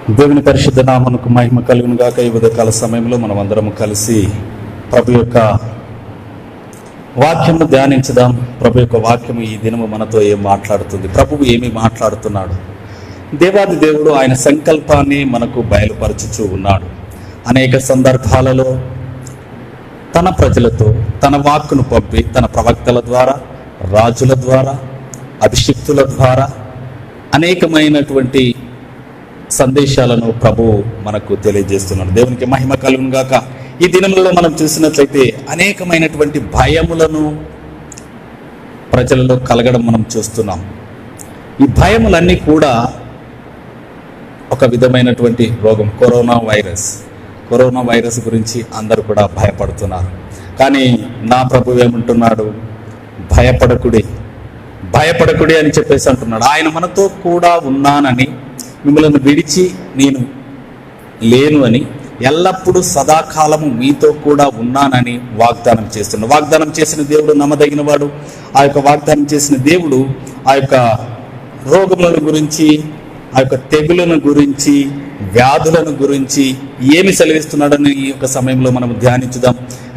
దేవుని పరిశుద్ధ నామమునకు మహిమ కలుగును గాక. ఈ ఉదయకాల సమయంలో మనం అందరం కలిసి ప్రభు యొక్క వాక్యము ధ్యానించుదాం. ప్రభు యొక్క వాక్యము ఈ దినము మనతో ఏం మాట్లాడుతుంది, ప్రభువు ఏమి మాట్లాడుతున్నాడు. దేవాది దేవుడు ఆయన సంకల్పాన్ని మనకు బయలుపరచుచూ ఉన్నాడు. అనేక సందర్భాలలో తన ప్రజలతో తన వాక్కును పంపి తన ప్రవక్తల ద్వారా, రాజుల ద్వారా, అభిషిక్తుల ద్వారా అనేకమైనటువంటి సందేశాలను ప్రభువు మనకు తెలియజేస్తున్నాడు. దేవునికి మహిమ కలుగును గాక. ఈ దినములలో మనం చూసినట్లయితే అనేకమైనటువంటి భయములను ప్రజలలో కలగడం మనం చూస్తున్నాం. ఈ భయములన్నీ కూడా ఒక విధమైనటువంటి రోగం, కరోనా వైరస్ గురించి అందరూ కూడా భయపడుతున్నారు. కానీ నా ప్రభువు ఏమంటున్నాడు? భయపడకుడి అని చెప్పేసి అంటున్నాడు. ఆయన మనతో కూడా ఉన్నానని, మిమ్మల్ని విడిచి నేను లేను అని, ఎల్లప్పుడూ సదాకాలము మీతో కూడా ఉన్నానని వాగ్దానం చేస్తున్నాడు. వాగ్దానం చేసిన దేవుడు నమ్మదగిన వాడు. ఆ యొక్క వాగ్దానం చేసిన దేవుడు ఆ యొక్క రోగములను గురించి, ఆ యొక్క తెగులను గురించి, వ్యాధులను గురించి ఏమి సెలవిస్తున్నాడని ఈ యొక్క సమయంలో మనం ధ్యానించుదాం.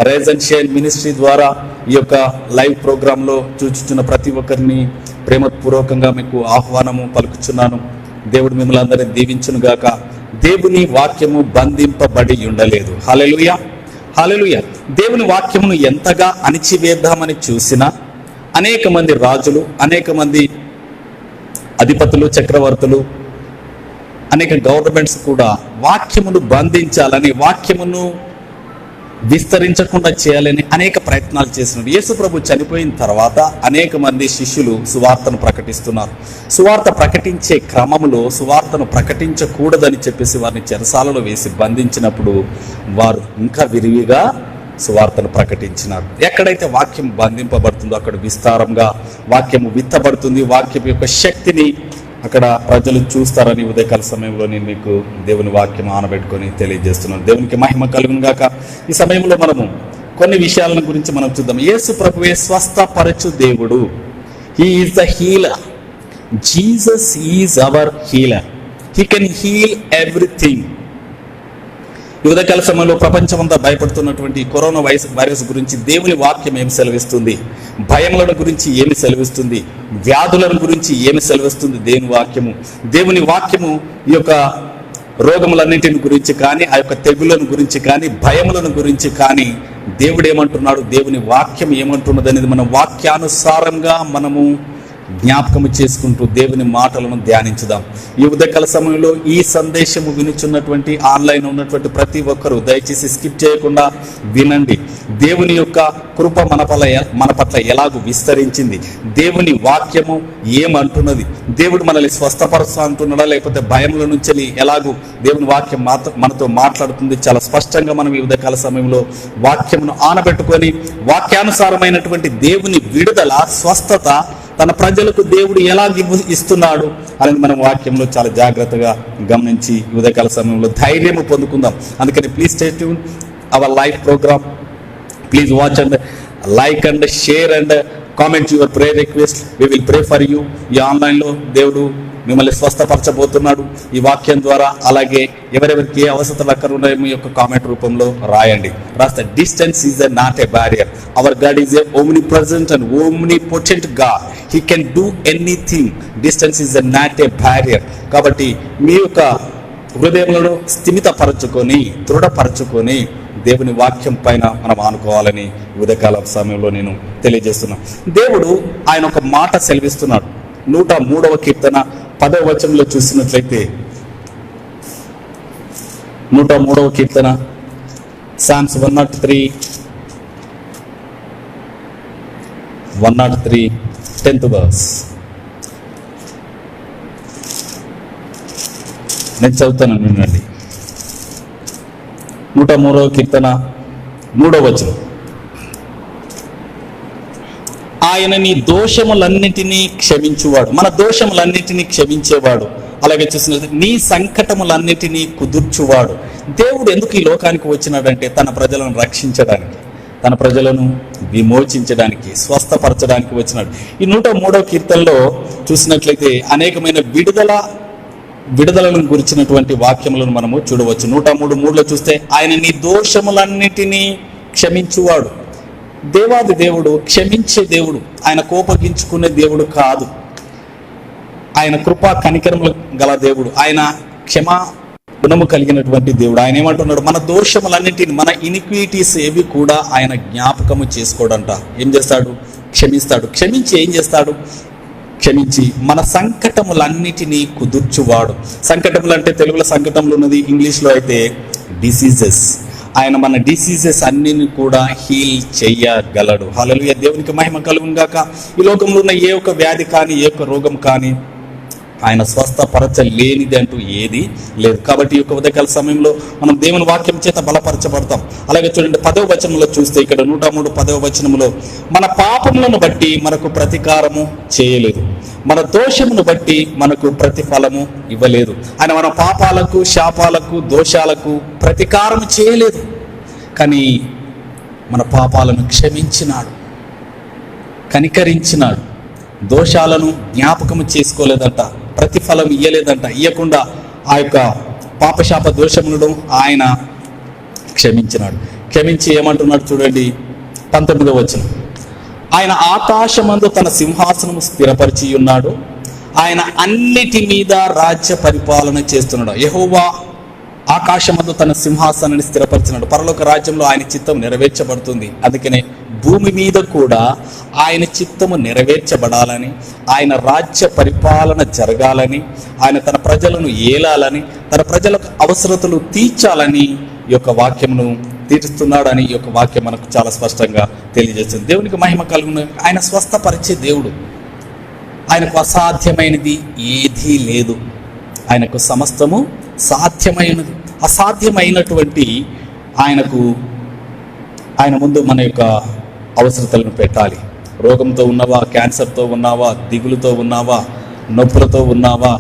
రైజ్ అండ్ షైన్ మినిస్ట్రీ ద్వారా ఈ యొక్క లైవ్ ప్రోగ్రాంలో చూచుతున్న ప్రతి ఒక్కరిని ప్రేమపూర్వకంగా మీకు ఆహ్వానము పలుకుచున్నాను. దేవుడు మిమ్మల్ని అందరినీ దీవించును గాక. దేవుని వాక్యము బంధింపబడి ఉండలేదు. హల్లెలూయా, హల్లెలూయా. దేవుని వాక్యమును ఎంతగా అణిచివేద్దామని చూసినా అనేక మంది రాజులు, అనేక మంది అధిపతులు, చక్రవర్తులు, అనేక గవర్నమెంట్స్ కూడా వాక్యమును బంధించాలని, వాక్యమును విస్తరించకుండా చేయాలని అనేక ప్రయత్నాలు చేస్తున్నారు. యేసు ప్రభు చనిపోయిన తర్వాత అనేక మంది శిష్యులు సువార్తను ప్రకటిస్తున్నారు. సువార్త ప్రకటించే క్రమంలో సువార్తను ప్రకటించకూడదని చెప్పేసి వారిని చెరసాలలో వేసి బంధించినప్పుడు వారు ఇంకా విరివిగా సువార్తను ప్రకటించినారు. ఎక్కడైతే వాక్యం బంధింపబడుతుందో అక్కడ విస్తారంగా వాక్యము విత్తబడుతుంది. వాక్యం యొక్క శక్తిని అక్కడ ప్రజలు చూస్తారని ఉదయకాల సమయంలో నేను మీకు దేవుని వాక్యం ఆనబెట్టుకొని తెలియజేస్తున్నాను. దేవునికి మహిమ కలుగును గాక. ఈ సమయంలో మనము కొన్ని విషయాలను గురించి మనం చూద్దాం. యేసు ప్రభువే స్వస్థపరచు దేవుడు. He is the healer. Jesus is our healer. He can heal everything. ఈ ఉదయకాల సమయంలో ప్రపంచమంతా భయపడుతున్నటువంటి కరోనా వైరస్ గురించి దేవుని వాక్యం ఏమి సెలవిస్తుంది? భయములను గురించి ఏమి సెలవిస్తుంది? వ్యాధులను గురించి ఏమి సెలవిస్తుంది దేవుని వాక్యము ఈ యొక్క రోగములన్నింటిని గురించి కానీ, ఆ యొక్క తెగులను గురించి కానీ, భయములను గురించి కానీ దేవుడు ఏమంటున్నాడు, దేవుని వాక్యం ఏమంటున్నది అనేది మనం వాక్యానుసారంగా మనము జ్ఞాపకము చేసుకుంటూ దేవుని మాటలను ధ్యానించుదాం. ఈ ఉదయకాల సమయంలో ఈ సందేశము వినుచున్నటువంటి ఆన్లైన్ ఉన్నటువంటి ప్రతి ఒక్కరూ దయచేసి స్కిప్ చేయకుండా వినండి. దేవుని యొక్క కృప మన పట్ల ఎలాగూ విస్తరించింది, దేవుని వాక్యము ఏమంటున్నది, దేవుడు మనల్ని స్వస్థపరుస్తా అంటున్నాడా లేకపోతే భయముల నుంచి ఎలాగూ దేవుని వాక్యం మనతో మాట్లాడుతుంది. చాలా స్పష్టంగా మనం ఈ ఉదయకాల సమయంలో వాక్యమును ఆనబెట్టుకొని వాక్యానుసారమైనటువంటి దేవుని విడుదల, స్వస్థత తన ప్రజలకు దేవుడు ఎలా ఇస్తున్నాడు అని మనం వాక్యంలో చాలా జాగ్రత్తగా గమనించి ఉదయకాల సమయంలో ధైర్యము పొందుకుందాం. అందుకని please stay tune our live program. Please watch and like and share and comment your prayer request. We will pray for you. ఈ ఆన్లైన్లో దేవుడు మిమ్మల్ని స్వస్థపరచబోతున్నాడు ఈ వాక్యం ద్వారా. అలాగే ఎవరెవరికి ఏ అవసరతలు అక్కడ ఉన్నాయో మీ యొక్క కామెంట్ రూపంలో రాయండి. రాస్తే distance is not a barrier. Hour God is a omni present and omni potent God. He can do anything. Distance is not a barrier. కాబట్టి మీ యొక్క హృదయంలో స్థిమితపరచుకొని, దృఢపరచుకొని దేవుని వాక్యం పైన మనం ఆనుకోవాలని ఉదయకాల సమయంలో నేను తెలియజేస్తున్నాను. దేవుడు ఆయన ఒక మాట సెలవిస్తున్నాడు. 103వ కీర్తన 10వ వచనంలో చూసినట్లయితే, 103వ కీర్తన Psalms 103 10th verse. నేను చదువుతాను, వినండి. 103వ కీర్తన 3వ వచనం. ఆయన నీ దోషములన్నిటినీ క్షమించువాడు. మన దోషములన్నిటినీ క్షమించేవాడు. అలాగే చూసినట్లయితే నీ సంకటములన్నిటినీ కుదుర్చువాడు. దేవుడు ఎందుకు ఈ లోకానికి వచ్చినాడంటే తన ప్రజలను రక్షించడానికి, తన ప్రజలను విమోచించడానికి, స్వస్థపరచడానికి వచ్చినాడు. ఈ 103వ కీర్తనలో చూసినట్లయితే అనేకమైన విడుదల విడుదలను గురించినటువంటి వాక్యములను మనము చూడవచ్చు. 103:3 చూస్తే ఆయన నీ దోషములన్నిటినీ క్షమించువాడు. దేవాది దేవుడు క్షమించే దేవుడు, ఆయన కోపగించుకునే దేవుడు కాదు. ఆయన కృపా కనికరములు గల దేవుడు, ఆయన క్షమా గుణము కలిగినటువంటి దేవుడు. ఆయన ఏమంటున్నాడు, మన దోషములన్నిటిని, మన ఇనిక్విటీస్ ఏవి కూడా ఆయన జ్ఞాపకము చేసుకోడంట. ఏం చేస్తాడు? క్షమిస్తాడు. క్షమించి ఏం చేస్తాడు? క్షమించి మన సంకటములన్నిటినీ కుదుర్చువాడు. సంకటములు అంటే తెలుగులో సంకటములు ఉన్నది, ఇంగ్లీష్లో అయితే డిసీజెస్. ఆయన మన డిసీజెస్ అన్నిని కూడా హీల్ చెయ్యగలడు. హల్లెలూయా, దేవునికి మహిమ కలుగును గాక. ఈ లోకంలో ఉన్న ఏ ఒక్క వ్యాధి కానీ, ఏ ఒక్క రోగం కానీ ఆయన స్వస్థపరచలేనిది అంటూ ఏది లేదు. కాబట్టి ఈ యొక్క ఉదయకాల సమయంలో మనం దేవుని వాక్యం చేత బలపరచబడతాం. అలాగే చూడండి 10వ వచనంలో చూస్తే, ఇక్కడ 103 10వ వచనంలో, మన పాపములను బట్టి మనకు ప్రతీకారము చేయలేదు, మన దోషమును బట్టి మనకు ప్రతిఫలము ఇవ్వలేదు. ఆయన మన పాపాలకు, శాపాలకు, దోషాలకు ప్రతీకారము చేయలేదు, కానీ మన పాపాలను క్షమించినాడు, కనికరించినాడు. దోషాలను జ్ఞాపకము చేసుకోలేదంట, ప్రతిఫలం ఇయ్యలేదంట. ఇయ్యకుండా ఆ యొక్క పాపశాప దోషములను ఆయన క్షమించినాడు. క్షమించి ఏమంటున్నాడు చూడండి 19వ వచనం, ఆయన ఆకాశమందు తన సింహాసనము స్థిరపరిచి ఉన్నాడు, ఆయన అన్నిటి మీద రాజ్య పరిపాలన చేస్తున్నాడు. యెహోవా ఆకాశమందు తన సింహాసనాన్ని స్థిరపరిచినాడు. పరలోక రాజ్యంలో ఆయన చిత్తం నెరవేర్చబడుతుంది. అందుకనే భూమి మీద కూడా ఆయన చిత్తము నెరవేర్చబడాలని, ఆయన రాజ్య పరిపాలన జరగాలని, ఆయన తన ప్రజలను ఏలాలని, తన ప్రజలకు అవసరతలు తీర్చాలని ఈ యొక్క వాక్యమును తీరుస్తున్నాడని ఈ యొక్క వాక్యం మనకు చాలా స్పష్టంగా తెలియజేస్తుంది. దేవునికి మహిమ కలుగును. ఆయన స్వస్థపరిచే దేవుడు. ఆయనకు అసాధ్యమైనది ఏదీ లేదు. ఆయనకు సమస్తము సాధ్యమైనది. అసాధ్యమైనటువంటి ఆయన ముందు మన యొక్క అవసరతలను పెట్టాలి. రోగంతో ఉన్నావా, క్యాన్సర్తో ఉన్నావా, దిగులుతో ఉన్నావా, నొప్పులతో ఉన్నావా,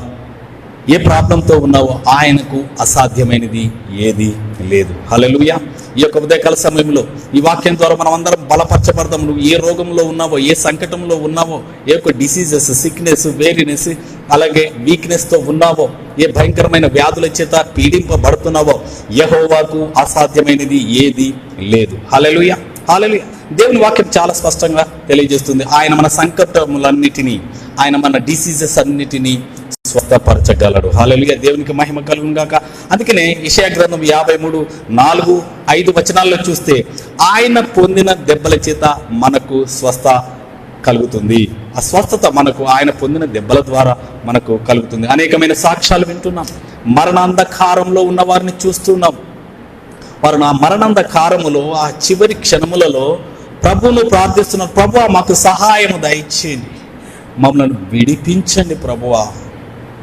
ఏ ప్రాబ్లంతో ఉన్నావో ఆయనకు అసాధ్యమైనది ఏది లేదు. హల్లెలూయా. ఈ యొక్క ఉదయకాల సమయంలో ఈ వాక్యం ద్వారా మనం అందరం బలపరచబడదాం. నువ్వు ఏ రోగంలో ఉన్నావో, ఏ సంకటంలో ఉన్నావో, ఏ యొక్క డిసీజెస్, సిక్నెస్, వేరినెస్, అలాగే వీక్నెస్తో ఉన్నావో, ఏ భయంకరమైన వ్యాధుల చేత పీడింపబడుతున్నావో, యెహోవాకు అసాధ్యమైనది ఏది లేదు. హల్లెలూయా, హల్లెలూయా. దేవుని వాక్యం చాలా స్పష్టంగా తెలియజేస్తుంది. ఆయన మన సంకటములన్నిటినీ, ఆయన మన డిసీజెస్ అన్నిటినీ స్వస్థపరచగలడు. హల్లెలూయా, దేవునికి మహిమ కలుగును గాక. అందుకనే యెషయా గ్రంథం 53:4-5 వచనాల్లో చూస్తే, ఆయన పొందిన దెబ్బల చేత మనకు స్వస్థ కలుగుతుంది. ఆ స్వస్థత మనకు ఆయన పొందిన దెబ్బల ద్వారా మనకు కలుగుతుంది. అనేకమైన సాక్ష్యాలు వింటున్నాం. మరణాంధకారంలో ఉన్న వారిని చూస్తున్నాం. వారు నా మరణాంధకారములో, ఆ చివరి క్షణములలో ప్రభువును ప్రార్థిస్తున్నారు. ప్రభువా, మాకు సహాయము దయచేయండి, మమ్మల్ని విడిపించండి ప్రభువా,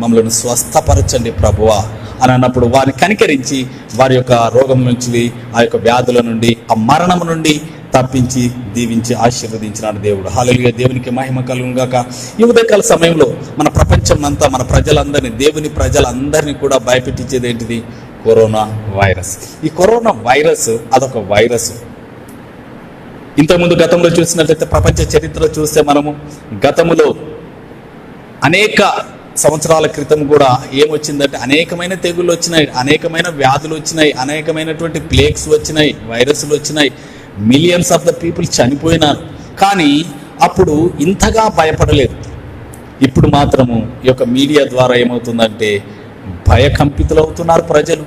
మమ్మల్ని స్వస్థపరచండి ప్రభువా అని అన్నప్పుడు వారిని కనికరించి వారి యొక్క రోగం నుంచి, ఆ యొక్క వ్యాధుల నుండి, ఆ మరణం నుండి తప్పించి దీవించి ఆశీర్వదించినాడు దేవుడు. హల్లెలూయా, దేవునికి మహిమ కలుగును గాక. ఈ ఉదయకాల సమయంలో మన ప్రపంచం అంతా, మన ప్రజలందరినీ, దేవుని ప్రజలందరినీ కూడా భయపెట్టించేది ఏంటిది? Corona virus. ఈ కరోనా వైరస్ అదొక వైరస్. ఇంతకుముందు గతంలో చూసినట్లయితే, ప్రపంచ చరిత్ర చూస్తే మనము గతంలో అనేక సంవత్సరాల క్రితం కూడా ఏమొచ్చిందంటే, అనేకమైన తెగుళ్ళు వచ్చినాయి, అనేకమైన వ్యాధులు వచ్చినాయి, అనేకమైనటువంటి ప్లేగ్స్ వచ్చినాయి, వైరస్లు వచ్చినాయి, మిలియన్స్ ఆఫ్ ద పీపుల్ చనిపోయినారు. కానీ అప్పుడు ఇంతగా భయపడలేదు. ఇప్పుడు మాత్రము ఈ యొక్క మీడియా ద్వారా ఏమవుతుందంటే, భయకంపితులు అవుతున్నారు ప్రజలు.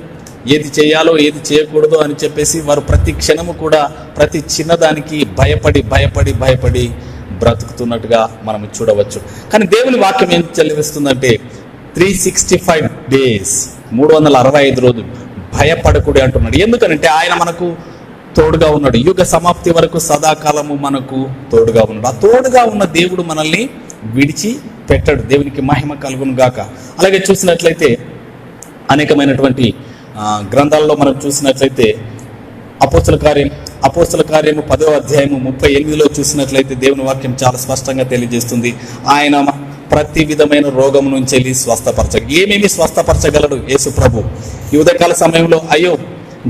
ఏది చేయాలో, ఏది చేయకూడదో అని చెప్పేసి వారు ప్రతి క్షణము కూడా ప్రతి చిన్నదానికి భయపడి బ్రతుకుతున్నట్టుగా మనం చూడవచ్చు. కానీ దేవుని వాక్యం ఏం చెల్లిస్తుందంటే, 365 days, 365 రోజులు భయపడకూడదు అంటున్నాడు. ఎందుకనంటే ఆయన మనకు తోడుగా ఉన్నాడు. యుగ సమాప్తి వరకు సదాకాలము మనకు తోడుగా ఉన్నాడు. ఆ తోడుగా ఉన్న దేవుడు మనల్ని విడిచి పెట్టాడు. దేవునికి మహిమ కలుగును గాక. అలాగే చూసినట్లయితే అనేకమైనటువంటి గ్రంథాల్లో మనం చూసినట్లయితే, అపోస్తల కార్యము 10వ అధ్యాయము 38లో చూసినట్లయితే దేవుని వాక్యం చాలా స్పష్టంగా తెలియజేస్తుంది. ఆయన ప్రతి విధమైన రోగం నుంచి వెళ్ళి ఏమేమి స్వస్థపరచగలడు యేసు ప్రభు. ఈ ఉదయకాల సమయంలో అయ్యో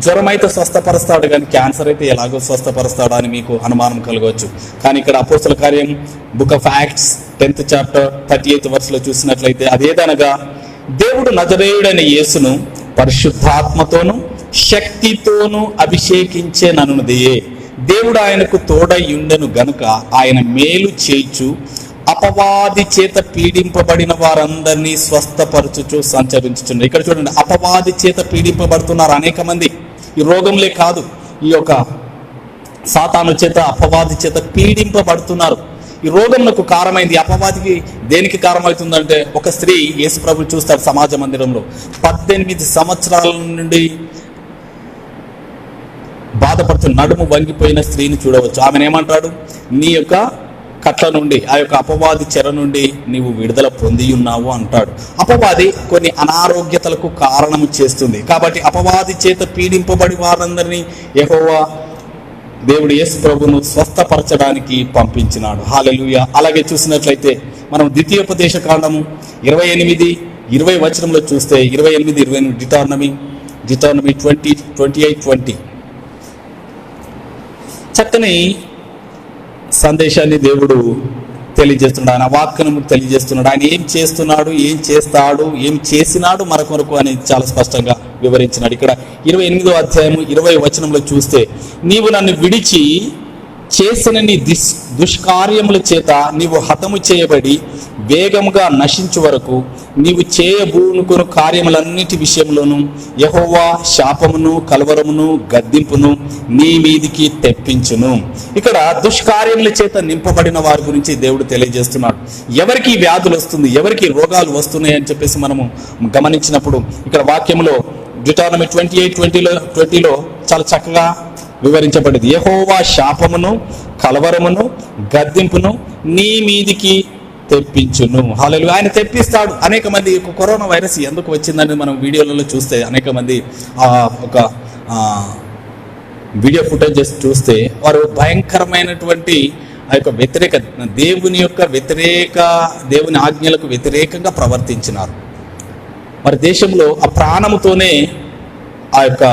జ్వరం అయితే స్వస్థపరుస్తాడు, కానీ క్యాన్సర్ అయితే ఎలాగో స్వస్థపరుస్తాడు అని మీకు అనుమానం కలగవచ్చు. కానీ ఇక్కడ అపోస్తల కార్యం book of acts 10th chapter 38th verse చూసినట్లయితే, అదేదనగా దేవుడు నజరేయుడైన యేసును పరిశుద్ధాత్మతోను శక్తితోనూ అభిషేకించేననున్నదియే. దేవుడు ఆయనకు తోడై ఉండెను గనుక ఆయన మేలు చేయుచు అపవాది చేత పీడింపబడిన వారందరినీ స్వస్థపరచుచు సంచరించుచున్నారు. ఇక్కడ చూడండి, అపవాది చేత పీడింపబడుతున్నారు అనేక మంది. ఈ రోగంలే కాదు, ఈ యొక్క సాతాను చేత, అపవాది చేత పీడింపబడుతున్నారు. ఈ రోగంకు కారణమైంది అపవాదికి దేనికి కారణమవుతుందంటే, ఒక స్త్రీ యేసు ప్రభు చూస్తారు సమాజ మందిరంలో 18 సంవత్సరాల నుండి బాధపడుతున్న నడుము వంగిపోయిన స్త్రీని చూడవచ్చు. ఆమెను ఏమంటాడు, నీ యొక్క కట్ల నుండి, ఆ యొక్క అపవాది చెర నుండి నీవు విడుదల పొంది ఉన్నావు అంటాడు. అపవాది కొన్ని అనారోగ్యతలకు కారణము చేస్తుంది. కాబట్టి అపవాది చేత పీడింపబడి వారందరినీ యెహోవా దేవుడు యేసు ప్రభును స్వస్థపరచడానికి పంపించినాడు. హల్లెలూయా. అలాగే చూసినట్లయితే మనం ద్వితీయోపదేశ కాండము 28-20 వచనంలో చూస్తే 28-28 డిటార్నమీ 20:28-20 చక్కని సందేశాన్ని దేవుడు తెలియజేస్తున్నాడు. ఆయన వాక్యను తెలియజేస్తున్నాడు. ఆయన ఏం చేస్తున్నాడు, ఏం చేస్తాడు, ఏం చేసినాడు మన కొరకు అని చాలా స్పష్టంగా వివరించినాడు. ఇక్కడ 28వ అధ్యాయము 20 వచనంలో చూస్తే, నీవు నన్ను విడిచి చేసిన నీ దుష్కార్యముల చేత నీవు హతము చేయబడి వేగముగా నశించు వరకు నీవు చేయబూనుకున్న కార్యములన్నిటి విషయంలోనూ యెహోవా శాపమును, కలవరమును, గద్దింపును నీ మీదికి తెప్పించును. ఇక్కడ దుష్కార్యముల చేత నింపబడిన వారి గురించి దేవుడు తెలియజేస్తున్నాడు. ఎవరికి వ్యాధులు వస్తుంది, ఎవరికి రోగాలు వస్తున్నాయి అని చెప్పేసి మనము గమనించినప్పుడు ఇక్కడ వాక్యంలో డిటార్నమీ 28:20లో చాలా చక్కగా వివరించబడింది. యెహోవా శాపమును, కలవరమును, గద్దింపును నీ మీదికి తెప్పించును. హల్లెలూయా. ఆయన తెప్పిస్తాడు. అనేక మంది కరోనా వైరస్ ఎందుకు వచ్చిందని మనం వీడియోలలో చూస్తే, అనేక మంది ఒక వీడియో ఫుటేజ్ చూస్తే వారు భయంకరమైనటువంటి ఆ యొక్క దేవుని ఆజ్ఞలకు వ్యతిరేకంగా ప్రవర్తించినారు. మరి దేశంలో ఆ ప్రాణముతోనే ఆ యొక్క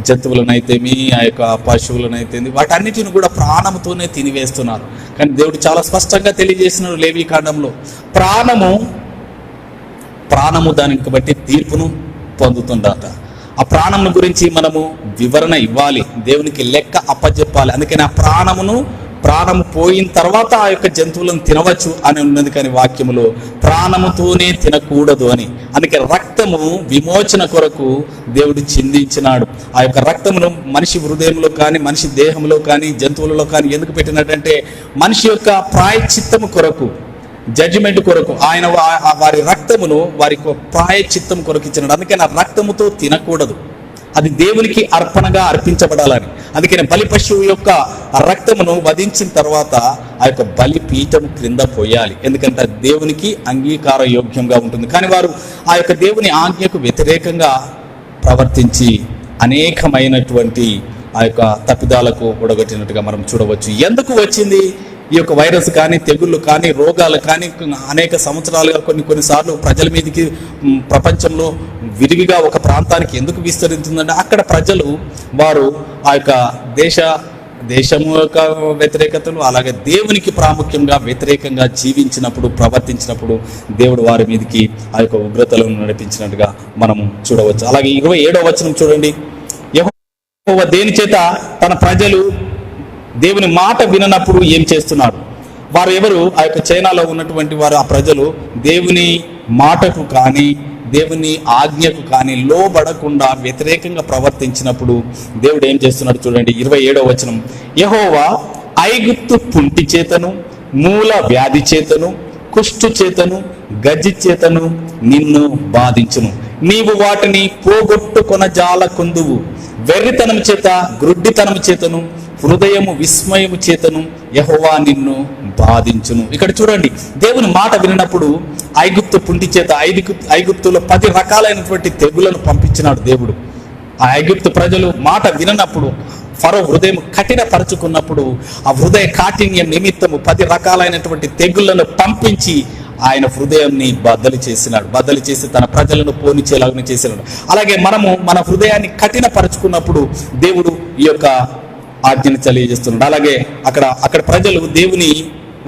జంతువులనైతేమి, ఆ యొక్క పశువులనైతేమి, వాటన్నిటిని కూడా ప్రాణముతోనే తినివేస్తున్నారు. కానీ దేవుడు చాలా స్పష్టంగా తెలియజేసినాడు లేవీ కాండంలో, ప్రాణము దానికి బట్టి తీర్పును పొందుతుందట. ఆ ప్రాణమును గురించి మనము వివరణ ఇవ్వాలి, దేవునికి లెక్క అప్పచెప్పాలి. అందుకని ఆ ప్రాణము పోయిన తర్వాత ఆ యొక్క జంతువులను తినవచ్చు అని ఉన్నది. కానీ వాక్యములో ప్రాణముతోనే తినకూడదు అని. అందుకే రక్తము విమోచన కొరకు దేవుడు చిందించినాడు. ఆ యొక్క రక్తమును మనిషి హృదయంలో కానీ, మనిషి దేహంలో కానీ, జంతువులలో కానీ ఎందుకు పెట్టినట్టంటే, మనిషి యొక్క ప్రాయశ్చిత్తము కొరకు, జడ్జిమెంట్ కొరకు ఆయన వారి రక్తమును వారి ప్రాయశ్చిత్తం కొరకు ఇచ్చినాడు. అందుకని ఆ రక్తముతో తినకూడదు, అది దేవునికి అర్పణగా అర్పించబడాలని. అందుకని బలి పశువు యొక్క రక్తమును వధించిన తర్వాత ఆ యొక్క బలి పీఠం క్రింద పోయాలి. ఎందుకంటే దేవునికి అంగీకార యోగ్యంగా ఉంటుంది. కానీ వారు ఆ యొక్క దేవుని ఆజ్ఞకు వ్యతిరేకంగా ప్రవర్తించి అనేకమైనటువంటి ఆ యొక్క తప్పిదాలకు ఒడగొట్టినట్టుగా మనం చూడవచ్చు. ఎందుకు వచ్చింది ఈ యొక్క వైరస్ కానీ, తెగుళ్ళు కానీ, రోగాలు కానీ అనేక సంవత్సరాలుగా కొన్నిసార్లు ప్రజల మీదకి ప్రపంచంలో విరివిగా ఒక ప్రాంతానికి ఎందుకు విస్తరించిందంటే, అక్కడ ప్రజలు వారు ఆ యొక్క దేశము యొక్క వ్యతిరేకతలు, అలాగే దేవునికి ప్రాముఖ్యంగా వ్యతిరేకంగా జీవించినప్పుడు, ప్రవర్తించినప్పుడు దేవుడు వారి మీదకి ఆ యొక్క ఉగ్రతలను నడిపించినట్టుగా మనము చూడవచ్చు. అలాగే 27వ వచనం చూడండి, యెహోవా దేని చేత తన ప్రజలు దేవుని మాట విననప్పుడు ఏం చేస్తున్నాడు? వారు ఎవరు? ఆ యొక్క చైనాలో ఉన్నటువంటి వారు, ఆ ప్రజలు దేవుని మాటకు కానీ, దేవుని ఆజ్ఞకు కానీ లోబడకుండా వ్యతిరేకంగా ప్రవర్తించినప్పుడు దేవుడు ఏం చేస్తున్నాడు చూడండి. 27వ వచనం, యెహోవా ఐగుప్తు పుంటి చేతను, మూల వ్యాధి చేతను, కుష్టు చేతను, గజ్జి చేతను నిన్ను బాధించును. నీవు వాటిని పోగొట్టుకొనజాల కొందువు. వెర్రితనము చేత, గ్రుడ్డితనము చేతను, హృదయము విస్మయము చేతను యెహోవా నిన్ను బాధించును. ఇక్కడ చూడండి, దేవుని మాట వినప్పుడు ఐగుప్తు పుంటి చేత, ఐగుప్తులో 10 రకాలైనటువంటి తెగులను పంపించినాడు దేవుడు. ఆ ఐగుప్తు ప్రజలు మాట విననప్పుడు, ఫరో హృదయం కఠినపరుచుకున్నప్పుడు, ఆ హృదయ కాఠిన్యం నిమిత్తము 10 రకాలైనటువంటి తెగుళ్లను పంపించి ఆయన హృదయాన్ని బద్దలు చేసి తన ప్రజలను పోనిచేలాగా చేసినాడు. అలాగే మనము మన హృదయాన్ని కఠినపరుచుకున్నప్పుడు దేవుడు ఈ యొక్క ఆజ్ఞను తెలియజేస్తున్నాడు. అలాగే అక్కడ ప్రజలు దేవుని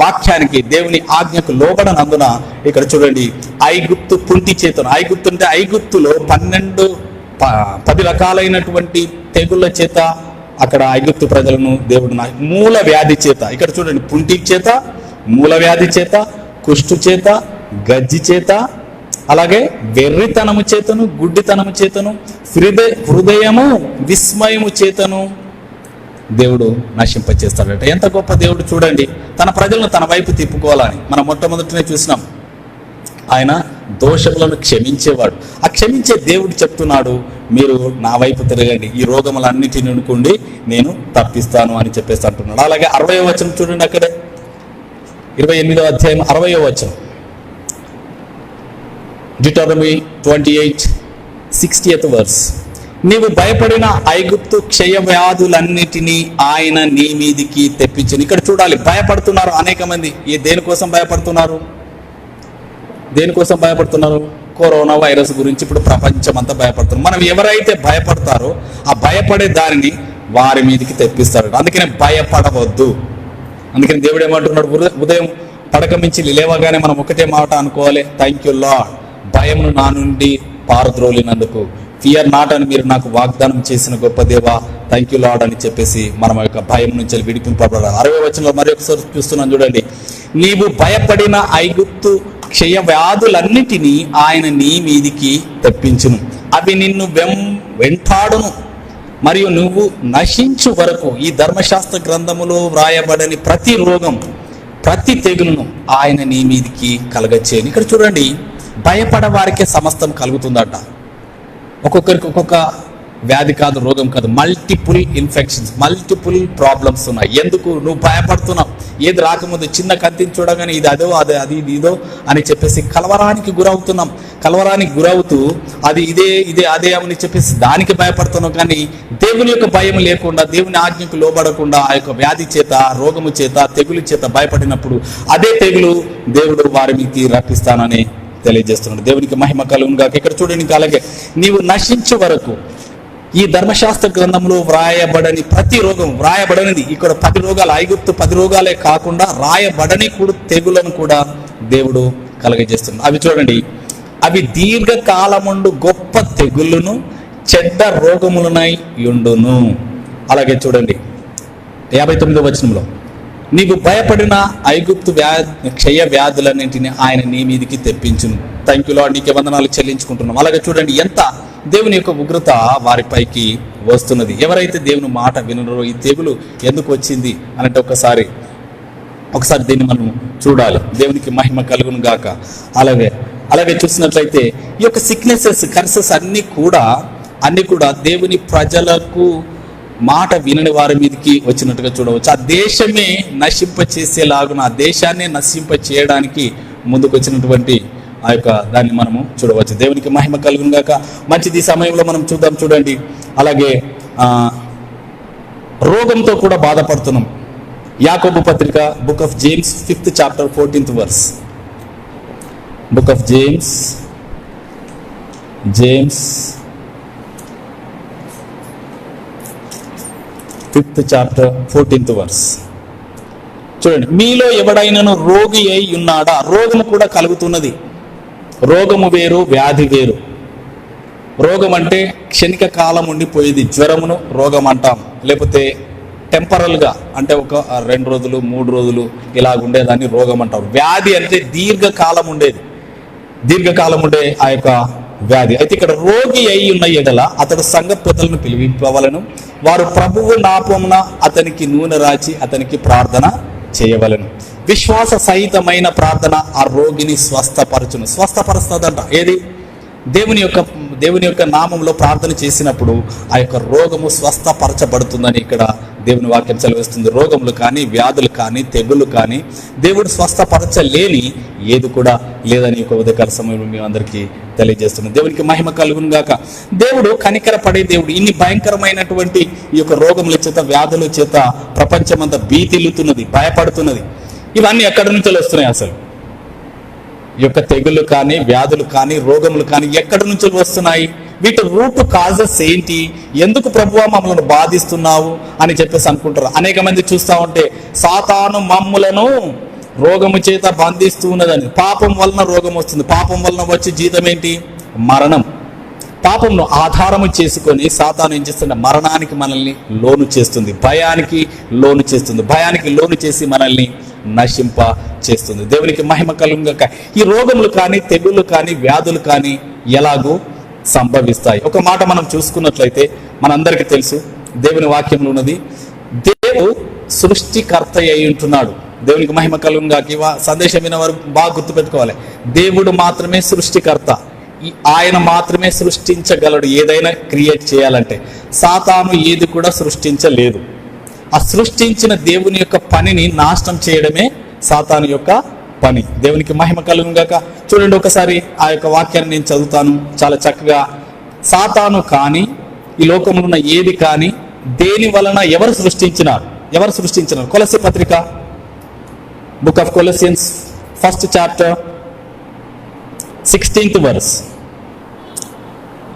వాక్యానికి, దేవుని ఆజ్ఞకు లోబడనందున ఇక్కడ చూడండి, ఐగుప్తు పుంటి చేతను, ఐగుప్తు అంటే ఐగుప్తులో 10 రకాలైనటువంటి తెగుళ్ళ చేత అక్కడ ఐగుప్తు ప్రజలను దేవుడు మూల వ్యాధి చేత, ఇక్కడ చూడండి, పుంటి చేత, మూల వ్యాధి చేత, కుష్టు చేత, గజ్జి చేత, అలాగే వెర్రితనము చేతను, గుడ్డితనము చేతను, హృదయము విస్మయము చేతను దేవుడు నశింపచేస్తాడట. ఎంత గొప్ప దేవుడు చూడండి, తన ప్రజలను తన వైపు తిప్పుకోవాలని మనం మొట్టమొదటినే చూసినాం. ఆయన దోషములను క్షమించేవాడు. ఆ క్షమించే దేవుడు చెప్తున్నాడు, మీరు నా వైపు తిరగండి, ఈ రోగములన్నిటి నుండి నేను తప్పిస్తాను అని చెప్పేసి అంటున్నాడు. అలాగే 60వ వచనం చూడండి, అక్కడే 28వ అధ్యాయం 60వ వచనం, Deuteronomy 28:60th verse. నీవు భయపడిన ఐగుప్తు క్షయ వ్యాధులన్నిటినీ ఆయన నీ మీదికి తెప్పించను. ఇక్కడ చూడాలి, భయపడుతున్నారు అనేక మంది. దేనికోసం భయపడుతున్నారు? దేనికోసం భయపడుతున్నారు? కరోనా వైరస్ గురించి ఇప్పుడు ప్రపంచం అంతా భయపడుతున్నారు. మనం ఎవరైతే భయపడతారో ఆ భయపడే దానిని వారి మీదికి తెప్పిస్తాడు. అందుకనే భయపడవద్దు. అందుకని దేవుడు ఏమంటున్నాడు, ఉదయం పడక మించి లేవగానే మనం ఒకటే మాట అనుకోవాలి, థ్యాంక్ యూ లార్డ్, భయమును నా నుండి పారద్రోలినందుకు, ఫియర్ నాట్ అని మీరు నాకు వాగ్దానం చేసిన గొప్ప దేవా, థ్యాంక్ యూ లార్డ్ అని చెప్పేసి మనం యొక్క భయం నుంచి విడిపింపబడాలి. 60వ వచనంలో మరి ఒకసారి చూస్తున్నాం చూడండి, నీవు భయపడిన ఐగుప్తు క్షయ వ్యాధులన్నిటినీ ఆయన నీ మీదికి తెప్పించును, అవి నిన్ను వెంటాడును, మరియు నువ్వు నశించు వరకు ఈ ధర్మశాస్త్ర గ్రంథములో వ్రాయబడని ప్రతి రోగం, ప్రతి తెగులును ఆయన నీ మీదికి కలగచ్చేయను. ఇక్కడ చూడండి, భయపడ వారికే సమస్తం కలుగుతుందట. ఒక్కొక్కరికి ఒక్కొక్క వ్యాధి కాదు, రోగం కాదు, మల్టిపుల్ ఇన్ఫెక్షన్స్, మల్టిపుల్ ప్రాబ్లమ్స్ ఉన్నాయి. ఎందుకు? నువ్వు భయపడుతున్నావు. ఏది రాకముందు చిన్న కత్తిని చూడగానే ఇది అదో, అది ఇదో అని చెప్పేసి కలవరానికి గురవుతున్నాం. కలవరానికి గురవుతూ అది ఇదే అదే అని చెప్పేసి దానికి భయపడుతున్నాం. కానీ దేవుని యొక్క భయం లేకుండా, దేవుని ఆజ్ఞకు లోబడకుండా ఆ యొక్క వ్యాధి చేత, రోగము చేత, తెగులు చేత భయపడినప్పుడు అదే తెగులు దేవుడు వారి మీదకి రప్పిస్తానని తెలియజేస్తున్నాడు. దేవునికి మహిమ కలుగును గాక. ఇక్కడ చూడండి, ఇంకా అలాగే నీవు నశించే వరకు ఈ ధర్మశాస్త్ర గ్రంథంలో వ్రాయబడని ప్రతి రోగం, వ్రాయబడనిది ఇక్కడ 10 రోగాలు, ఐగుప్తు 10 రోగాలే కాకుండా రాయబడని కూడా తెగులను కూడా దేవుడు కలగజేస్తున్నాడు. అవి చూడండి, అవి దీర్ఘకాలముండు గొప్ప తెగుళ్ళును చెడ్డ రోగములనై యుండును. అలాగే చూడండి 59వ వచనంలో, నీవు భయపడిన ఐగుప్తు క్షయ వ్యాధులన్నింటినీ ఆయన నీ మీదికి తెప్పించును. థ్యాంక్ యూ లార్డ్, నీకే వందనాలు చెల్లించుకుంటున్నాం. అలాగే చూడండి, ఎంత దేవుని యొక్క ఉగ్రత వారిపైకి వస్తున్నది. ఎవరైతే దేవుని మాట వినరో ఈ తెగులు ఎందుకు వచ్చింది అంటే ఒకసారి దీన్ని మనం చూడాలి. దేవునికి మహిమ కలుగును గాక. అలాగే చూసినట్లయితే ఈ యొక్క సిక్నెసెస్, కర్సెస్ అన్ని కూడా దేవుని ప్రజలకు మాట వినని వారి మీదకి వచ్చినట్టుగా చూడవచ్చు. ఆ దేశమే నశింప చేసేలాగున, ఆ దేశాన్ని నశింప చేయడానికి ముందుకు వచ్చినటువంటి ఆ యొక్క దాన్ని మనము చూడవచ్చు. దేవునికి మహిమ కలుగును గాక. మంచిది, సమయంలో మనం చూడండి. అలాగే రోగంతో కూడా బాధపడుతున్నాం. యాకోబు పత్రిక, book of James 5th chapter 14th verse. Book of James 5th chapter 14th verse. చూడండి, మీలో ఎవడైనను రోగి అయి ఉన్నాడా? రోగము కూడా కలుగుతున్నది. రోగము వేరు, వ్యాధి వేరు. రోగం అంటే క్షణిక కాలం ఉండిపోయేది, జ్వరమును రోగం అంటాం. లేకపోతే టెంపరల్గా అంటే ఒక 2 రోజులు 3 రోజులు ఇలాగ ఉండేదాన్ని రోగం అంటాం. వ్యాధి అంటే దీర్ఘకాలం ఉండే ఆ యొక్క వ్యాధి. అయితే ఇక్కడ రోగి అయి ఉన్న ఎడల అతడు సంఘ పెద్దలను పిలిపింపవలను, వారు ప్రభువు నామమున అతనికి నూనె రాచి అతనికి ప్రార్థన చేయవలను. విశ్వాస సహితమైన ప్రార్థన ఆ రోగిని స్వస్థపరుస్తుందంట. ఏది? దేవుని యొక్క నామంలో ప్రార్థన చేసినప్పుడు ఆ యొక్క రోగము స్వస్థపరచబడుతుందని ఇక్కడ దేవుని వాక్యం సెలవిస్తుంది. రోగములు కానీ, వ్యాధులు కానీ, తెగులు కానీ దేవుడు స్వస్థపరచలేని ఏది కూడా లేదని ఒక ఉదయకాల సమయంలో మేము అందరికీ తెలియజేస్తున్నాం. దేవునికి మహిమ కలుగును గాక. దేవుడు కనికరపడే దేవుడు. ఇన్ని భయంకరమైనటువంటి ఈ యొక్క రోగముల చేత, వ్యాధుల చేత ప్రపంచమంతా భీతిల్లుతున్నది, భయపడుతున్నది. ఇవన్నీ ఎక్కడి నుంచి వస్తున్నాయి? అసలు ఈ యొక్క తెగులు కానీ, వ్యాధులు కానీ, రోగములు కానీ ఎక్కడి నుంచి వస్తున్నాయి? వీటి రూట్ కాజెస్ ఏంటి? ఎందుకు ప్రభువా మమ్మల్ని బాధిస్తున్నావు అని చెప్పేసి అనుకుంటారు. అనేక మంది చూస్తూ ఉంటే సాతాను మమ్ములను రోగము చేత బంధిస్తూ ఉన్నదని. పాపం వలన రోగం వస్తుంది. పాపం వలన వచ్చే జీతం ఏంటి? మరణం. పాపంను ఆధారము చేసుకొని సాతాను ఏం చేస్తుంది? మరణానికి మనల్ని లోను చేస్తుంది, భయానికి లోను చేస్తుంది, భయానికి లోను చేసి మనల్ని నశింప చేస్తుంది. దేవునికి మహిమ కలుగుగాక. ఈ రోగములు కానీ, తెగుళ్ళు కానీ, వ్యాధులు కానీ ఎలాగో సంభవిస్తాయి. ఒక మాట మనం చూసుకున్నట్లయితే మనందరికీ తెలుసు, దేవుని వాక్యంలో ఉన్నది, దేవుడు సృష్టికర్త అయి ఉంటున్నాడు. దేవునికి మహిమ కలుగుగాక. ఈ సందేశం వినేవారు బాగా గుర్తుపెట్టుకోవాలి, దేవుడు మాత్రమే సృష్టికర్త. ఆయన మాత్రమే సృష్టించగలడు. ఏదైనా క్రియేట్ చేయాలంటే సాతాను ఏది కూడా సృష్టించలేదు. ఆ సృష్టించిన దేవుని యొక్క పనిని నాశనం చేయడమే సాతాను యొక్క పని. దేవునికి మహిమ కలుగుగాక. చూడండి ఒకసారి ఆ యొక్క వాక్యాన్ని నేను చదువుతాను చాలా చక్కగా. సాతాను కానీ, ఈ లోకంలో ఉన్న ఏది కానీ, దేని వలన ఎవరు సృష్టించినారు? కొలస్సీ పత్రిక, book of Colossians, 1st chapter 16th verse.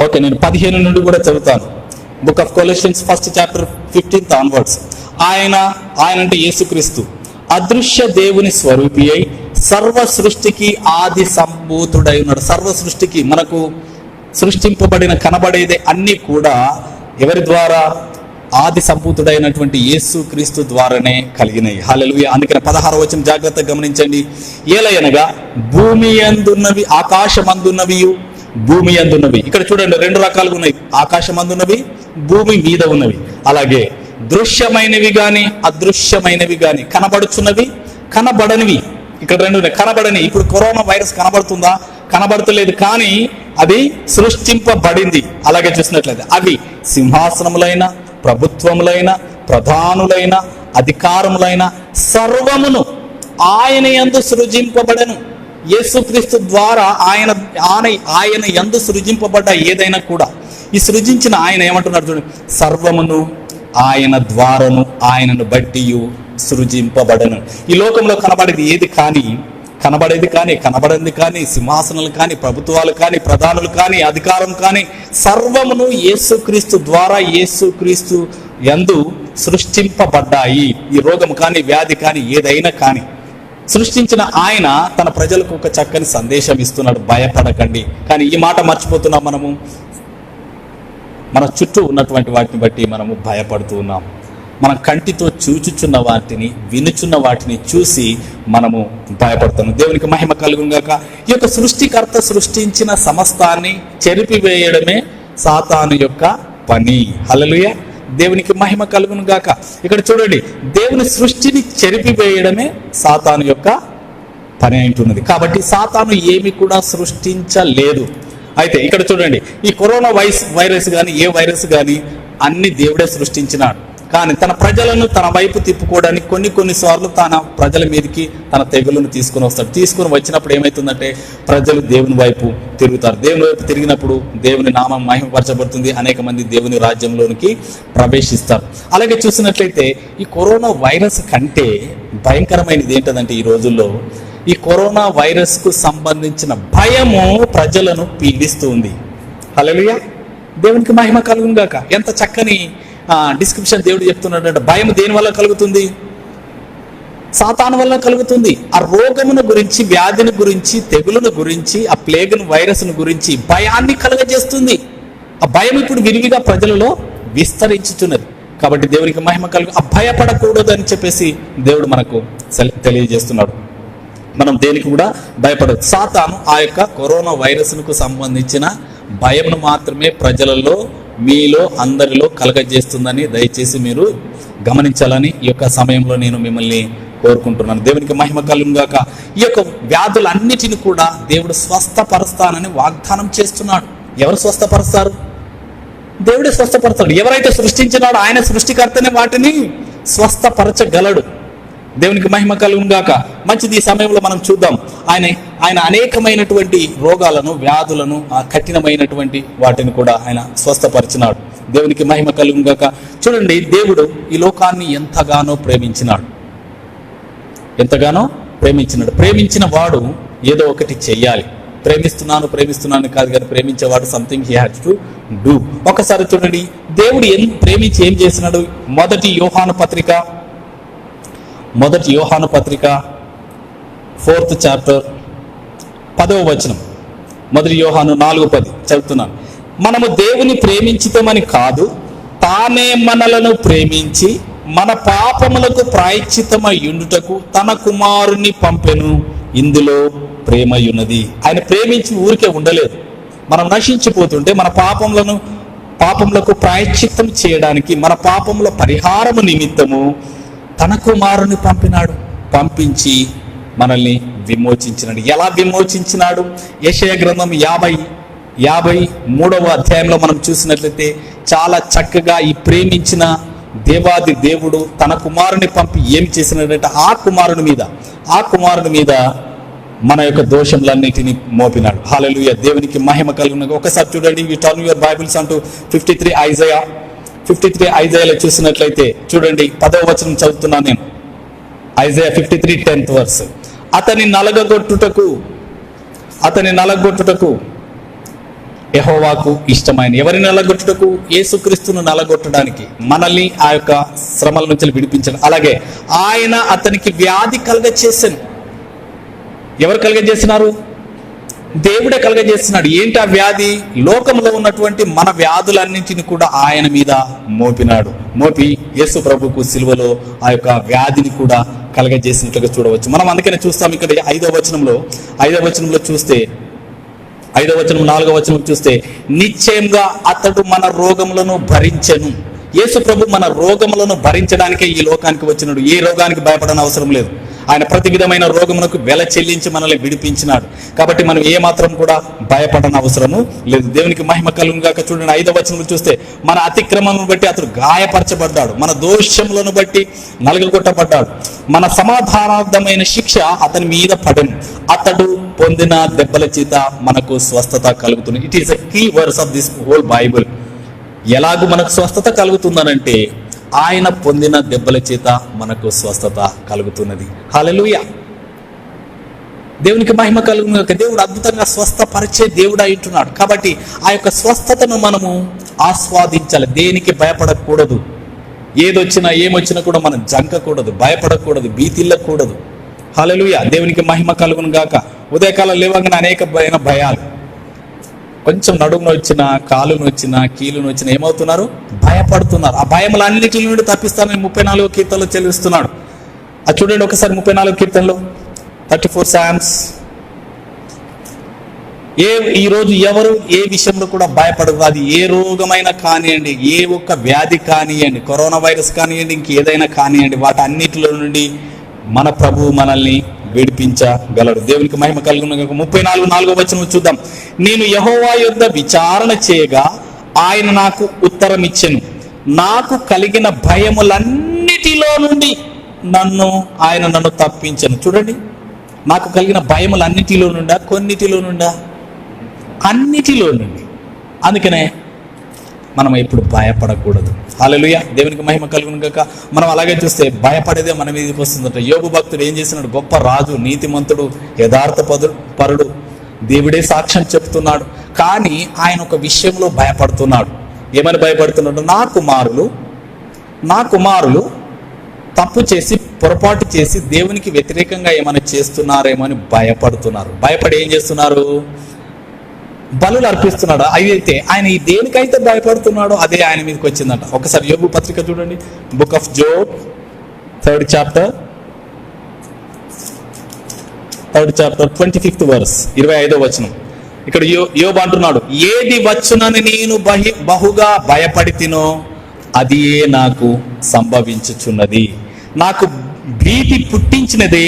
Okay, నేను 15 నుండి కూడా చదువుతాను. Book of Colossians 1st chapter 15th onwards. ఆయన అంటే యేసుక్రీస్తు అదృశ్య దేవుని స్వరూపి అయి సర్వ సృష్టికి ఆది సంభూతుడై ఉన్నాడు. సర్వ సృష్టికి, మనకు సృష్టింపబడిన కనబడేది అన్ని కూడా ఎవరి ద్వారా? ఆది సంభూతుడైనటువంటి యేసుక్రీస్తు ద్వారానే కలిగినాయి. హల్లెలూయా. అందుకని 16వ వచనం జాగ్రత్తగా గమనించండి. ఏలయనగా భూమి యందున్నవి, ఆకాశమందున్నవి, భూమి యందున్నవి. ఇక్కడ చూడండి, 2 రకాలుగా ఉన్నాయి, ఆకాశమందున్నవి, భూమి మీద ఉన్నవి. అలాగే దృశ్యమైనవి గాని, అదృశ్యమైనవి గాని, కనబడుచున్నవి, కనబడనివి. ఇక్కడ 2 ఉన్నాయి. కనబడని, ఇప్పుడు కరోనా వైరస్ కనబడుతుందా? కనబడతలేదు, కానీ అది సృష్టింపబడింది. అలాగే చూసినట్లయితే అవి సింహాసనములైన, ప్రభుత్వములైన, ప్రధానులైన, అధికారములైన సర్వమును ఆయన యందు సృజింపబడను. యేసుక్రీస్తు ద్వారా ఆయన యందు సృజింపబడ్డ ఏదైనా కూడా, ఈ సృజించిన ఆయన ఏమంటున్నాడు చూడండి, సర్వమును ఆయన ద్వారను, ఆయనను బట్టి సృజింపబడను. ఈ లోకంలో కనబడేది ఏది కానీ, కనబడింది కానీ, సింహాసనాలు కానీ, ప్రభుత్వాలు కానీ, ప్రధానులు కానీ, అధికారం కానీ, సర్వమును యేసుక్రీస్తు ద్వారా, యేసుక్రీస్తు యందు సృష్టింపబడ్డాయి. ఈ రోగం కానీ, వ్యాధి కానీ, ఏదైనా కానీ సృష్టించిన ఆయన తన ప్రజలకు ఒక చక్కని సందేశం ఇస్తున్నాడు, భయపడకండి. కానీ ఈ మాట మర్చిపోతున్నాం మనము. మన చుట్టూ ఉన్నటువంటి వాటిని బట్టి మనము భయపడుతూ ఉన్నాం. మన కంటితో చూచుచున్న వాటిని, వినుచున్న వాటిని చూసి మనము భయపడుతున్నాం. దేవునికి మహిమ కలుగుగాక. ఈ యొక్క సృష్టికర్త సృష్టించిన సమస్తాన్ని చెరిపివేయడమే సాతాను యొక్క పని. హల్లెలూయా. దేవునికి మహిమ కలుగుగాక. ఇక్కడ చూడండి, దేవుని సృష్టిని చెరిపివేయడమే సాతాను యొక్క పని అంటున్నది. కాబట్టి సాతాను ఏమి కూడా సృష్టించలేదు. అయితే ఇక్కడ చూడండి, ఈ కరోనా వైరస్ కానీ, ఏ వైరస్ కానీ అన్ని దేవుడే సృష్టించినాడు. కానీ తన ప్రజలను తన వైపు తిప్పుకోవడానికి కొన్నిసార్లు తన ప్రజల మీదకి తన తెగులను తీసుకుని వస్తాడు. తీసుకుని వచ్చినప్పుడు ఏమవుతుందంటే ప్రజలు దేవుని వైపు తిరుగుతారు. దేవుని వైపు తిరిగినప్పుడు దేవుని నామం మహిమపరచబడుతుంది, అనేక మంది దేవుని రాజ్యంలోనికి ప్రవేశిస్తారు. అలాగే చూసినట్లయితే ఈ కరోనా వైరస్ కంటే భయంకరమైనది ఏంటంటే ఈ రోజుల్లో ఈ కరోనా వైరస్కు సంబంధించిన భయము ప్రజలను పీడిస్తుంది. హల్లెలూయా. దేవునికి మహిమ కలుగుగాక. ఎంత చక్కని డిస్క్రిప్షన్ దేవుడు చెప్తున్నాడంటే, భయం దేని వల్ల కలుగుతుంది? సాతాను వల్ల కలుగుతుంది. ఆ రోగమును గురించి, వ్యాధిని గురించి, తెగులును గురించి, ఆ ప్లేగును, వైరస్ను గురించి భయాన్ని కలుగజేస్తుంది. ఆ భయం ఇప్పుడు విరివిగా ప్రజలలో విస్తరించుతున్నది. కాబట్టి దేవునికి మహిమ భయపడకూడదు అని చెప్పేసి దేవుడు మనకు తెలియజేస్తున్నాడు. మనం దేనికి కూడా భయపడదు. సాతాను ఆ యొక్క కరోనా వైరస్కు సంబంధించిన భయంను మాత్రమే ప్రజలలో, మీలో, అందరిలో కలగజేస్తుందని దయచేసి మీరు గమనించాలని ఈ యొక్క సమయంలో నేను మిమ్మల్ని కోరుకుంటున్నాను. దేవునికి మహిమ కలుగుగాక. ఈ యొక్క వ్యాధులన్నిటిని కూడా దేవుడు స్వస్థపరుస్తానని వాగ్దానం చేస్తున్నాడు. ఎవరు స్వస్థపరుస్తారు? దేవుడే స్వస్థపరుస్తాడు. ఎవరైతే సృష్టించినాడో ఆయన సృష్టికర్తనే వాటిని స్వస్థపరచగలడు. దేవునికి మహిమ కలుగుగాక. మంచిది, ఈ సమయంలో మనం చూద్దాం. ఆయన అనేకమైనటువంటి రోగాలను, వ్యాధులను, ఆ కఠినమైనటువంటి వాటిని కూడా ఆయన స్వస్థపరిచినాడు. దేవునికి మహిమ కలుగుగాక. చూడండి, దేవుడు ఈ లోకాన్ని ఎంతగానో ప్రేమించినాడు. ప్రేమించిన వాడు ఏదో ఒకటి చెయ్యాలి. ప్రేమిస్తున్నాను కాదు, కానీ ప్రేమించేవాడు something he has to do. ఒకసారి చూడండి, దేవుడు ప్రేమించి ఏం చేసినాడు? మొదటి యోహాను పత్రిక 4th చాప్టర్ 10వ వచనం. మొదటి యోహాను 4:10 చదువుతున్నాను. మనము దేవుని ప్రేమించితమని కాదు, తానే మనలను ప్రేమించి మన పాపములకు ప్రాయశ్చిత్తమయ్యుండుటకు తన కుమారుని పంపెను, ఇందులో ప్రేమయున్నది. ఆయన ప్రేమించి ఊరికే ఉండలేదు. మనం నశించిపోతుంటే మన పాపములకు ప్రాయశ్చిత్తం చేయడానికి, మన పాపముల పరిహారము నిమిత్తము తన కుమారుని పంపించి మనల్ని విమోచించినాడు. ఎలా విమోచించినాడు? యెషయా గ్రంథం 53వ అధ్యాయంలో మనం చూసినట్లయితే చాలా చక్కగా ఈ ప్రేమించిన దేవాది దేవుడు తన కుమారుని పంపి ఏం చేసినాడంటే ఆ కుమారుని మీద మన యొక్క దోషములన్నిటిని మోపినాడు. హల్లెలూయా, దేవునికి మహిమ కలుగును. ఒకసారి చూడండి, యు టర్న్ యువర్ బైబిల్స్ అంటూ 53 ఐజాయాలో చూసినట్లయితే చూడండి, 10వ వచనం చదువుతున్నాను నేను. Isaiah 53 10th verse. అతని నలగొట్టుటకు యెహోవాకు ఇష్టమైన. ఎవరిని నలగొట్టుటకు? యేసుక్రీస్తును నలగొట్టడానికి, మనల్ని ఆ యొక్క శ్రమల నుంచి విడిపించడం. అలాగే ఆయన అతనికి వ్యాధి కలుగచేసాను. ఎవరు కలుగజేసినారు? దేవుడే కలుగజేస్తున్నాడు. ఏంటి ఆ వ్యాధి? లోకంలో ఉన్నటువంటి మన వ్యాధులన్నింటిని కూడా ఆయన మీద మోపి యేసు ప్రభుకు సిలువలో ఆ యొక్క వ్యాధిని కూడా కలుగజేసినట్లుగా చూడవచ్చు. మనం అందుకనే చూస్తాం ఇక్కడ 5వ వచనంలో చూస్తే, 5వ వచనం 4వ వచనం చూస్తే, నిశ్చయంగా అతడు మన రోగములను భరించెను. యేసు ప్రభు మన రోగములను భరించడానికే ఈ లోకానికి వచ్చినాడు. ఏ రోగానికి భయపడని అవసరం లేదు. ఆయన ప్రతి విధమైన రోగమునకు వెల చెల్లించి మనల్ని విడిపించినాడు. కాబట్టి మనం ఏమాత్రం కూడా భయపడని అవసరము లేదు. దేవునికి మహిమ కలుగును గాక. చూడండి, 5వ వచనం చూస్తే, మన అతిక్రమమును బట్టి అతడు గాయపరచబడ్డాడు, మన దోషములను బట్టి నలుగగొట్టబడ్డాడు, మన సమాధానార్థమైన శిక్ష అతని మీద పడెను, అతడు పొందిన దెబ్బల చేత మనకు స్వస్థత కలుగుతుంది. It is a key verse of this whole Bible. ఎలాగూ మనకు స్వస్థత కలుగుతుందనంటే ఆయన పొందిన దెబ్బల చేత మనకు స్వస్థత కలుగుతున్నది. హల్లెలూయా, దేవునికి మహిమ కలుగును. దేవుడు అద్భుతంగా స్వస్థపరిచే దేవుడు అంటున్నాడు. కాబట్టి ఆ యొక్క స్వస్థతను మనము ఆస్వాదించాలి. దేనికి భయపడకూడదు. ఏదొచ్చినా ఏమొచ్చినా కూడా మనం జంకకూడదు, భయపడకూడదు, భీతిల్లకూడదు. హల్లెలూయా, దేవునికి మహిమ కలుగును గాక. ఉదయకాలం లేవగానే అనేకమైన భయాలు, కొంచెం నడుమును వచ్చినా, కాలును వచ్చినా, కీలును వచ్చినా ఏమవుతున్నారు? భయపడుతున్నారు. ఆ భయములన్నిటి నుండి తప్పిస్తానని 34వ కీర్తనలో చెల్లిస్తున్నాడు. అది చూడండి ఒకసారి, 34వ కీర్తనలో 34 Psalms. ఈరోజు ఎవరు ఏ విషయంలో కూడా భయపడదు. అది ఏ రోగమైనా కానివ్వండి, ఏ ఒక్క వ్యాధి కానివ్వండి, కరోనా వైరస్ కానివ్వండి, ఇంకేదైనా కానివ్వండి, వాటి అన్నిటిలో నుండి మన ప్రభువు మనల్ని విడిపించగలడు. దేవునికి మహిమ కలుగును. 34వ వచనం చూద్దాం. నేను యెహోవా యొద్ద విచారణ చేయగా ఆయన నాకు ఉత్తరం ఇచ్చెను, నాకు కలిగిన భయములన్నిటిలో నుండి ఆయన నన్ను తప్పించెను. చూడండి, నాకు కలిగిన భయములన్నిటిలో నుండా, కొన్నిటిలో నుండా, అన్నిటిలో నుండి. అందుకనే మనం ఎప్పుడు భయపడకూడదు. హల్లెలూయా, దేవునికి మహిమ కలుగును గాక. మనం అలాగే చూస్తే భయపడేదే మన మీదకి వస్తుందట. యోబు భక్తుడు ఏం చేస్తున్నాడు? గొప్ప రాజు, నీతిమంతుడు, యథార్థ పరుడు, దేవుడే సాక్ష్యం చెప్తున్నాడు. కానీ ఆయన ఒక విషయంలో భయపడుతున్నాడు. ఏమని భయపడుతున్నాడు? నా కుమారులు తప్పు చేసి, పొరపాటు చేసి దేవునికి వ్యతిరేకంగా ఏమైనా చేస్తున్నారేమో అని భయపడుతున్నారు. భయపడి ఏం చేస్తున్నారు? బలులు అర్పిస్తున్నాడు. అయితే ఆయన ఈ దేనికైతే భయపడుతున్నాడో అదే ఆయన మీదకి వచ్చిందంట. ఒకసారి యోబు పత్రిక చూడండి, book of Job 3rd chapter 25th verse, 25వ వచనం. ఇక్కడ యోబు అంటున్నాడు, ఏది వచ్చునని నేను బహుగా భయపడితినో అది నాకు సంభవించుచున్నది, నాకు భీతి పుట్టించినదే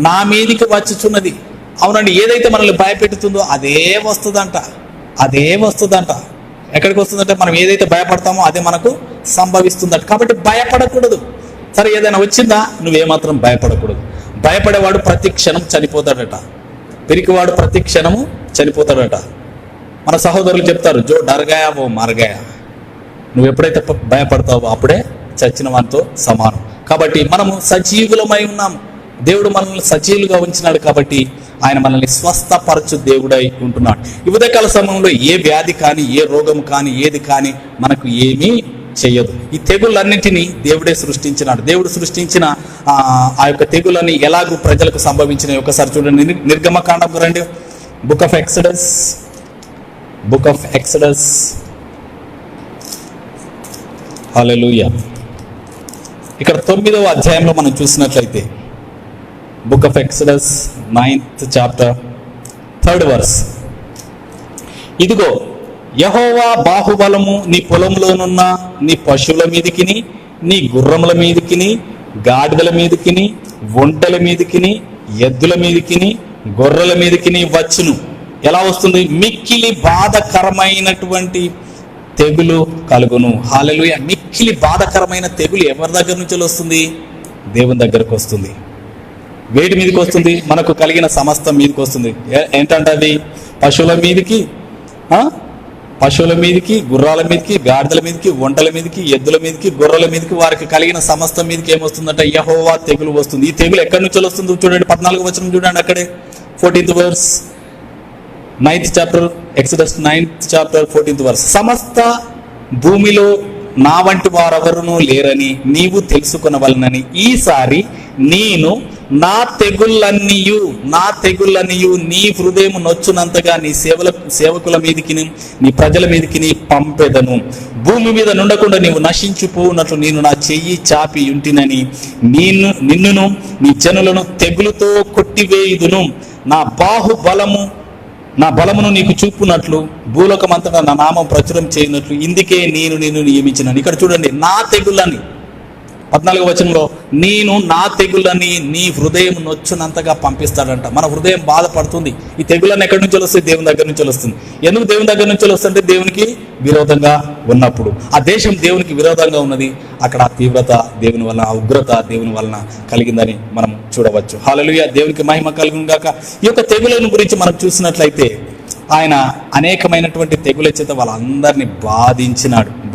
నా మీదికి వచ్చుచున్నది. అవునండి, ఏదైతే మనల్ని భయపెడుతుందో అదే వస్తుందంట. ఎక్కడికి వస్తుందంటే మనం ఏదైతే భయపడతామో అదే మనకు సంభవిస్తుందట. కాబట్టి భయపడకూడదు. సరే, ఏదైనా వచ్చిందా, నువ్వేమాత్రం భయపడకూడదు. భయపడేవాడు ప్రతి క్షణం చనిపోతాడట. పిరికివాడు ప్రతి క్షణము చనిపోతాడట. మన సహోదరులు చెప్తారు, జో డర్గాయా ఓ మరగాయా. నువ్వు ఎప్పుడైతే భయపడతావో అప్పుడే చచ్చిన వానితో సమానం. కాబట్టి మనము సజీవులమై ఉన్నాము. దేవుడు మనల్ని సజీవులుగా ఉంచినాడు. కాబట్టి ఆయన మనల్ని స్వస్థపరచు దేవుడై ఉంటున్నాడు. ఈ ఉదయకాల సమయంలో ఏ వ్యాధి కానీ, ఏ రోగం కానీ, ఏది కానీ మనకు ఏమీ చెయ్యదు. ఈ తెగుళ్ళన్నింటినీ దేవుడే సృష్టించినాడు. దేవుడు సృష్టించిన ఆ యొక్క తెగులని ఎలాగూ ప్రజలకు సంభవించినాయి ఒకసారి చూడండి. నిర్గమకాండం రండి, బుక్ ఆఫ్ ఎక్సడస్. హల్లెలూయా. ఇక్కడ 9వ అధ్యాయంలో మనం చూసినట్లయితే book of Exodus 9th chapter 3rd verse. ఇదిగో యెహోవా బాహుబలము నీ పొలంలోనున్న నీ పశువుల మీదికిని, నీ గుర్రముల మీదికిని, గాడిదల మీదికిని, ఒంటెల మీదికిని, ఎద్దుల మీదికిని, గొర్రెల మీదికిని వచ్చును. ఎలా వస్తుంది? మిక్కిలి బాధకరమైనటువంటి తెగులు కలుగును. హల్లెలూయా. మిక్కిలి బాధకరమైన తెగులు ఎవరి దగ్గర నుంచి వస్తుంది? దేవుని దగ్గరకు వస్తుంది. వేటి మీదకి వస్తుంది? మనకు కలిగిన సమస్తం మీదకి వస్తుంది. ఏంటంటే అది పశువుల మీదకి, గుర్రాల మీదకి, గాడిదల మీదకి, ఒంటల మీదకి, ఎద్దుల మీదకి, గొర్రెల మీదకి, వారికి కలిగిన సమస్తం మీదకి ఏమొస్తుందంటే యెహోవా తెగులు వస్తుంది. ఈ తెగులు ఎక్కడి నుంచి వస్తుందో చూడండి, 14వ వచనం చూడండి, అక్కడే 14th verse, 9th chapter, Exodus 9th chapter 14th verse. సమస్త భూమిలో నా వంటి వారెవరునూ లేరని నీవు తెలుసుకొనవలనని ఈసారి నేను నా తెగుళ్ళన్నీయు నీ హృదయం నొచ్చునంతగా నీ సేవకుల మీదికి, నీ ప్రజల మీదికి పంపెదను. భూమి మీద నుండకుండా నీవు నశించిపోవునట్లు నేను నా చెయ్యి చాపి ఉంటినని నిన్నును నీ జనులను తెగులుతో కొట్టివేయుదును. నా బలమును నీకు చూపునట్లు భూలోకమంతటా నా నామం ప్రచురం చేయనట్లు ఇందుకే నేను నిన్ను నియమించినాను. ఇక్కడ చూడండి, నా తెగుళ్ళని 14వ వచనంలో నేను నా తెగుళ్ళని నీ హృదయం నొచ్చునంతగా పంపిస్తాడంట. మన హృదయం బాధపడుతుంది. ఈ తెగుళ్ళని ఎక్కడి నుంచి వస్తాయి? దేవుని దగ్గర నుంచి వస్తుంది. ఎందుకు దేవుని దగ్గర నుంచి వస్తుంటే దేవునికి విరోధంగా ఉన్నప్పుడు. ఆ దేశం దేవునికి విరోధంగా ఉన్నది. అక్కడ ఆ తీవ్రత దేవుని వలన, ఆ ఉగ్రత దేవుని వలన కలిగిందని మనం చూడవచ్చు. హల్లెలూయా. దేవునికి మహిమ కలుగును గాక. ఈ యొక్క తెగులను గురించి మనం చూసినట్లయితే ఆయన అనేకమైనటువంటి తెగుల చేత వాళ్ళందరినీ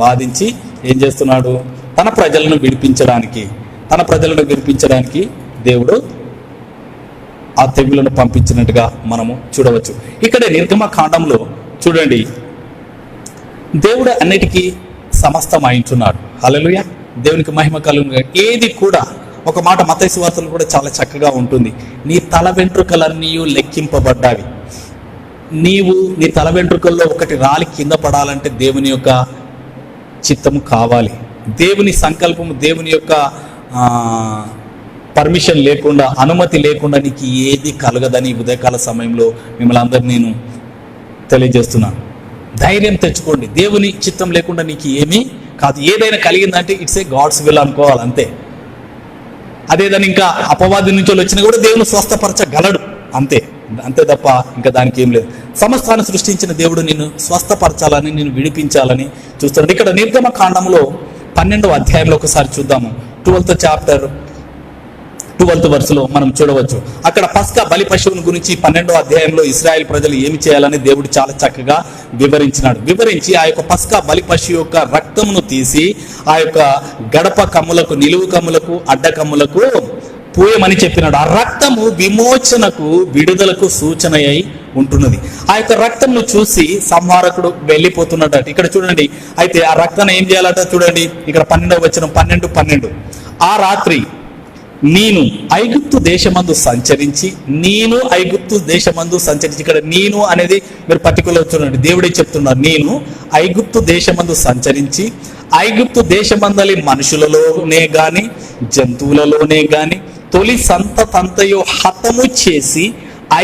బాధించి ఏం చేస్తున్నాడు? తన ప్రజలను విడిపించడానికి దేవుడు ఆ తెగులను పంపించినట్టుగా మనము చూడవచ్చు. ఇక్కడ నిర్గమకాండంలో చూడండి, దేవుడు అన్నిటికీ సమస్తం అయించున్నాడు. హల్లెలూయా. దేవునికి మహిమ కలుగును. ఏది కూడా ఒక మాట మత్తయి సువార్తలో కూడా చాలా చక్కగా ఉంటుంది. నీ తల వెంట్రుకలన్నీ లెక్కింపబడ్డావి. నీవు నీ తల వెంట్రుకల్లో ఒకటి రాలి కింద పడాలంటే దేవుని యొక్క చిత్తము కావాలి. దేవుని సంకల్పము, దేవుని యొక్క పర్మిషన్ లేకుండా, అనుమతి లేకుండా నీకు ఏది కలగదని ఉదయకాల సమయంలో మిమ్మల్ని అందరినీ నేను తెలియజేస్తున్నాను. ధైర్యం తెచ్చుకోండి. దేవుని చిత్తం లేకుండా నీకు ఏమీ కాదు. ఏదైనా కలిగిందంటే ఇట్స్ ఏ గాడ్స్ విల్ అనుకోవాలి, అంతే. అదేదని ఇంకా అపవాది నుంచి వచ్చినా కూడా దేవుని స్వస్థపరచగలడు, అంతే తప్ప ఇంకా దానికి ఏం లేదు. సమస్తాన్ని సృష్టించిన దేవుడు నిన్ను స్వస్థపరచాలని, నిన్ను విడిపించాలని చూస్తున్నాడు. ఇక్కడ నిర్గమకాండంలో 12వ అధ్యాయంలో ఒకసారి చూద్దాము. 12th chapter 12th verse మనం చూడవచ్చు. అక్కడ పస్కా బలి పశువుని గురించి 12వ అధ్యాయంలో ఇశ్రాయేల్ ప్రజలు ఏమి చేయాలని దేవుడు చాలా చక్కగా వివరించి ఆ యొక్క పస్కా బలి పశువు యొక్క రక్తమును తీసి ఆ యొక్క గడప కమ్ములకు, నిలువు కమ్ములకు, అడ్డ కమ్ములకు పూయమని చెప్పినాడు. ఆ రక్తము విమోచనకు, విడుదలకు సూచన అయి ఉంటున్నది. ఆ యొక్క రక్తంను చూసి సంహారకుడు వెళ్ళిపోతున్నట్టు. ఇక్కడ చూడండి, అయితే ఆ రక్తాన్ని ఏం చేయాలట? చూడండి, ఇక్కడ 12వ వచనం 12:12. ఆ రాత్రి నేను ఐగుప్తు దేశమందు సంచరించి ఇక్కడ నేను అనేది మీరు పర్టికులర్ చూడండి, దేవుడే చెప్తున్నారు. నేను ఐగుప్తు దేశమందు సంచరించి ఐగుప్తు దేశమందలి మనుషులలోనే గాని జంతువులలోనే గాని తొలి సంతతంతయో హతము చేసి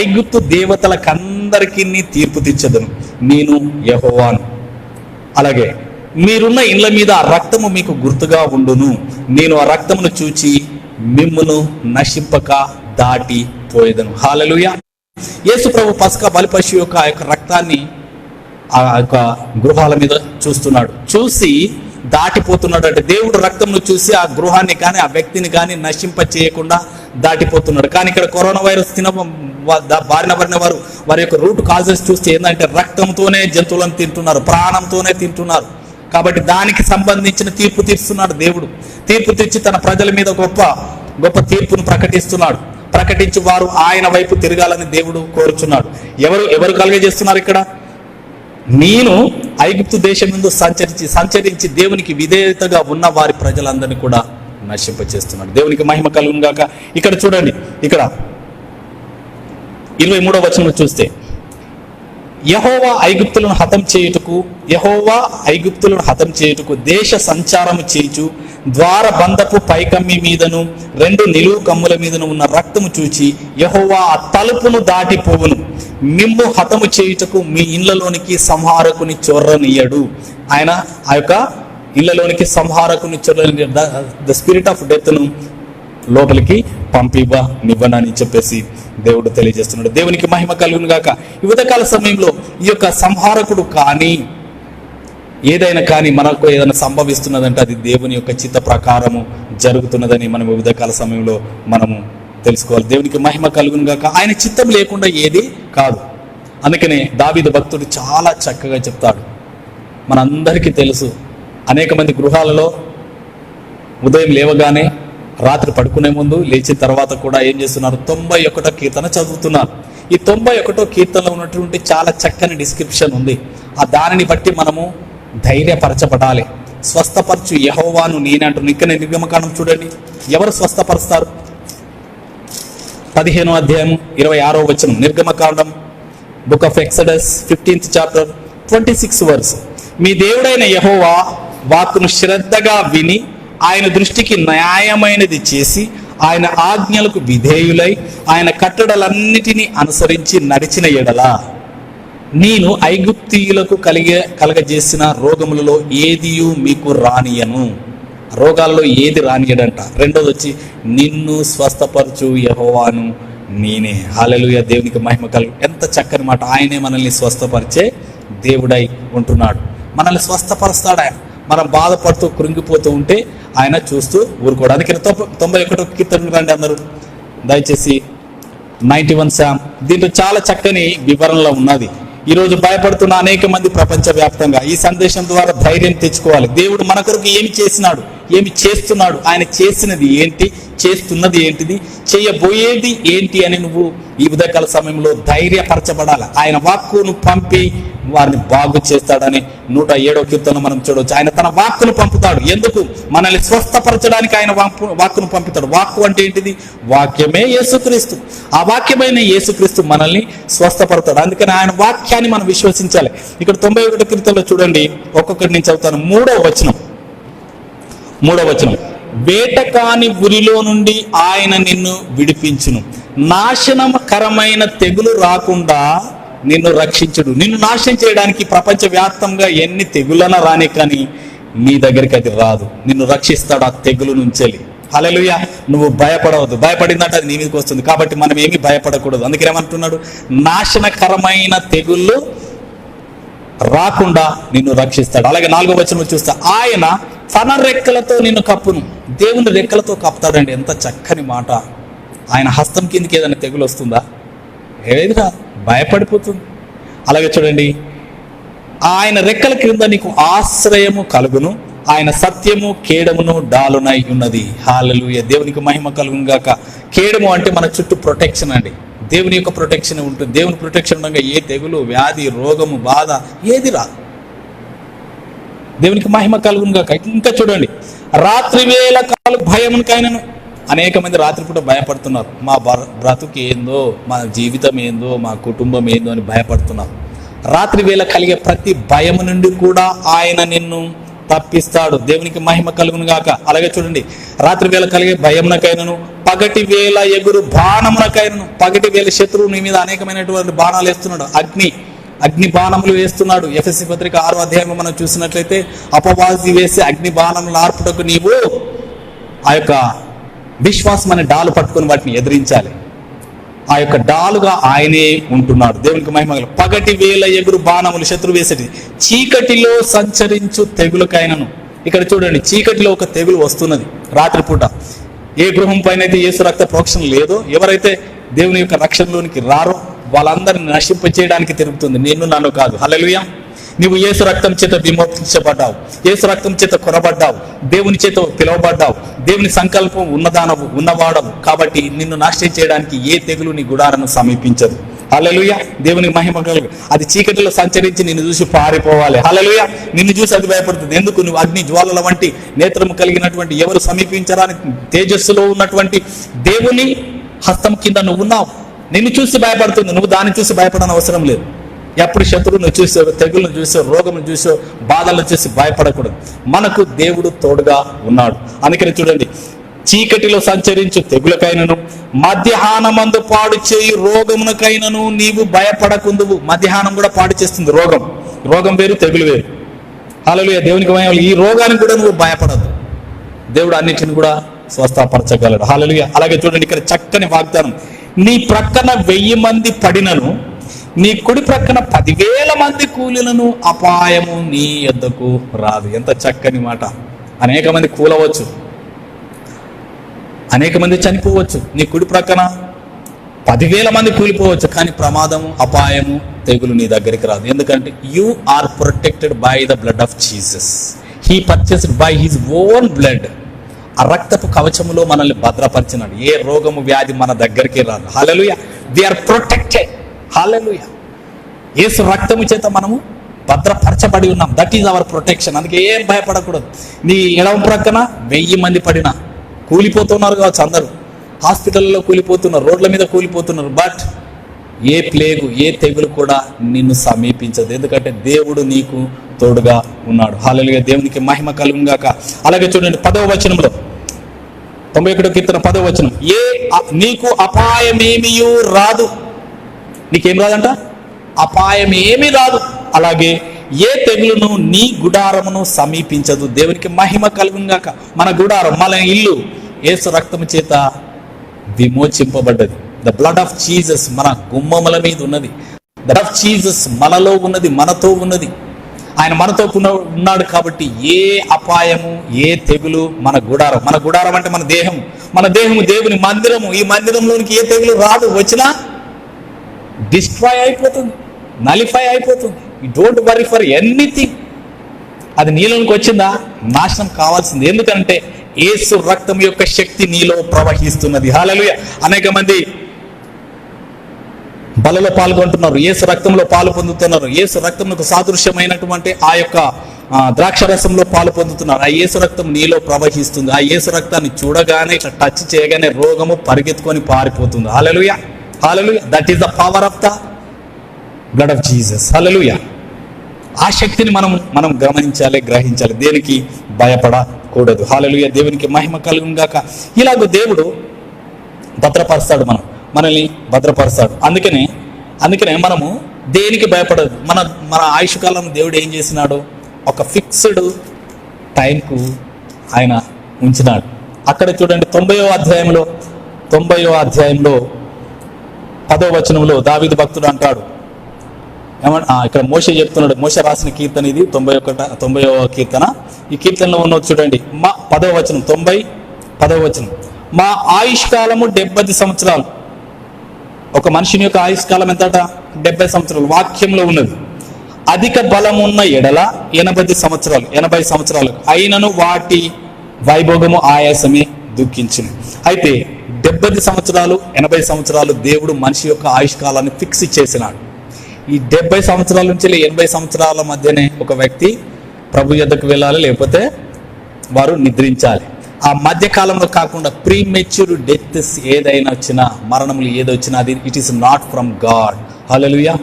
ఐగుప్తు దేవతలకందరికీ తీర్పు తీర్చదను. నేను యెహోవాను. అలాగే మీరున్న ఇండ్ల మీద ఆ రక్తము మీకు గుర్తుగా ఉండును. నేను ఆ రక్తమును చూచి మిమ్మును నశింపక దాటి పోయేదను. హల్లెలూయా. యేసు ప్రభు పస్కా బలిపశు యొక్క ఆ యొక్క రక్తాన్ని ఆ యొక్క గృహాల మీద చూసి దాటిపోతున్నాడు. అంటే దేవుడు రక్తంను చూసి ఆ గృహాన్ని కానీ ఆ వ్యక్తిని కానీ నశింప చేయకుండా దాటిపోతున్నాడు. కానీ ఇక్కడ కరోనా వైరస్ బారిన పడిన వారి యొక్క రూట్ కాజెస్ చూస్తే ఏంటంటే రక్తంతోనే జంతువులను తింటున్నారు, ప్రాణంతోనే తింటున్నారు. కాబట్టి దానికి సంబంధించిన తీర్పు తీరుస్తున్నాడు దేవుడు. తీర్పు తెచ్చి తన ప్రజల మీద గొప్ప తీర్పును ప్రకటించి వారు ఆయన వైపు తిరగాలని దేవుడు కోరుచున్నాడు. ఎవరు కలుగజేస్తున్నారు ఇక్కడ? నేను ఐగుప్తు దేశం ముందు సంచరించి దేవునికి విధేయతగా ఉన్న వారి ప్రజలందరినీ కూడా నశింపచేస్తున్నాడు. దేవునికి మహిమ కలుగును గాక. ఇక్కడ చూడండి, ఇక్కడ 23వ వచనం చూస్తే, యెహోవా ఐగుప్తులను హతం చేయుటకు దేశ సంచారము చేయుచు ద్వార బంధపు పైకమ్మి మీదను 2 నిలువు కమ్ముల మీదను ఉన్న రక్తము చూచి యెహోవా ఆ తలుపును దాటిపోవును, మిమ్ము హతము చేయుటకు మీ ఇళ్లలోనికి సంహారకుని చొర్రనియ్యడు. ఆయన ఆ యొక్క ఇళ్లలోనికి సంహారకుని చొర్రని, ద స్పిరిట్ ఆఫ్ డెత్ ను లోపలికి పంపివ్వనివ్వనని చెప్పేసి దేవుడు తెలియజేస్తున్నాడు. దేవునికి మహిమ కలుగును గాక. ఈ ఉదయకాల సమయంలో ఈ యొక్క సంహారకుడు కానీ ఏదైనా కానీ మనకు ఏదైనా సంభవిస్తున్నదంటే అది దేవుని యొక్క చిత్త ప్రకారము జరుగుతున్నదని మనం ఉదయకాల సమయంలో మనము తెలుసుకోవాలి. దేవునికి మహిమ కలుగును గాక. ఆయన చిత్తం లేకుండా ఏది కాదు. అందుకనే దావీదు భక్తుడు చాలా చక్కగా చెప్తాడు. మనందరికీ తెలుసు, అనేక మంది గృహాలలో ఉదయం లేవగానే రాత్రి పడుకునే ముందు లేచిన తర్వాత కూడా ఏం చేస్తున్నారు? 91వ కీర్తన చదువుతున్నారు. ఈ 91వ కీర్తనలో ఉన్నటువంటి చాలా చక్కని డిస్క్రిప్షన్ ఉంది. ఆ దానిని బట్టి మనము ధైర్యపరచబడాలి. స్వస్థపరచు యెహోవాను నేనే అంటున్నాను. ఇక్కడ నిర్గమకాండం చూడండి, ఎవరు స్వస్థపరుస్తారు? 15వ అధ్యాయం 26వ వచనం, నిర్గమకాండం, book of Exodus 15th chapter 26th verse. మీ దేవుడైన యెహోవా వాక్కును శ్రద్ధగా విని ఆయన దృష్టికి న్యాయమైనది చేసి ఆయన ఆజ్ఞలకు విధేయులై ఆయన కట్టడలన్నిటినీ అనుసరించి నడిచిన ఎడల నేను ఐగుప్తీయులకు కలగజేసిన రోగములలో ఏదియు మీకు రానియను. రోగాల్లో ఏది రానియడంట. రెండోది వచ్చి నిన్ను స్వస్థపరచు యెహోవాను నేనే. హల్లెలూయా. దేవునికి మహిమ కలుగు. ఎంత చక్కని మాట. ఆయనే మనల్ని స్వస్థపరిచే దేవుడై ఉంటున్నాడు. మనల్ని స్వస్థపరుస్తాడు ఆయన. మనం బాధపడుతూ కృంగిపోతూ ఉంటే ఆయన చూస్తూ ఊరుకోవడానికి. 91వ కీర్తన రండి అందరూ దయచేసి. 91 శామ్, దీంట్లో చాలా చక్కని వివరణలో ఉన్నది. ఈరోజు భయపడుతున్న అనేక మంది ప్రపంచవ్యాప్తంగా ఈ సందేశం ద్వారా ధైర్యం తెచ్చుకోవాలి. దేవుడు మన కొరకు ఏమి చేసినాడు, ఏమి చేస్తున్నాడు, ఆయన చేసినది ఏంటి, చేస్తున్నది ఏంటిది, చేయబోయేది ఏంటి అని నువ్వు ఈ ఉదయకాల సమయంలో ధైర్యపరచబడాలి. ఆయన వాక్కును పంపి వారిని బాగు చేస్తాడని 107వ కీర్తన మనం చూడవచ్చు. ఆయన తన వాక్కును పంపుతాడు. ఎందుకు? మనల్ని స్వస్థపరచడానికి ఆయన వాక్కును పంపుతాడు. వాక్కు అంటే ఏంటిది? వాక్యమే యేసుక్రీస్తు. ఆ వాక్యమైన యేసుక్రీస్తు మనల్ని స్వస్థపడతాడు. అందుకని ఆయన వాక్యాన్ని మనం విశ్వసించాలి. ఇక్కడ 91వ కీర్తనలో చూడండి, ఒక్కొక్కటి నేను చదువుతాను. 3వ వచనం, వేటకాని ఉరిలో నుండి ఆయన నిన్ను విడిపించును, నాశనకరమైన తెగులు రాకుండా నిన్ను రక్షించుడు. నిన్ను నాశనం చేయడానికి ప్రపంచవ్యాప్తంగా ఎన్ని తెగులన రాని కానీ నీ దగ్గరికి అది రాదు. నిన్ను రక్షిస్తాడు ఆ తెగులు నుంచి. హల్లెలూయా. నువ్వు భయపడవద్దు. భయపడిందంటే అది నీ మీదకి వస్తుంది. కాబట్టి మనం ఏమీ భయపడకూడదు. అందుకని ఏమంటున్నాడు? నాశనకరమైన తెగుళ్ళు రాకుండా నిన్ను రక్షిస్తాడు. అలాగే 4వ వచనం చూస్తా, ఆయన తన రెక్కలతో నిన్ను కప్పును. దేవుని రెక్కలతో కప్పుతాడండి. ఎంత చక్కని మాట. ఆయన హస్తం కిందకి ఏదైనా తెగులు వస్తుందా? ఏదిరా, భయపడిపోతుంది. అలాగే చూడండి, ఆయన రెక్కల క్రింద నీకు ఆశ్రయము కలుగును, ఆయన సత్యము కేడమును డాలునై ఉన్నది. హల్లెలూయా. దేవునికి మహిమ కలుగును గాక. కేడము అంటే మన చుట్టూ ప్రొటెక్షన్ అండి. దేవుని యొక్క ప్రొటెక్షన్ ఉంటుంది. దేవుని ప్రొటెక్షన్ ఉండగా ఏ తెగులు, వ్యాధి, రోగము, బాధ ఏది రాదు. దేవునికి మహిమ కలుగును గాక. ఇంకా చూడండి, రాత్రి వేళ కాలు భయమునకైనను. అనేక మంది రాత్రిపూట భయపడుతున్నారు. మా బ్రతుకు ఏందో, మా జీవితం ఏందో, మా కుటుంబం ఏందో అని భయపడుతున్నారు. రాత్రి వేళ కలిగే ప్రతి భయము నుండి కూడా ఆయన నిన్ను తప్పిస్తాడు. దేవునికి మహిమ కలుగును గాక. అలాగే చూడండి, రాత్రి వేళ కలిగే భయమునకైనను, పగటి వేళ ఎగురు బాణమునకైనను. పగటి వేళ శత్రువు నీ మీద అనేకమైనటువంటి బాణాలు వేస్తున్నాడు. అగ్ని బాణములు వేస్తున్నాడు. ఎఫెసీ పత్రిక 6వ అధ్యాయం మనం చూసినట్లయితే, అపవాది వేసే అగ్ని బాణములు ఆర్పుటకు నీవు ఆ యొక్క విశ్వాసం అనే డాలు పట్టుకొని వాటిని ఎదిరించాలి. ఆ యొక్క డాలుగా ఆయనే ఉంటున్నాడు. దేవునికి మహిమ. పగటి వేళ ఎగురు బాణములు, శత్రువు వేసేది. చీకటిలో సంచరించు తెగులకైనను. ఇక్కడ చూడండి, చీకటిలో ఒక తెగులు వస్తున్నది రాత్రిపూట. ఏ గృహం పైన అయితే యేసు రక్త ప్రోక్షణ లేదో, ఎవరైతే దేవుని యొక్క రక్షణలోనికి రారో వాళ్ళందరిని నశింపచేయడానికి తిరుగుతుంది. నిన్ను నన్ను కాదు. హల్లెలూయా. నీవు యేసు రక్తం చేత విమోచించబడ్డావు, యేసు రక్తం చేత కొనబడ్డావు, దేవుని చేత పిలువబడ్డావు, దేవుని సంకల్పం ఉన్నవాడవు. కాబట్టి నిన్ను నాశనం చేయడానికి ఏ తెగులు నీ గుడాలను సమీపించదు. హల్లెలూయా, దేవునికి మహిమ కలుగు. అది చీకటిలో సంచరించి నిన్ను చూసి పారిపోవాలి. హల్లెలూయా, నిన్ను చూసి అది భయపడుతుంది. ఎందుకు? నువ్వు అగ్ని జ్వాలల వంటి నేత్రము కలిగినటువంటి, ఎవరు సమీపించడానికి తేజస్సులో ఉన్నటువంటి దేవుని హస్తం కింద నువ్వు ఉన్నావు. నిన్ను చూసి భయపడుతుంది, నువ్వు దాన్ని చూసి భయపడని అవసరం లేదు. ఎప్పుడు శత్రువును చూసో, తెగులను చూసో, రోగమును చూసో, బాధలను చూసి భయపడకూడదు. మనకు దేవుడు తోడుగా ఉన్నాడు. అందుకని చూడండి, చీకటిలో సంచరించు తెగులకైనను, మధ్యాహ్నమందు పాడు చేయు రోగమునకైనను నీవు భయపడకుందువు. మధ్యాహ్నం కూడా పాడు చేస్తుంది రోగం. రోగం వేరు, తెగులు వేరు. హల్లెలూయా, దేవునికి మహిమ. ఈ రోగానికి కూడా నువ్వు భయపడద్దు. దేవుడు అన్నిటిని కూడా స్వస్థపరచగలడు. హల్లెలూయా. అలాగే చూడండి, ఇక్కడ చక్కని వాగ్దానం. నీ ప్రక్కన 1000 మంది పడినను, నీ కుడి ప్రక్కన 10,000 మంది కూలినను అపాయము నీ యొద్దకు రాదు. ఎంత చక్కని మాట. అనేక మంది కూలవచ్చు, అనేక మంది చనిపోవచ్చు. నీ కుడి ప్రక్కన 10,000 మంది కూలిపోవచ్చు, కానీ ప్రమాదము, అపాయము, తెగులు నీ దగ్గరికి రాదు. ఎందుకంటే you are protected by the blood of Jesus. He purchased by his own blood. ఆ రక్తపు కవచములో మనల్ని భద్రపరిచినాడు. ఏ రోగము, వ్యాధి మన దగ్గరికి రాదు. హల్లెలూయా, వి ఆర్ ప్రొటెక్టెడ్. హల్లెలూయా, యేసు రక్తము చేత మనము భద్రపరచబడి ఉన్నాం. That is hour protection. అందుకే ఏం భయపడకూడదు. నీ ఎడమ ప్రక్కన 1000 మంది పడినా కూలిపోతున్నారు కావచ్చు, అందరూ హాస్పిటల్లో కూలిపోతున్నారు, రోడ్ల మీద కూలిపోతున్నారు. బట్ ఏ ప్లేగు, ఏ తెగులు కూడా నిన్ను సమీపించదు. ఎందుకంటే దేవుడు నీకు తోడుగా ఉన్నాడు. హల్లెలూయా, దేవునికి మహిమ కలుగుగాక. అలాగే చూడండి 10వ వచనంలో, 91వ కీర్తన 10వ వచనం. నీకు అపాయమేమియూ రాదు. నీకేం రాదంట? అపాయం ఏమీ రాదు. అలాగే ఏ తెగులును నీ గుడారమును సమీపించదు. దేవునికి మహిమ కలుగుగాక. మన గుడారం, మన ఇల్లు యేసు రక్తము చేత విమోచింపబడ్డది. ద బ్లడ్ ఆఫ్ జీసస్ మన గుమ్మముల మీద ఉన్నది. ద బ్లడ్ ఆఫ్ జీసస్ మనలో ఉన్నది, మనతో ఉన్నది. ఆయన మనతో ఉన్నాడు కాబట్టి ఏ అపాయము, ఏ తెగులు మన గుడారం. మన గుడారం అంటే మన దేహం. మన దేహము దేవుని మందిరము. ఈ మందిరంలోనికి ఏ తెగులు రాదు. వచ్చినా డిస్ట్రాయ్ అయిపోతుంది, నలిఫై అయిపోతుంది. You don't worry for anything. అది నీలోనికి వచ్చిందా, నాశనం కావాల్సింది. ఎందుకంటే యేసు రక్తం యొక్క శక్తి నీలో ప్రవహిస్తున్నది. హల్లెలూయా. అనేక మంది బలలో పాల్గొంటున్నారు, యేసు రక్తంలో పాలు పొందుతున్నారు. యేసు రక్తంకు సాదృశ్యమైనటువంటి ఆ యొక్క ద్రాక్షరసంలో పాలు పొందుతున్నారు. ఆ యేసు రక్తం నీలో ప్రవహిస్తుంది. ఆ యేసు రక్తాన్ని చూడగానే, ఇట్లా టచ్ చేయగానే రోగము పరిగెత్తుకొని పారిపోతుంది. హల్లెలూయా, హల్లెలూయా. That is the power of the blood of Jesus. హల్లెలూయా. ఆ శక్తిని మనం గమనించాలి, గ్రహించాలి. దేనికి భయపడకూడదు. హల్లెలూయా, దేవునికి మహిమ కలుగుగాక. ఇలాగ దేవుడు భద్రపరుస్తాడు, మనల్ని భద్రపరుస్తాడు. అందుకనే మనము దేనికి భయపడదు. మన ఆయుష్ కాలం దేవుడు ఏం చేసినాడు, ఒక ఫిక్స్డ్ టైంకు ఆయన ఉంచినాడు. అక్కడ చూడండి 90వ అధ్యాయంలో 10వ వచనంలో దావీదు భక్తుడు అంటాడు, ఇక్కడ మోషే చెప్తున్నాడు. మోషే రాసిన కీర్తన ఇది 90వ కీర్తన. ఈ కీర్తనలో ఉన్న చూడండి 10వ వచనం, 10వ వచనం. మా ఆయుష్ కాలము 70 సంవత్సరాలు. ఒక మనిషిని యొక్క ఆయుష్ కాలం ఎంతట? 70 సంవత్సరాలు. వాక్యంలో ఉన్నది. అధిక బలం ఉన్న ఎడల 80 సంవత్సరాలు, 80 సంవత్సరాలు అయినను వాటి వైభోగము ఆయాసమే దుఃఖించింది. అయితే 70 సంవత్సరాలు, 80 సంవత్సరాలు దేవుడు మనిషి యొక్క ఆయుష్ కాలాన్ని ఫిక్స్ చేసినాడు. ఈ 70 సంవత్సరాల నుంచి 80 సంవత్సరాల మధ్యనే ఒక వ్యక్తి ప్రభు యొద్దకు వెళ్ళాలి, లేకపోతే వారు నిద్రించాలి. ఆ మధ్య కాలంలో కాకుండా ప్రీమెచ్యూర్ డెత్స్ ఏదైనా వచ్చినా, మరణములు ఏదొచ్చినా అది it is not from God. హల్లెలూయా.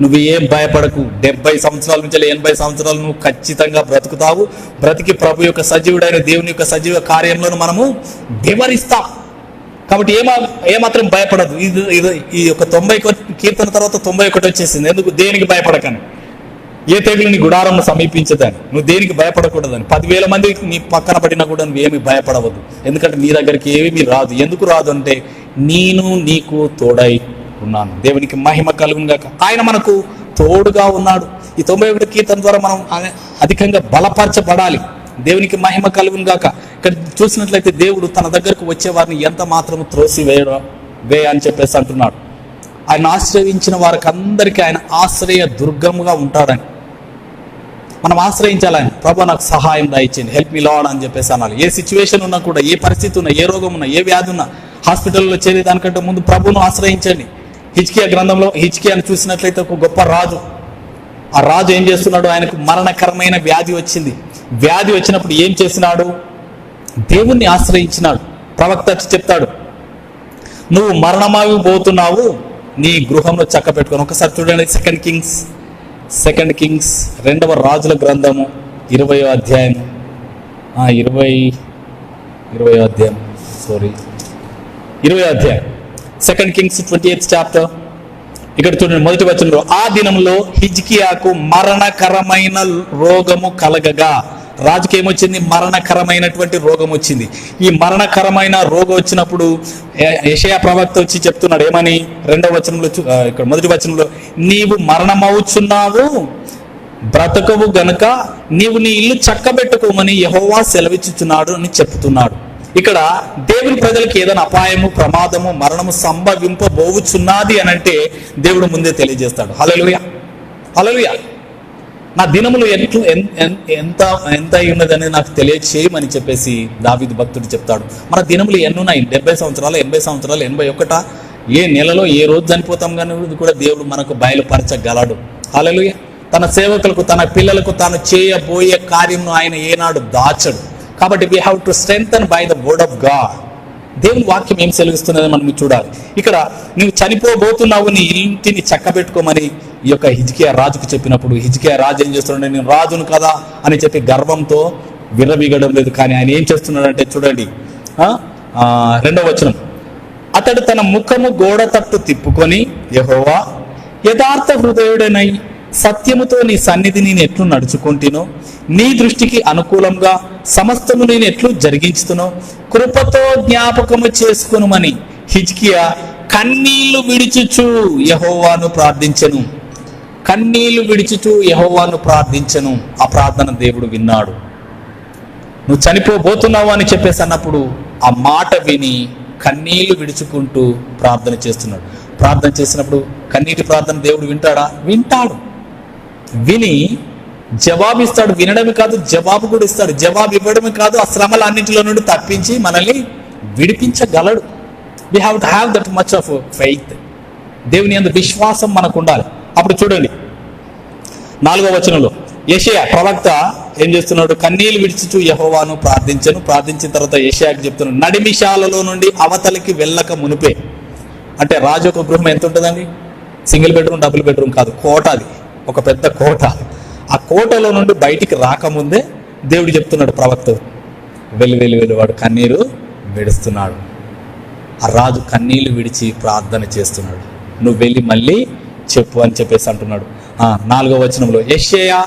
నువ్వు ఏం భయపడకు. 70 సంవత్సరాల నుంచి 80 సంవత్సరాలు నువ్వు ఖచ్చితంగా బ్రతుకుతావు. బ్రతికి ప్రభు యొక్క సజీవుడైన దేవుని యొక్క సజీవ కార్యంలో మనము వివరిస్తాం. కాబట్టి ఏమాత్రం భయపడదు. ఈ యొక్క 90 కీర్తన తర్వాత 91 వచ్చేసింది. ఎందుకు? దేనికి భయపడకని. ఏ తెగులు నీ గుడారంను సమీపించదని. నువ్వు దేనికి భయపడకూడదని. 10,000 మంది నీ పక్కన పడినా కూడా నువ్వు ఏమి భయపడవద్దు. ఎందుకంటే నీ దగ్గరికి ఏమీ రాదు. ఎందుకు రాదు అంటే నేను నీకు తోడై ఉన్నాను. దేవునికి మహిమ కలుగుగాక. ఆయన మనకు తోడుగా ఉన్నాడు. ఈ 91 కీర్తన ద్వారా మనం అధికంగా బలపరచబడాలి. దేవునికి మహిమ కలుగుగాక. ఇక్కడ చూసినట్లయితే దేవుడు తన దగ్గరకు వచ్చే వారిని ఎంత మాత్రము త్రోసి వేయ అని చెప్పేసి అంటున్నాడు. ఆయన ఆశ్రయించిన వారికి అందరికీ ఆయన ఆశ్రయ దుర్గముగా ఉంటాడని మనం ఆశ్రయించాలని. ప్రభు నాకు సహాయం దయచేయండి, హెల్ప్ మీ లార్డ్ అని చెప్పేసి అనాలి. ఏ సిచ్యువేషన్ ఉన్నా కూడా, ఏ పరిస్థితి ఉన్నా, ఏ రోగం ఉన్నా, ఏ వ్యాధి ఉన్నా, హాస్పిటల్లో చేరేదానికంటే ముందు ప్రభువును ఆశ్రయించండి. హిజ్కియా గ్రంథంలో హిజ్కియాను చూసినట్లయితే ఒక గొప్ప రాజు. ఆ రాజు ఏం చేస్తున్నాడు? ఆయనకు మరణకరమైన వ్యాధి వచ్చింది. వ్యాధి వచ్చినప్పుడు ఏం చేసినాడు? దేవుణ్ణి ఆశ్రయించినాడు. ప్రవక్త వచ్చి చెప్తాడు, నువ్వు మరణమావి పోతున్నావు, నీ గృహంలో చక్క పెట్టుకొని. ఒకసారి చూడండి, సెకండ్ కింగ్స్ 2వ రాజుల గ్రంథము 20వ అధ్యాయం 20వ అధ్యాయం 2 Kings 28th chapter. ఇక్కడ చూడండి, మొదటి వచనంలో, ఆ దినంలో హిజ్కియాకు మరణకరమైన రోగము కలగగా. రాజుకి ఏమొచ్చింది? మరణకరమైనటువంటి రోగం వచ్చింది. ఈ మరణకరమైన రోగం వచ్చినప్పుడు యెషయా ప్రవక్త వచ్చి చెప్తున్నాడు ఏమని? 2వ వచనంలో, ఇక్కడ మొదటి వచనంలో, నీవు మరణమవుచున్నావు, బ్రతకవు గనుక నీవు నీ ఇల్లు చక్కబెట్టుకోమని యెహోవా సెలవిచ్చుచున్నాడు అని చెప్తున్నాడు. ఇక్కడ దేవుని ప్రజలకు ఏదైనా అపాయము, ప్రమాదము, మరణము సంభవింపబోవుచున్నది అని అంటే దేవుడు ముందే తెలియజేస్తాడు. హల్లెలూయా, హల్లెలూయా. నా దినములు ఎంత ఉన్నది అనేది నాకు తెలియచేయమని చెప్పేసి దావీదు భక్తుడు చెప్తాడు. మన దినములు ఎన్నున్నాయి? 70 సంవత్సరాలు, 80 సంవత్సరాలు, 81. ఏ నెలలో ఏ రోజు చనిపోతాం కానీ కూడా దేవుడు మనకు బయలుపరచగలడు. హల్లెలూయా. తన సేవకులకు, తన పిల్లలకు తాను చేయబోయే కార్యంను ఆయన ఏనాడు దాచడు. కాబట్టి we have to strengthen by the word of God. దేవుని వాక్యం ఏం సెలవిస్తున్నది మనం చూడాలి. ఇక్కడ నువ్వు చనిపోబోతున్నావు, నీ ఇంటిని చక్కబెట్టుకోమని ఈ యొక్క హిజ్కియా రాజుకు చెప్పినప్పుడు హిజ్కియా రాజు ఏం చేస్తున్నాడు? నేను రాజును కదా అని చెప్పి గర్వంతో విర్రవీగడం లేదు. కానీ ఆయన ఏం చేస్తున్నాడంటే చూడండి, 2వ వచనం, అతడు తన ముఖము గోడ తట్టు తిప్పుకొని, యెహోవా, యథార్థ హృదయుడనై సత్యముతో నీ సన్నిధి నేను ఎట్లు నడుచుకుంటునో, నీ దృష్టికి అనుకూలంగా సమస్తము నేను ఎట్లు జరిగించుతునో కృపతో జ్ఞాపకము చేసుకునుమని హిజ్కియా కన్నీళ్లు విడిచుచు యెహోవాను ప్రార్థించెను. కన్నీళ్లు విడిచుచు యెహోవాను ప్రార్థించెను. ఆ ప్రార్థన దేవుడు విన్నాడు. నువ్వు చనిపోబోతున్నావు అని చెప్పేసి అన్నప్పుడు ఆ మాట విని కన్నీళ్లు విడుచుకుంటూ ప్రార్థన చేస్తున్నాడు. ప్రార్థన చేసినప్పుడు కన్నీటి ప్రార్థన దేవుడు వింటాడా? వింటాడు. విని జవాబిస్తాడు. వినడమే కాదు, జవాబు కూడా ఇస్తాడు. జవాబు ఇవ్వడమే కాదు, ఆ శ్రమల అన్నింటిలో నుండి తప్పించి మనల్ని విడిపించగలడు. We have to have that much of faith. దేవుని యందు విశ్వాసం మనకు ఉండాలి. అప్పుడు చూడండి, 4వ వచనంలో యెషయా ప్రవక్త ఏం చేస్తున్నాడు? కన్నీళ్లు విడిచుచు యెహోవాను ప్రార్థించను. ప్రార్థించిన తర్వాత యెషయాకి చెప్తున్నాడు, నడిమిషాలలో నుండి అవతలికి వెళ్ళక మునిపే. అంటే రాజు ఒక గృహం ఎంత ఉంటుందండి? సింగిల్ బెడ్రూమ్, డబుల్ బెడ్రూమ్ కాదు, కోట. అది ఒక పెద్ద కోట. ఆ కోటలో నుండి బయటికి రాకముందే దేవుడు చెప్తున్నాడు ప్రవక్త, వెళ్ళు వాడు కన్నీరు విడుస్తున్నాడు. ఆ రాజు కన్నీళ్లు విడిచి ప్రార్థన చేస్తున్నాడు. నువ్వు వెళ్ళి మళ్ళీ చెప్పు అని చెప్పేసి అంటున్నాడు. 4వ వచనంలో, యెషయా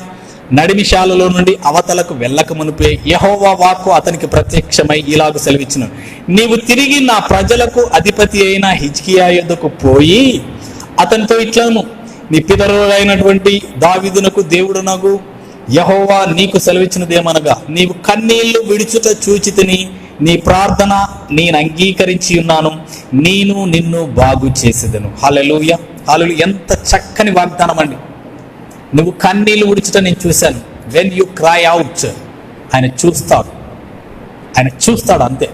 నడిమిషాలలో నుండి అవతలకు వెళ్ళక మునిపే యెహోవా వాక్కు అతనికి ప్రత్యక్షమై ఇలాగ సెలవిచ్చినాడు, నీవు తిరిగి నా ప్రజలకు అధిపతి అయిన హిజ్కియా యొద్దకు పోయి అతనితో ఇట్లను, నీ పితరులైనటువంటి దావీదునకు దేవుడునగు యెహోవా నీకు సెలవిచ్చినదేమనగా, నీవు కన్నీళ్లు విడుచుట చూచితిని, నీ ప్రార్థన నేను అంగీకరించి ఉన్నాను, నేను నిన్ను బాగు చేసేదను. హల్లెలూయా, హల్లెలూయా. ఎంత చక్కని వాగ్దానం అండి. నువ్వు కన్నీళ్లు విడుచుట నేను చూశాను. వెన్ యు క్రై అవుట్, ఆయన చూస్తాడు. ఆయన చూస్తాడు, అంతే.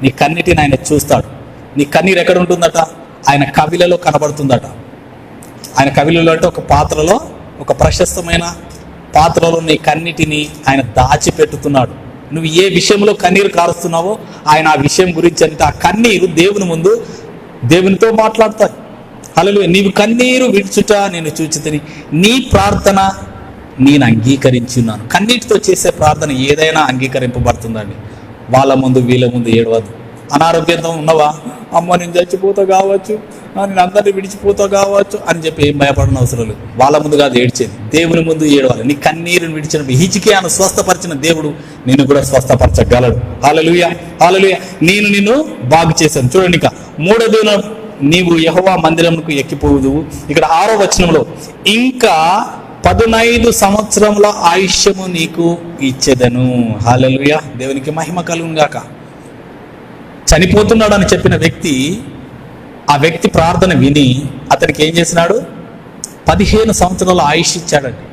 నీ కన్నీటిని ఆయన చూస్తాడు. నీ కన్నీరు ఎక్కడ ఉంటుందట? ఆయన కవిలలో కనబడుతుందట. ఆయన కవిలలో అంటే ఒక పాత్రలో, ఒక ప్రశస్తమైన పాత్రలో నీ కన్నిటిని ఆయన దాచిపెట్టుతున్నాడు. నువ్వు ఏ విషయంలో కన్నీరు కారుస్తున్నావో ఆయన ఆ విషయం గురించి అంటే ఆ కన్నీరు దేవుని ముందు దేవునితో మాట్లాడతాయి. హల్లెలూయా. నీవు కన్నీరు విడుచుట నేను చూచితిని, నీ ప్రార్థన నేను అంగీకరించి ఉన్నాను. కన్నీటితో చేసే ప్రార్థన ఏదైనా అంగీకరింపబడుతుందండి. వాళ్ళ ముందు వీళ్ళ ముందు ఏడవద్దు. అనారోగ్యంతో ఉన్నవా? అమ్మ నేను చచ్చిపోతా కావచ్చు, నేను అందరినీ విడిచిపోతా కావచ్చు అని చెప్పి ఏం భయపడిన అవసరం లేదు. వాళ్ళ ముందు కాదు ఏడ్చేది, దేవుని ముందు ఏడవాలి. నీ కన్నీరుని విడిచినప్పుడు హిజ్కియాను స్వస్థపరిచిన దేవుడు నిన్ను కూడా స్వస్థపరచగలడు. హల్లెలూయా, హల్లెలూయా. నేను నిన్ను బాగు చేశాను. చూడండి, ఇక 3వ దినం నీవు యెహోవా మందిరమునకు ఎక్కిపోవుదు. ఇక్కడ 6వ వచనంలో, ఇంకా 15 సంవత్సరముల ఆయుష్యము నీకు ఇచ్చేదను. హల్లెలూయా, దేవునికి మహిమ కలుగును గాక. చనిపోతున్నాడు అని చెప్పిన వ్యక్తి, ఆ వ్యక్తి ప్రార్థన విని అతనికి ఏం చేసినాడు? 15 సంవత్సరాల ఆయుష్ ఇచ్చాడండి.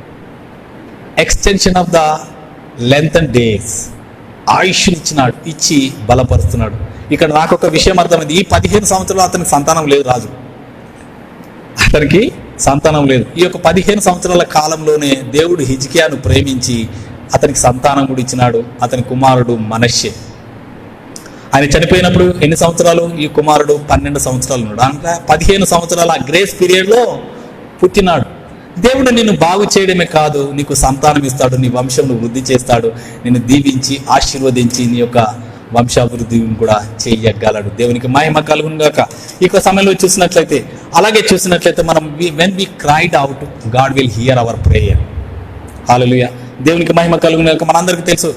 Extension of the length and days, ఆయుష్ని ఇచ్చినాడు. ఇచ్చి బలపరుస్తున్నాడు. ఇక్కడ నాకు ఒక విషయం అర్థమైంది. ఈ 15 సంవత్సరాలు అతనికి సంతానం లేదు. రాజు అతనికి సంతానం లేదు. ఈ యొక్క 15 సంవత్సరాల కాలంలోనే దేవుడు హిజ్కియాను ప్రేమించి అతనికి సంతానం కూడా ఇచ్చినాడు. అతని కుమారుడు మనష్షే. ఆయన చనిపోయినప్పుడు ఎన్ని సంవత్సరాలు? ఈ కుమారుడు 12 సంవత్సరాలు ఉన్నాడు. అంటే 15 సంవత్సరాల గ్రేస్ పీరియడ్లో పుట్టినాడు. దేవుడు నిన్ను బాగు చేయడమే కాదు, నీకు సంతానం ఇస్తాడు, నీ వంశంను వృద్ధి చేస్తాడు, నిన్ను దీవించి ఆశీర్వదించి నీ యొక్క వంశాభివృద్ధిని కూడా చేయగలడు. దేవునికి మహిమ కలుగును గాక. ఈ సమయంలో చూసినట్లయితే మనం when we cried out, God will hear our prayer. హల్లెలూయా. దేవునికి మహిమ కలుగును గాక. మనందరికీ తెలుసు,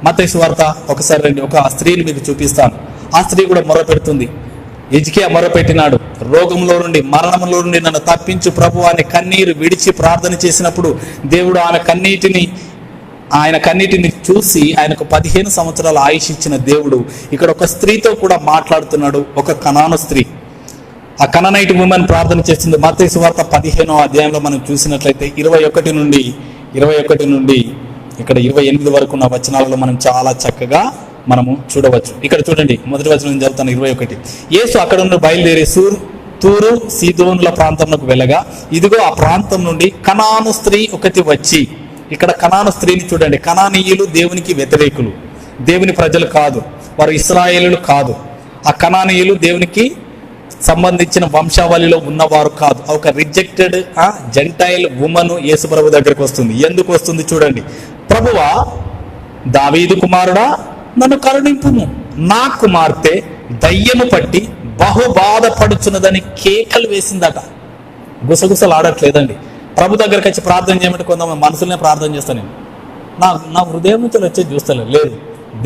మత్తయి సువార్త ఒకసారి రండి, ఒక స్త్రీని మీకు చూపిస్తాను. ఆ స్త్రీ కూడా మొరపెడుతుంది. హిజ్కియా మొరపెట్టినాడు, రోగంలో నుండి మరణంలో నుండి నన్ను తప్పించు ప్రభు అని కన్నీరు విడిచి ప్రార్థన చేసినప్పుడు దేవుడు ఆయన కన్నీటిని చూసి ఆయనకు 15 సంవత్సరాల ఆయుష్ ఇచ్చిన దేవుడు ఇక్కడ ఒక స్త్రీతో కూడా మాట్లాడుతున్నాడు. ఒక కనాను స్త్రీ, ఆ కనానైట్ ఉమెన్ ప్రార్థన చేస్తుంది. మత్తయి సువార్త 15వ అధ్యాయంలో మనం చూసినట్లయితే 21 నుండి ఇక్కడ 28 వరకు ఉన్న వచనాలలో మనం చాలా చక్కగా మనము చూడవచ్చు. ఇక్కడ చూడండి, మొదటి వచనం నేను చదువుతాను. 21. యేసు అక్కడ నుండి బయలుదేరి తూరు సీదోనుల ప్రాంతంలోకి వెళ్ళగా, ఇదిగో ఆ ప్రాంతం నుండి కనాను స్త్రీ ఒకటి వచ్చి, ఇక్కడ కనాను స్త్రీని చూడండి. కనానీయులు దేవునికి వ్యతిరేకులు, దేవుని ప్రజలు కాదు, వారు ఇశ్రాయేలులు కాదు. ఆ కనానీయులు దేవునికి సంబంధించిన వంశావళిలో ఉన్నవారు కాదు. ఒక రిజెక్టెడ్ జెంటైల్ ఉమెన్ యేసు ప్రభు దగ్గరకు వస్తుంది. ఎందుకు వస్తుంది చూడండి. ప్రభువా, దావీదు కుమారుడా, నన్ను కరుణింపుము, నా కుమార్తె దయ్యము పట్టి బహుబాధపడుచున్నదని కేకలు వేసిందట. గుసగుసలు ఆడట్లేదండి. ప్రభు దగ్గరికి వచ్చి ప్రార్థన చేయమంటే కొంతమంది మనసులనే ప్రార్థన చేస్తాను నేను, నా హృదయం నుంచి వచ్చేది చూస్తాను. లేదు,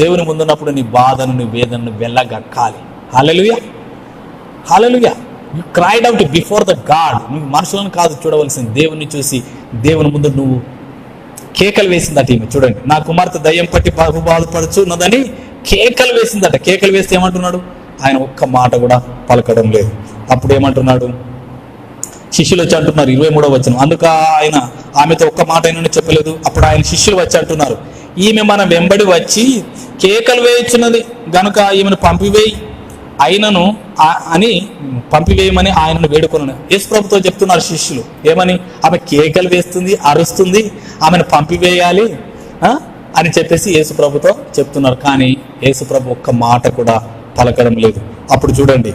దేవుని ముందున్నప్పుడు నీ బాధను, నీ వేదనను వెళ్ళగక్కాలి. హల్లెలూయా, హల్లెలూయా. You cried out before the God. నువ్వు మనుషులను కాదు చూడవలసింది, దేవుని చూసి దేవుని ముందు నువ్వు కేకలు వేసిందట. ఈమె చూడండి, నా కుమార్తె దయ్యం పట్టి బాధపడుచున్నదని కేకలు వేసిందట. కేకలు వేస్తే ఏమంటున్నాడు? ఆయన ఒక్క మాట కూడా పలకడం లేదు. అప్పుడు ఏమంటున్నాడు? శిష్యులు వచ్చి అంటున్నారు, 23వ వచనం, అందుకు ఆయన ఆమెతో ఒక్క మాట అయినా చెప్పలేదు. అప్పుడు ఆయన శిష్యులు వచ్చి అంటున్నారు, ఈమె మన వెంబడి వచ్చి కేకలు వేయుచున్నది గనుక ఈమెను పంపివేయమని ఆయనను వేడుకొనను. యేసు ప్రభుతో చెప్తున్నారు శిష్యులు. ఏమని? ఆమె కేకలు వేస్తుంది, అరుస్తుంది, ఆమెను పంపివేయాలి అని చెప్పేసి యేసు ప్రభుతో చెప్తున్నారు. కానీ యేసు ప్రభు ఒక్క మాట కూడా పలకడం లేదు. అప్పుడు చూడండి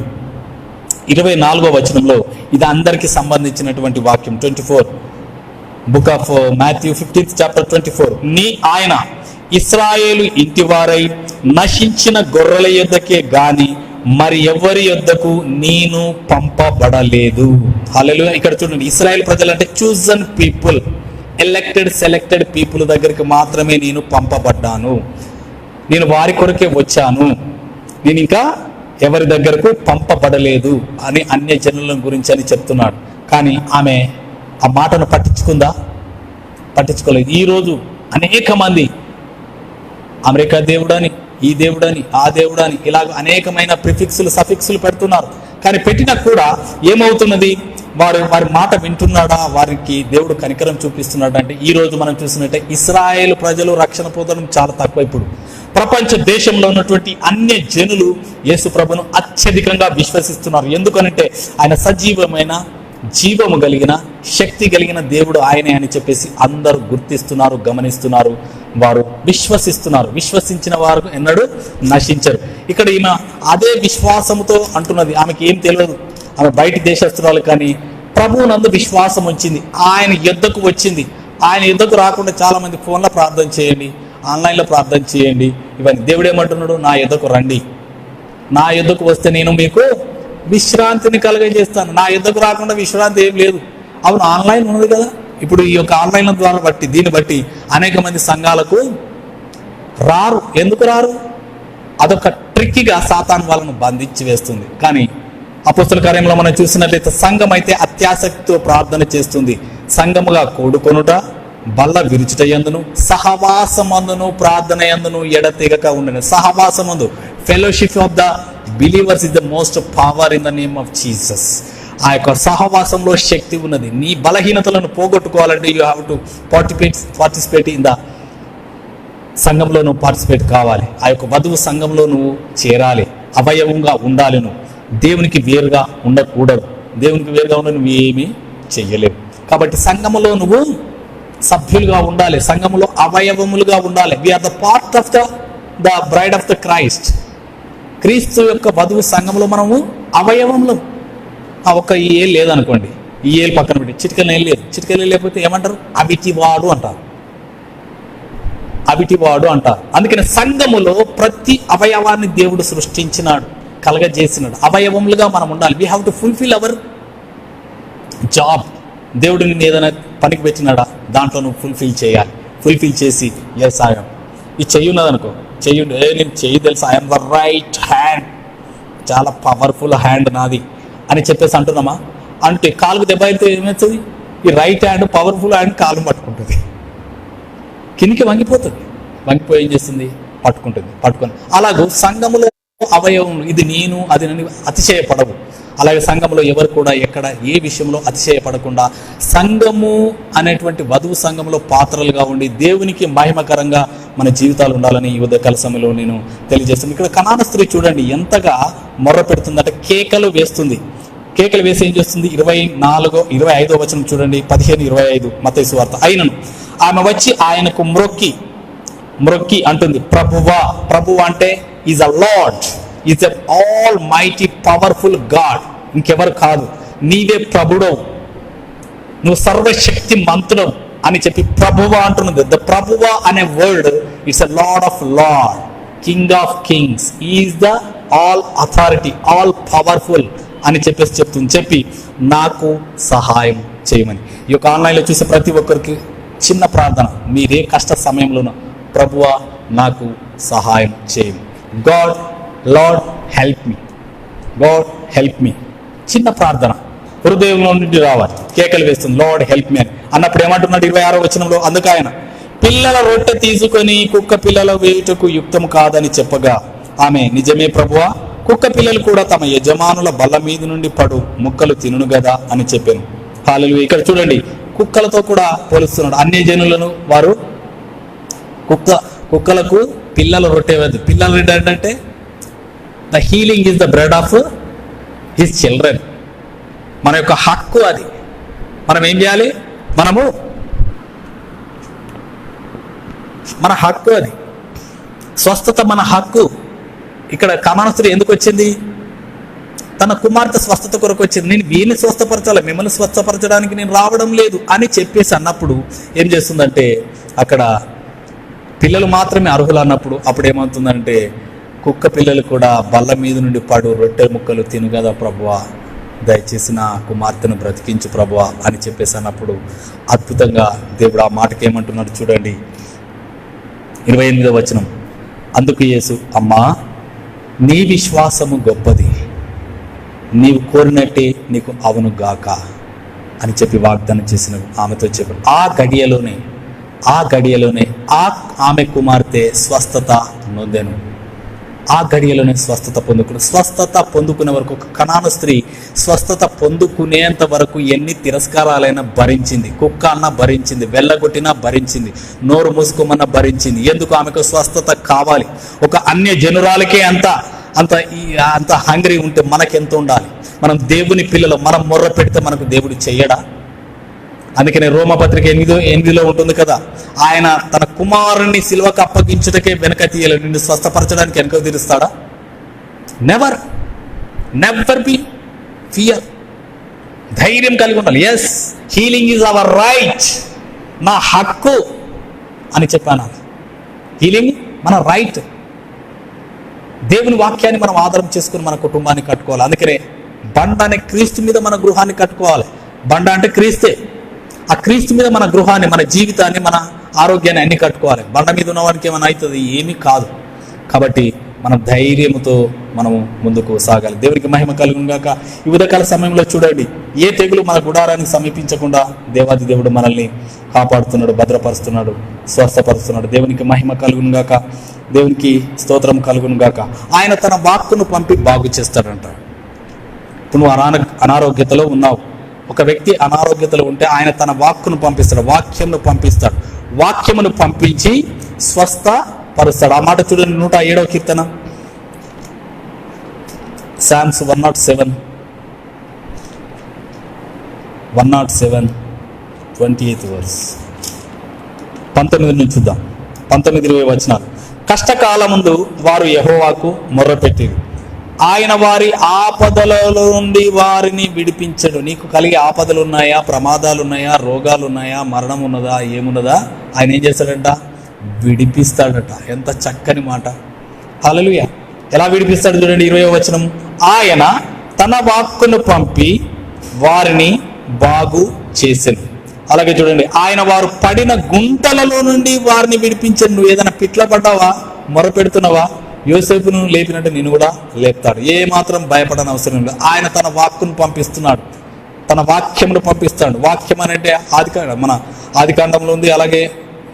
24వ వచనంలో, ఇది అందరికీ సంబంధించినటువంటి వాక్యం. 24 book of Matthew 15th chapter 24. ఆయన ఇశ్రాయేలు ఇంటివారై నశించిన గొర్రెల యొద్దకే గాని మరి ఎవరి యొద్దకు నేను పంపబడలేదు. హల్లెలూయా. ఇక్కడ చూడండి, ఇశ్రాయేల్ ప్రజలు అంటే చూజన్ పీపుల్, సెలెక్టెడ్ పీపుల్ దగ్గరికి మాత్రమే నేను పంపబడ్డాను, నేను వారి కొరకే వచ్చాను, నేను ఇంకా ఎవరి దగ్గరకు పంపబడలేదు అని అన్య జనుల గురించి అని చెప్తున్నాడు. కానీ ఆమె ఆ మాటను పట్టించుకుందా? పట్టించుకోలేదు. ఈరోజు అనేక మంది అమెరికా దేవుడని, ఈ దేవుడని, ఆ దేవుడని, ఇలాగ అనేకమైన ప్రిఫిక్స్లు సఫిక్స్లు పెడుతున్నారు. కానీ పెట్టినా కూడా ఏమవుతున్నది? వారి మాట వింటున్నాడా? వారికి దేవుడు కనికరం చూపిస్తున్నాడా అంటే ఈ రోజు మనం చూసినట్టే ఇశ్రాయేలు ప్రజలు రక్షణ పొందడం చాలా తక్కువ. ఇప్పుడు ప్రపంచ దేశంలో ఉన్నటువంటి అన్య జనులు యేసు ప్రభును అత్యధికంగా విశ్వసిస్తున్నారు. ఎందుకనంటే ఆయన సజీవమైన, జీవము కలిగిన, శక్తి కలిగిన దేవుడు ఆయనే అని చెప్పేసి అందరూ గుర్తిస్తున్నారు, గమనిస్తున్నారు, వారు విశ్వసిస్తున్నారు. విశ్వసించిన వారు ఎన్నడూ నశించరు. ఇక్కడ ఈమె అదే విశ్వాసంతో అంటున్నది. ఆమెకి ఏం తెలియదు, ఆమె బయటి దేశస్తురాలు, కానీ ప్రభువు నందు విశ్వాసం వచ్చింది, ఆయన యుద్ధకు వచ్చింది. ఆయన యుద్ధకు రాకుండా చాలా మంది ఫోన్లో ప్రార్థన చేయండి, ఆన్లైన్లో ప్రార్థన చేయండి, ఇవన్నీ. దేవుడు ఏమంటున్నాడు? నా యుద్ధకు రండి, నా యుద్ధకు వస్తే నేను మీకు విశ్రాంతిని కలుగజేస్తాను. నా యుద్ధకు రాకుండా విశ్రాంతి ఏం లేదు. అవును, ఆన్లైన్ ఉన్నది కదా. ఇప్పుడు ఈ యొక్క ఆన్లైన్ ద్వారా దీన్ని బట్టి అనేక మంది సంఘాలకు రారు. ఎందుకు రారు? అదొక ట్రిక్కిగా సాతాను వాళ్ళను బంధించి వేస్తుంది. కానీ అపోస్తల కార్యంలో మనం చూసినట్లయితే సంఘం అయితే అత్యాసక్తితో ప్రార్థన చేస్తుంది. సంఘముగా కూడుకొనుట, బల్ల విరుచుట యందును, సహవాసమందును, ప్రార్థన యందును ఎడతెగక ఉండను. సహవాసమందు, fellowship of the believers is the most power in the name of Jesus. ఆ యొక్క సహవాసంలో శక్తి ఉన్నది. నీ బలహీనతలను పోగొట్టుకోవాలంటే you have to participate in the సంఘంలో నువ్వు పార్టిసిపేట్ కావాలి. ఆ యొక్క వధువు సంఘంలో నువ్వు చేరాలి, అవయవంగా ఉండాలి. నువ్వు దేవునికి వేరుగా ఉండకూడదు. దేవునికి వేరుగా ఉన్న నువ్వు ఏమీ చెయ్యలేవు. కాబట్టి సంఘములో నువ్వు సభ్యులుగా ఉండాలి, సంఘములో అవయవములుగా ఉండాలి. We are the part of the bride of the Christ. క్రీస్తు యొక్క వధువు సంఘంలో మనము అవయవంలో. ఒక్క ఈ ఏళ్ళు లేదనుకోండి, ఈ ఏళ్ళు పక్కన పెట్టి చిటికలు ఏం లేదు, చిటికలు లేకపోతే ఏమంటారు? అవిటివాడు అంటారు, అవిటివాడు అంటారు. అందుకని సంఘములో ప్రతి అవయవాన్ని దేవుడు సృష్టించినాడు, కలగజేసినాడు. అవయవములుగా మనం ఉండాలి. We have to fulfil our job. దేవుడు నిన్ను ఏదైనా పనికి పెట్టినాడా, దాంట్లో నువ్వు ఫుల్ఫిల్ చేయాలి. ఫుల్ఫిల్ చేసి ఎస్ ఐఎమ్ ఇది చెయ్యి ఉన్నదనుకో, చెయ్యి నేను చెయ్యి తెలుసు, ఐఎమ్ ద రైట్ హ్యాండ్, చాలా పవర్ఫుల్ హ్యాండ్ నాది అని చెప్పేసి అంటున్నామా? అంటే కాలుకు దెబ్బ అయితే ఏమవుతుంది? ఈ రైట్ హ్యాండ్ పవర్ఫుల్ హ్యాండ్ కాలు పట్టుకుంటుంది, కిందికి వంగిపోతుంది. వంగిపోయి ఏం చేస్తుంది? పట్టుకుంటుంది. పట్టుకొని అలాగూ సంఘములో అవయవం ఇది నేను అది నన్ను అతిశయపడవు. అలాగే సంఘంలో ఎవరు కూడా ఎక్కడ ఏ విషయంలో అతిశయపడకుండా సంఘము అనేటువంటి వధువు సంఘంలో పాత్రలుగా ఉండి దేవునికి మహిమకరంగా మన జీవితాలు ఉండాలని ఈ ఉదయకాల సమయంలో నేను తెలియజేస్తాను. ఇక్కడ కనాన స్త్రీ చూడండి ఎంతగా మొర్ర పెడుతుందంటే కేకలు వేస్తుంది. కేకలు వేసి ఏం చేస్తుంది? 25వ వచనం చూడండి, 15-25 మత్తయి సువార్త. అయినను ఆమె వచ్చి ఆయనకు మ్రొక్కి అంటుంది, ప్రభువా. ప్రభువు అంటే is a lord, is a all mighty powerful God, ఇంకెవరు కాదు, నీవే ప్రభుడవు, నువ్వు సర్వశక్తి మంతుడవు అని చెప్పి ప్రభువా అంటున్నది. ద ప్రభువా అనే word it's a lord of lord, king of Kings, is the all authority, all powerful అని చెప్తుంది. చెప్పి నాకు సహాయం చేయమని. ఈ యొక్క ఆన్లైన్లో చూసే ప్రతి ఒక్కరికి చిన్న ప్రార్థన, మీరే కష్ట సమయంలోనూ ప్రభువా నాకు సహాయం చేయము. God lord help me, God help me. చిన్న ప్రార్థన హృదయంలో నుండి రావాలి. కేకలు వేస్తుంది లార్డ్ హెల్ప్ మీ అని. అన్నప్పుడు ఏమంటున్నాడు 26వ వచనంలో? అందుకు ఆయన పిల్లల రొట్టె తీసుకొని కుక్క పిల్లల వేయుటకు యుక్తం కాదని చెప్పగా ఆమె నిజమే ప్రభువా, కుక్క పిల్లలు కూడా తమ యజమానుల బల్ల మీద నుండి పడు ముక్కలు తినును గదా అని చెప్పాను. హల్లెలూయా. ఇక్కడ చూడండి, కుక్కలతో కూడా పోలుస్తున్నాడు. అన్య జనులను వారు కుక్కలకు పిల్లల రొట్టె వేది. పిల్లల రొట్టె ఏంటంటే the healing is the bread of his children. మన యొక్క హక్కు అది. మనం ఏం చేయాలి? మన హక్కు అది. స్వస్థత మన హక్కు. ఇక్కడ కనాన స్త్రీ ఎందుకు వచ్చింది? తన కుమార్తె స్వస్థత కొరకు వచ్చింది. నేను వీరిని స్వస్థపరచాలి, మిమ్మల్ని స్వస్థపరచడానికి నేను రావడం లేదు అని చెప్పేసి అన్నప్పుడు ఏం చేస్తుందంటే, అక్కడ పిల్లలు మాత్రమే అర్హులు అన్నప్పుడు అప్పుడు ఏమవుతుందంటే, కుక్క పిల్లలు కూడా బల్ల మీద నుండి పడు రొట్టె ముక్కలు తిను కదా ప్రభువా, దయచేసి నా కుమార్తెను బ్రతికించు ప్రభువా అని చెప్పేసి అన్నప్పుడు అద్భుతంగా దేవుడు ఆ మాటకి ఏమంటున్నాడు చూడండి, 28వ వచనం. అందుకు యేసు, అమ్మా నీ విశ్వాసము గొప్పది, నీవు కోరినట్టే నీకు అవును గాక అని చెప్పి వాగ్దానం చేసిన ఆమెతో చెప్పాడు. ఆ గడియలోనే ఆమె కుమార్తె స్వస్థత నొందెను. ఆ గడియలోనే స్వస్థత పొందుకునే వరకు ఒక కనాన స్త్రీ స్వస్థత పొందుకునేంత వరకు ఎన్ని తిరస్కారాలైనా భరించింది. కుక్క అన్న భరించింది, వెళ్ళగొట్టినా భరించింది, నోరు మూసుకోమన్నా భరించింది. ఎందుకు? ఆమెకు స్వస్థత కావాలి. ఒక అన్య జనురాలకే అంత హంగ్రీ ఉంటే మనకెంత ఉండాలి? మనం దేవుని పిల్లలు, మనం మొర్ర పెడితే మనకు దేవుడు చెయ్యడా? అందుకనే రోమపత్రిక 8:8 ఉంటుంది కదా, ఆయన తన కుమారుణ్ణి సిలువకు అప్పగించుటకే వెనక తీయలేదు. నిన్ను స్వస్థపరచడానికి వెనక తీరుస్తాడా? Never be fear. ధైర్యం కలిగి ఉండాలి. Yes, healing is our right, నా హక్కు అని చెప్పాను. హీలింగ్ మన రైట్. దేవుని వాక్యాన్ని మనం ఆధారం చేసుకుని మన కుటుంబాన్ని కట్టుకోవాలి. అందుకనే బండ అనే క్రీస్తు మీద మన గృహాన్ని కట్టుకోవాలి. బండ అంటే క్రీస్తే. ఆ క్రీస్తు మీద మన గృహాన్ని, మన జీవితాన్ని, మన ఆరోగ్యాన్ని అన్ని కట్టుకోవాలి. బండ మీద ఉన్నవాడికి ఏమైనా అవుతుంది? ఏమీ కాదు. కాబట్టి మనం ధైర్యంతో మనము ముందుకు సాగాలి. దేవునికి మహిమ కలుగును గాక. ఈ ఉదయకాల సమయంలో చూడండి, ఏ తెగులు మన గుడారానికి సమీపించకుండా దేవాది దేవుడు మనల్ని కాపాడుతున్నాడు, భద్రపరుస్తున్నాడు, స్వస్థపరుస్తున్నాడు. దేవునికి మహిమ కలుగును గాక. దేవునికి స్తోత్రం కలుగును గాక. ఆయన తన వాక్కును పంపి బాగు చేస్తాడంట. నువ్వు అనారోగ్యతలో ఉన్నావు. ఒక వ్యక్తి అనారోగ్యతలో ఉంటే ఆయన తన వాక్కును పంపిస్తాడు, వాక్యంను పంపిస్తాడు. వాక్యమును పంపించి స్వస్థపరుస్తాడు. ఆ మాట చూడండి, 107వ కీర్తన, Psalms 107. 107:28 వర్స్. 19 నుంచి చూద్దాం. 19-20 వచనాలు. కష్టకాలమందు వారు యెహోవాకు మొర్రపెట్టిరి, ఆయన వారి ఆపదలలో నుండి వారిని విడిపించడు. నీకు కలిగే ఆపదలు ఉన్నాయా, ప్రమాదాలు ఉన్నాయా, రోగాలు ఉన్నాయా, మరణం ఉన్నదా, ఏమున్నదా, ఆయన ఏం చేస్తాడంట? విడిపిస్తాడట. ఎంత చక్కని మాట. హల్లెలూయా. ఎలా విడిపిస్తాడు చూడండి, 20వ వచనం. ఆయన తన వాక్కును పంపి వారిని బాగు చేసెను. అలాగే చూడండి, ఆయన వారు పడిన గుంటలలో నుండి వారిని విడిపించను. నువ్వు ఏదైనా పిట్ల పడ్డావా, మొర పెడుతున్నావా, యోసేపును లేపినట్టు నేను కూడా లేపుతాడు. ఏ మాత్రం భయపడని అవసరం లేదు. ఆయన తన వాక్కును పంపిస్తున్నాడు, తన వాక్యమును పంపిస్తాడు. వాక్యం అంటే మన ఆదికాండంలో ఉంది. అలాగే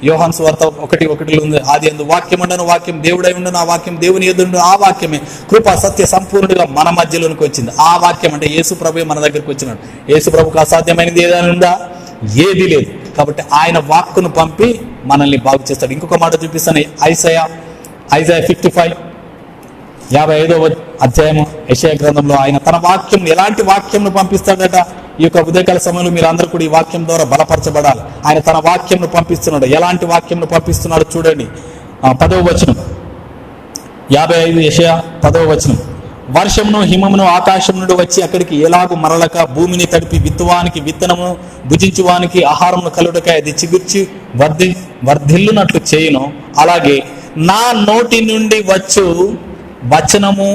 యోహాను సువార్త 1:1 ఉంది. ఆది యందు వాక్యం ఉండను, వాక్యం దేవుడై ఉండను, ఆ వాక్యం దేవుని యందు, ఆ వాక్యమే కృపా సత్య సంపూర్ణుడిగా మన మధ్యలోనికి వచ్చింది. ఆ వాక్యం అంటే యేసు ప్రభు మన దగ్గరికి వచ్చినాడు. యేసు ప్రభుకు అసాధ్యమైనది ఏదైనా ఉందా? ఏది లేదు. కాబట్టి ఆయన వాక్కును పంపి మనల్ని బాగు చేస్తాడు. ఇంకొక మాట చూపిస్తాను. ఐజాయా 55 55వ అధ్యాయము యెషయా గ్రంథంలో ఆయన తన వాక్యం, ఎలాంటి వాక్యంను పంపిస్తాడట? ఈ యొక్క ఉదయకాల సమయంలో మీరు అందరూ కూడా ఈ వాక్యం ద్వారా బలపరచబడాలి. ఆయన తన వాక్యంను పంపిస్తున్నాడు. ఎలాంటి వాక్యంను పంపిస్తున్నాడు చూడండి. 10వ వచనం, 55 యెషయా 10వ వచనం. వర్షమును హిమమును ఆకాశం నుండి వచ్చి అక్కడికి ఎలాగూ మరలక భూమిని తడిపి విత్తువానికి విత్తనము, భుజించువానికి ఆహారమును కలుగుటకై అది చిగుర్చి వర్ధిల్లునట్లు చేయును, అలాగే నా నోటి నుండి వచ్చు వచనము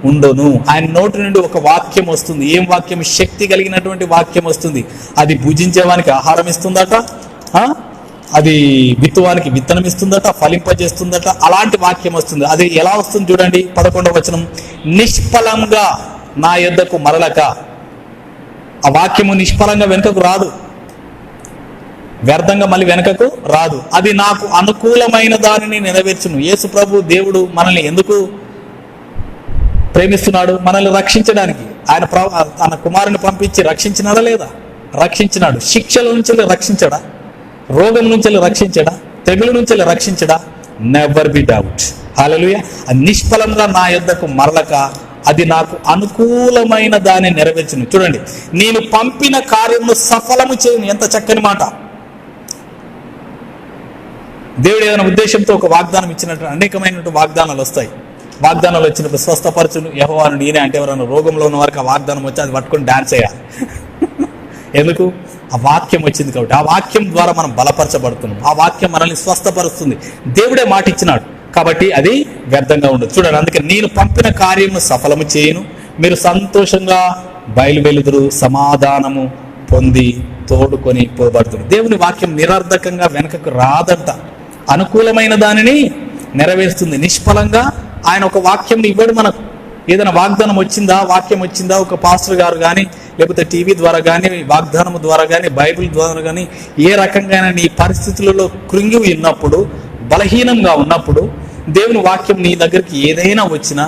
ఉండును. ఆయన నోటి నుండి ఒక వాక్యం వస్తుంది. ఏం వాక్యం? శక్తి కలిగినటువంటి వాక్యం వస్తుంది. అది భుజించేవానికి ఆహారం ఇస్తుందట, అది విత్తువానికి విత్తనం ఇస్తుందట, ఫలింపజేస్తుందట. అలాంటి వాక్యం వస్తుంది. అది ఎలా వస్తుంది చూడండి. 11వ వచనం, నిష్ఫలంగా నా యొద్దకు మరలక. ఆ వాక్యము నిష్ఫలంగా వెనుకకు రాదు, వ్యర్థంగా మళ్ళీ వెనుకకు రాదు. అది నాకు అనుకూలమైన దానిని నెరవేర్చును. యేసు ప్రభు దేవుడు మనల్ని ఎందుకు ప్రేమిస్తున్నాడు? మనల్ని రక్షించడానికి. ఆయన తన కుమారుని పంపించి రక్షించినాడా లేదా? రక్షించినాడు. శిక్షల నుంచి రక్షించడా? రోగం నుంచి రక్షించడా? తెగులు నుంచి రక్షించడా? Never be doubt. హల్లెలూయా. నిష్ఫలంగా నా యొద్దకు మరలక అది నాకు అనుకూలమైన దాన్ని నెరవేర్చును. చూడండి, నేను పంపిన కార్యమును సఫలము చేయను. ఎంత చక్కని మాట. దేవుడు ఏదైనా ఉద్దేశంతో ఒక వాగ్దానం ఇచ్చినట్టు అనేకమైనటువంటి వాగ్దానాలు వస్తాయి. వాగ్దానాలు వచ్చినప్పుడు స్వస్థపరచును యెహోవాను నేనే అంటే ఎవరైనా రోగంలో ఉన్న వారికి ఆ వాగ్దానం వచ్చి అది పట్టుకొని డాన్స్ చేయాలి. ఎందుకు? ఆ వాక్యం వచ్చింది కాబట్టి. ఆ వాక్యం ద్వారా మనం బలపరచబడుతున్నాం. ఆ వాక్యం మనల్ని స్వస్థపరుస్తుంది. దేవుడే మాట ఇచ్చినాడు కాబట్టి అది వ్యర్థంగా ఉండదు. చూడండి, అందుకే నేను పంపిన కార్యము సఫలము చేయను, మీరు సంతోషంగా బయలువెలుదురు, సమాధానము పొంది తోడుకొని పోబడుతుంది. దేవుని వాక్యం నిరర్ధకంగా వెనకకు రాదంట. అనుకూలమైన దానిని నెరవేరుస్తుంది. నిష్ఫలంగా ఆయన ఒక వాక్యం ఇవ్వడు మనకు. ఏదైనా వాగ్దానం వచ్చిందా, వాక్యం వచ్చిందా, ఒక పాస్టర్ గారు కానీ లేకపోతే టీవీ ద్వారా కానీ, వాగ్దానం ద్వారా కానీ, బైబిల్ ద్వారా కానీ, ఏ రకంగా నీ పరిస్థితులలో కృంగి ఉన్నప్పుడు, బలహీనంగా ఉన్నప్పుడు దేవుని వాక్యం నీ దగ్గరికి ఏదైనా వచ్చినా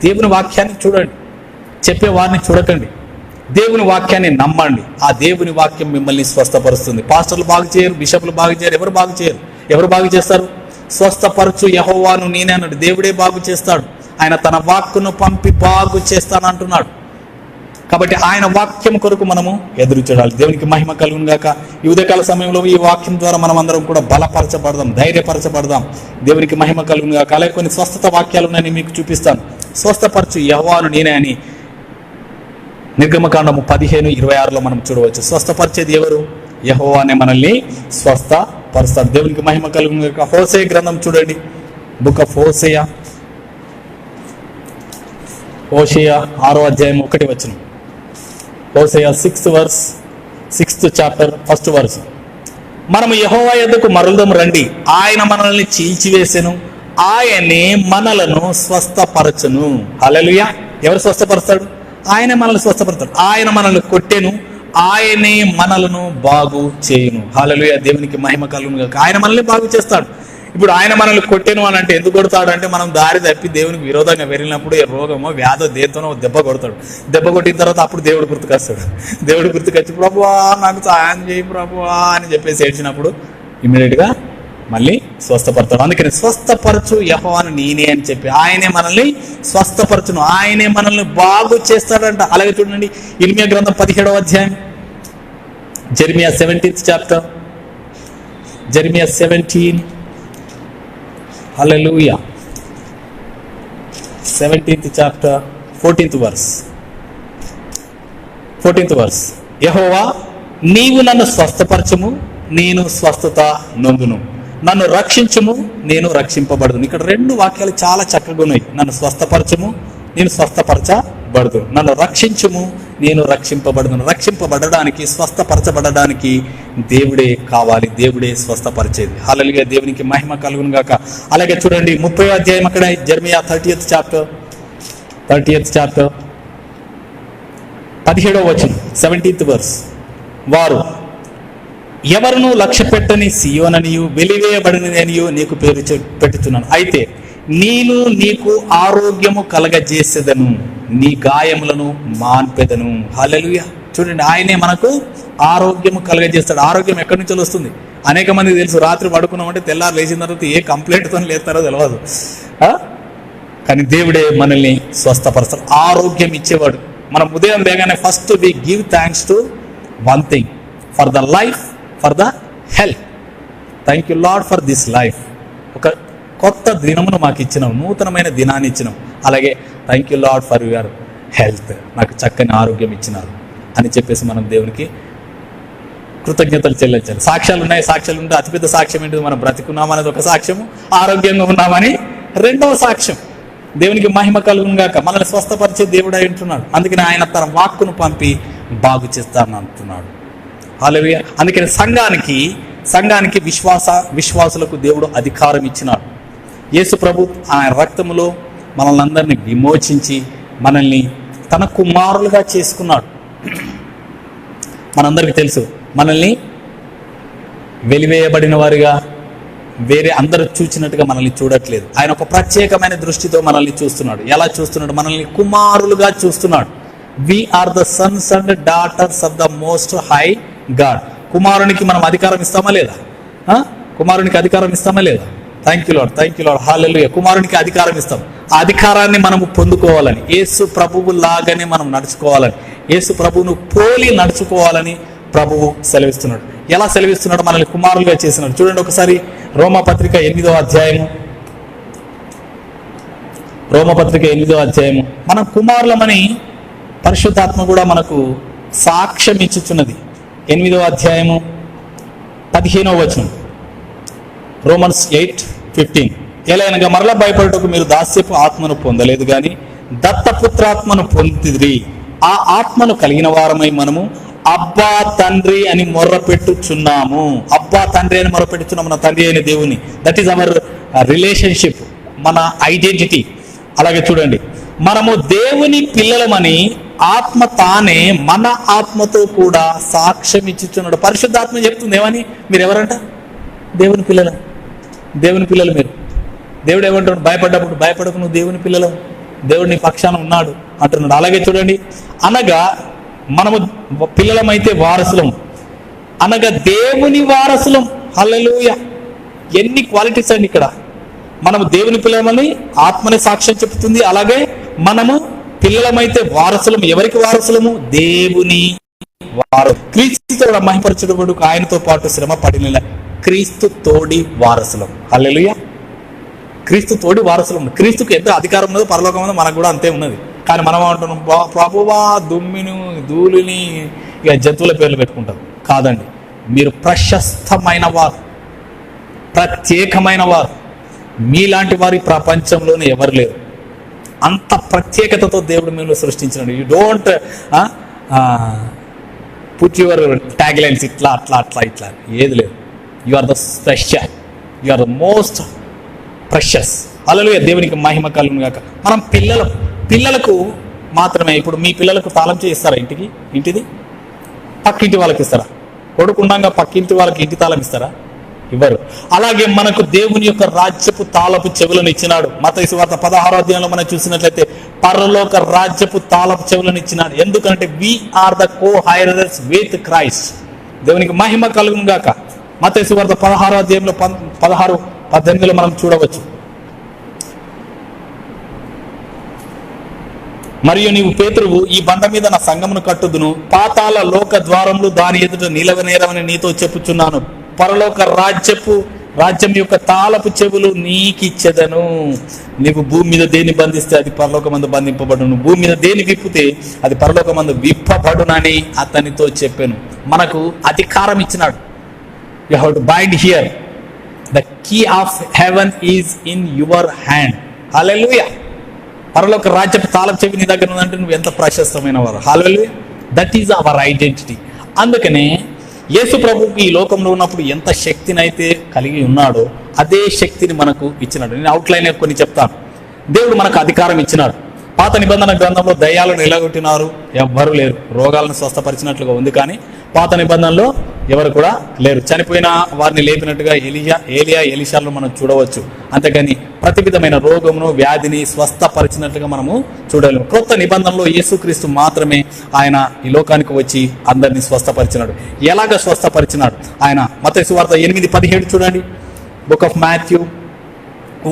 దేవుని వాక్యాన్ని చూడండి, చెప్పేవారిని చూడకండి. దేవుని వాక్యాన్ని నమ్మండి. ఆ దేవుని వాక్యం మిమ్మల్ని స్వస్థపరుస్తుంది. పాస్టర్లు బాగు చేయరు, బిషప్లు బాగు చేయరు. ఎవరు బాగు చేయరు? ఎవరు బాగు చేస్తారు? స్వస్థపరచు యెహోవాను నేనే అన్నాడు. దేవుడే బాగు చేస్తాడు. ఆయన తన వాక్కును పంపి బాగు చేస్తాను అంటున్నాడు. కాబట్టి ఆయన వాక్యం కొరకు మనము ఎదురు చూడాలి. దేవునికి మహిమ కలుగును గాక. ఈ ఉదయకాల సమయంలో ఈ వాక్యం ద్వారా మనం అందరం కూడా బలపరచబడదాం, ధైర్యపరచబడదాం. దేవునికి మహిమ కలుగును గాక. అలాగే కొన్ని స్వస్థత వాక్యాలు ఉన్నాయని మీకు చూపిస్తాను. స్వస్థపరచు యెహోవాను నేనే అని నిర్గమకాండము 15:26లో మనం చూడవచ్చు. స్వస్థపరిచేది ఎవరు? యెహోవానే మనల్ని స్వస్థపరుస్తాడు. దేవునికి మహిమ కలుగును గాక. హోసేయ గ్రంథం చూడండి. బుక్ ఆఫ్ హోసేయ 6వ అధ్యాయం 1వ వచనం. హోసేయ 6th chapter 1st verse. మనము యెహోవా యొద్దకు మరలుదాం రండి, ఆయన మనల్ని చీల్చివేసెను, ఆయనే మనలను స్వస్థపరచును. హల్లెలూయా. ఎవరు స్వస్థపరుస్తాడు? ఆయనే మనల్ని స్వస్థపరుస్తాడు. ఆయన మనల్ని కొట్టెను, ఆయనే మనలను బాగు చేయును. హల్లెలూయా. దేవునికి మహిమ కలుగును గాక. ఆయన మనల్ని బాగు చేస్తాడు. ఇప్పుడు ఆయన మనల్ని కొట్టెను అని అంటే ఎందుకు కొడతాడు అంటే, మనం దారి తప్పి దేవునికి విరోధంగా వెళ్ళినప్పుడు ఏ రోగమో వ్యాధో దేంతోనో దెబ్బ కొడతాడు. దెబ్బ కొట్టిన తర్వాత అప్పుడు దేవుడు గుర్తుకొస్తాడు. దేవుడు గుర్తుకొచ్చి ప్రభువా నాకు సాయం చేయి ప్రభువా అని చెప్పేసి ఏడ్చినప్పుడు ఇమ్మీడియట్గా మళ్ళీ స్వస్థపడతాడు. అందుకని స్వస్థపరచు యెహోవాను నేనే అని చెప్పి ఆయనే మనల్ని స్వస్థపరచును, ఆయనే మనల్ని బాగు చేస్తాడంట. అలాగే చూడండి, ఇర్మీయా గ్రంథం 17వ అధ్యాయం Jeremiah 17th chapter, Jeremiah 17, hallelujah, 17th chapter, 14th verse. యెహోవా, నీవు నన్ను స్వస్థపరచుము, నేను స్వస్థత నొందును. నన్ను రక్షించుము, నేను రక్షింపబడదును. ఇక్కడ 2 వాక్యాలు చాలా చక్కగా ఉన్నాయి. నన్ను స్వస్థపరచుము, నేను స్వస్థపరచబడదు. నన్ను రక్షించుము, నేను రక్షింపబడదును. రక్షింపబడడానికి, స్వస్థపరచబడడానికి దేవుడే కావాలి. దేవుడే స్వస్థపరిచేది. హల్లెలూయా, దేవునికి మహిమ కలుగును గాక. అలాగే చూడండి 30వ అధ్యాయం అక్కడ జెర్మియా 30th chapter, 17వ వచనం, 17th verse. వారు ఎవరును లక్ష్య పెట్టని సియోననియు వెలివేయబడిననియు నీకు పేరు పెట్టుచున్నాను. అయితే నేను నీకు ఆరోగ్యము కలగజేసేదను, నీ గాయములను మాన్పెదను. హల్లెలూయా. చూడండి, ఆయనే మనకు ఆరోగ్యము కలగజేస్తాడు. ఆరోగ్యం ఎక్కడి నుంచి వస్తుంది? అనేక మందికి తెలుసు, రాత్రి పడుకున్నామంటే తెల్లారు లేచిన తర్వాత ఏ కంప్లైంట్తో లేస్తారో తెలియదు. కానీ దేవుడే మనల్ని స్వస్థపరుస్తాడు, ఆరోగ్యం ఇచ్చేవాడు. మనం ఉదయం లేగానే first we give thanks to one thing, for the life, for the health. Thank you Lord for this life. ఒక కొత్త దినమును మాకు ఇచ్చినావు, నూతనమైన దినాన్ని ఇచ్చినావు. అలాగే thank you Lord for your health, నాకు చక్కని ఆరోగ్యం ఇచ్చినారు అని చెప్పేసి మనం దేవునికి కృతజ్ఞతలు చెల్లించాలి. సాక్ష్యాలు ఉన్నాయి, సాక్ష్యాలు ఉంటే అతిపెద్ద సాక్ష్యం ఏంటిది? మనం బ్రతికున్నామనేది ఒక సాక్ష్యము, ఆరోగ్యంగా ఉన్నామని 2వ సాక్ష్యం. దేవునికి మహిమ కలుగును గాక. మనల్ని స్వస్థపరిచే దేవుడు అయి ఉంటున్నాడు. అందుకని ఆయన తన వాక్కును పంపి బాగు చేస్తానని అంటున్నాడు. హల్లెలూయా. అందుకని సంఘానికి విశ్వాసులకు దేవుడు అధికారం ఇచ్చినాడు. యేసు ప్రభు ఆయన రక్తములో మనల్ని అందరినీ విమోచించి మనల్ని తన కుమారులుగా చేసుకున్నాడు. మనందరికీ తెలుసు, మనల్ని వెలివేయబడిన వారిగా, వేరే అందరూ చూచినట్టుగా మనల్ని చూడట్లేదు. ఆయన ఒక ప్రత్యేకమైన దృష్టితో మనల్ని చూస్తున్నాడు. ఎలా చూస్తున్నాడు? మనల్ని కుమారులుగా చూస్తున్నాడు. We are the sons and daughters of the most high God. కుమారునికి మనం అధికారం ఇస్తామా లేదా? కుమారునికి అధికారం ఇస్తామా లేదా? Thank you Lord, thank you Lord, హల్లెలూయా. కుమారునికి అధికారం ఇస్తాం. ఆ అధికారాన్ని మనము పొందుకోవాలని, యేసు ప్రభువు లాగానే మనం నడుచుకోవాలని, యేసు ప్రభువును పోలి నడుచుకోవాలని ప్రభువు సెలవిస్తున్నాడు. ఎలా సెలవిస్తున్నాడు? మనల్ని కుమారులుగా చేసినాడు. చూడండి ఒకసారి రోమపత్రిక 8వ అధ్యాయము. మనం కుమారులమని పరిశుద్ధాత్మ కూడా మనకు సాక్ష్యం ఇచ్చుచున్నది. 8వ అధ్యాయము 15వ వచనం, Romans 8:15. ఎలాగనగా మరలా భయపడటకు మీరు దాస్యపు ఆత్మను పొందలేదు గాని దత్తపుత్రాత్మను పొందిరి. ఆ ఆత్మను కలిగిన వారమై మనము అబ్బా తండ్రి అని మొర్రపెట్టుచున్నాము. అబ్బా తండ్రి అని మొర్రపెట్టుచున్నాము, మన తండ్రి అయిన దేవుని. దట్ ఈస్ అవర్ రిలేషన్షిప్, మన ఐడెంటిటీ. అలాగే చూడండి, మనము దేవుని పిల్లలమని ఆత్మ తానే మన ఆత్మతో కూడా సాక్ష్యం ఇచ్చుచున్నాడు. పరిశుద్ధాత్మ చెప్తుంది ఏమని? మీరు ఎవరంట? దేవుని పిల్లలు. దేవుని పిల్లలు మీరు. దేవుడు ఏమంటాడు? భయపడ్డప్పుడు భయపడకు, నువ్వు దేవుని పిల్లలు, దేవుడు నీ పక్షాన ఉన్నాడు అంటున్నాడు. అలాగే చూడండి, అనగా మనము పిల్లలమైతే వారసులం, అనగా దేవుని వారసులం. హల్లెలూయా. ఎన్ని క్వాలిటీస్ అండి ఇక్కడ. మనము దేవుని పిల్లలమని ఆత్మని సాక్ష్యం చెప్తుంది. అలాగే మనము పిల్లలమైతే వారసులం. ఎవరికి వారసులము? దేవుని వారసు. క్రీస్తుతో మహిమపరచుటకు ఆయనతో పాటు శ్రమ పడిన క్రీస్తు తోడి వారసులం. హల్లెలూయా. క్రీస్తు తోడి వారసులం. క్రీస్తుకు ఎంత అధికారం ఉన్నదో పరలోకం ఉన్నదో మనకు కూడా అంతే ఉన్నది. కానీ మనం అంటున్నాం, ప్రభువా దుమ్మిని ధూళిని ఇక జంతువుల పేర్లు పెట్టుకుంటాం. కాదండి, మీరు ప్రశస్తమైన వారు, ప్రత్యేకమైన వారు. మీలాంటి వారి ప్రపంచంలోనే ఎవరు లేరు. అంత ప్రత్యేకతతో దేవుడు మిమ్మల్ని సృష్టించినాడు. You don't put your tag lines ఇట్లా అట్లా అట్లా ఇట్లా ఏది లేదు. You are the special, you are the most precious. హల్లెలూయా. దేవునికి మహిమ కలుగును గాక. మనం పిల్లలకు మాత్రమే. ఇప్పుడు మీ పిల్లలకు తాళం చేయిస్తారా? ఇంటిది పక్కింటి వాళ్ళకి ఇస్తారా? కొడుకుండగా పక్కింటి వాళ్ళకి ఇంటి తాళం ఇస్తారా? ఇవ్వరు. అలాగే మనకు దేవుని యొక్క రాజ్యపు తాళపు చెవులను ఇచ్చినాడు. మత్తయి సువార్త 16వ అధ్యాయంలో మనం చూసినట్లయితే పరలోక రాజ్యపు తాళపు చెవులను ఇచ్చినాడు. ఎందుకంటే we are the coheirs with Christ. దేవునికి మహిమ కలుగును గాక. మత్తయి సువార్త 16వ అధ్యాయంలో 16-18 మనం చూడవచ్చు. మరియు నీవు పేతురువు, ఈ బండ మీద నా సంఘమును కట్టుదును, పాతాళ లోక ద్వారములు దాని ఎదుట నిలవనేరవని నీతో చెప్పుచున్నాను. పరలోక రాజ్యం యొక్క తాళపు చెవులు నీకిచ్చెదను. నీవు భూమి మీద దేని బంధిస్తే అది పరలోకమందు బంధింపబడును, భూమి మీద దేని విప్పితే అది పరలోకమందు విప్పబడునని అతనితో చెప్పాను. మనకు అధికారం ఇచ్చినాడు. You have to bind here. The key of heaven is in your hand. హల్లెలూయా. పరలోక రాజ్యపు తాళపు చెవి నీ దగ్గర ఉందంటే నువ్వు ఎంత ప్రశస్తమైన వారు. హల్లెలూయా. That is our identity. అందుకనే యేసు ప్రభువుకి ఈ లోకంలో ఉన్నప్పుడు ఎంత శక్తిని అయితే కలిగి ఉన్నాడో అదే శక్తిని మనకు ఇచ్చినాడు. నేను అవుట్లైన్ కొన్ని చెప్తాను. దేవుడు మనకు అధికారం ఇచ్చినాడు. పాత నిబంధన గ్రంథంలో దయ్యాలను ఎలాగొట్టినారు? ఎవ్వరు లేరు. రోగాలను స్వస్థపరిచినట్లుగా ఉంది, కానీ పాత నిబంధనలో ఎవరు కూడా లేరు. చనిపోయిన వారిని లేపినట్టుగా ఏలియా ఎలీషాలను మనం చూడవచ్చు. అంతేగాని ప్రతి విధమైన రోగమును వ్యాధిని స్వస్థపరిచినట్లుగా మనము చూడలేము. క్రొత్త నిబంధనలో యేసుక్రీస్తు మాత్రమే ఆయన ఈ లోకానికి వచ్చి అందరినీ స్వస్థపరిచినాడు. ఎలాగ స్వస్థపరిచినాడు? ఆయన మత్తయి సువార్త 8:17 చూడండి. Book of Matthew.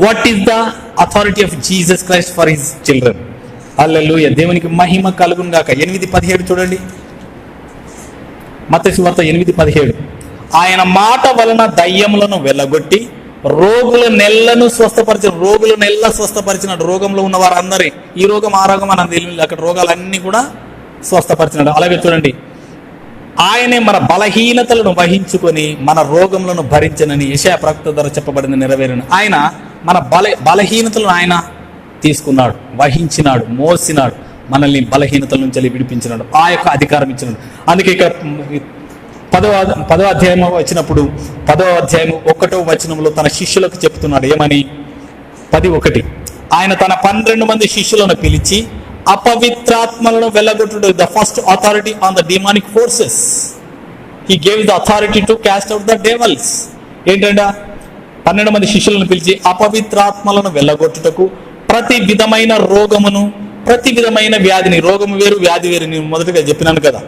What is the authority of Jesus Christ for his children? హల్లెలూయా. దేవునికి మహిమ కలుగును గాక. 8:17 చూడండి. మత్తయి సువార్త 8:17. ఆయన మాట వలన దయ్యములను వెళ్ళగొట్టి రోగుల నెల్లను స్వస్థపరిచినాడు. రోగంలో ఉన్న వారందరి, ఈ రోగం ఆ రోగం అని తెలియదు, అక్కడ రోగాలన్నీ కూడా స్వస్థపరిచినాడు. అలాగే చూడండి, ఆయనే మన బలహీనతలను వహించుకొని మన రోగములను భరించనని యెషయా ప్రవక్త ద్వారా చెప్పబడింది నెరవేరును. ఆయన మన బలహీనతలను ఆయన తీసుకున్నాడు, వహించినాడు, మోసినాడు, మనల్ని బలహీనతల నుంచి విడిపించినాడు. ఆ యొక్క అధికారం ఇచ్చినాడు. అందుకే ఇక్కడ 10వ అధ్యాయం వచ్చినప్పుడు 10వ అధ్యాయం 1వ వచనంలో తన శిష్యులకు చెప్తున్నాడు. ఏమని? 10:1. ఆయన తన 12 మంది శిష్యులను పిలిచి అపవిత్రాత్మలను వెళ్ళగొట్టుడు. The first authority on the demonic forces. He gave the authority to cast out the devils. ఏంటంటే 12 మంది శిష్యులను పిలిచి అపవిత్రాత్మలను వెళ్ళగొట్టుటకు, ప్రతి విధమైన రోగమును, ప్రతి విధమైన వ్యాధిని, రోగము వేరు వ్యాధి వేరు, నేను మొదటగా చెప్పినాను కదా,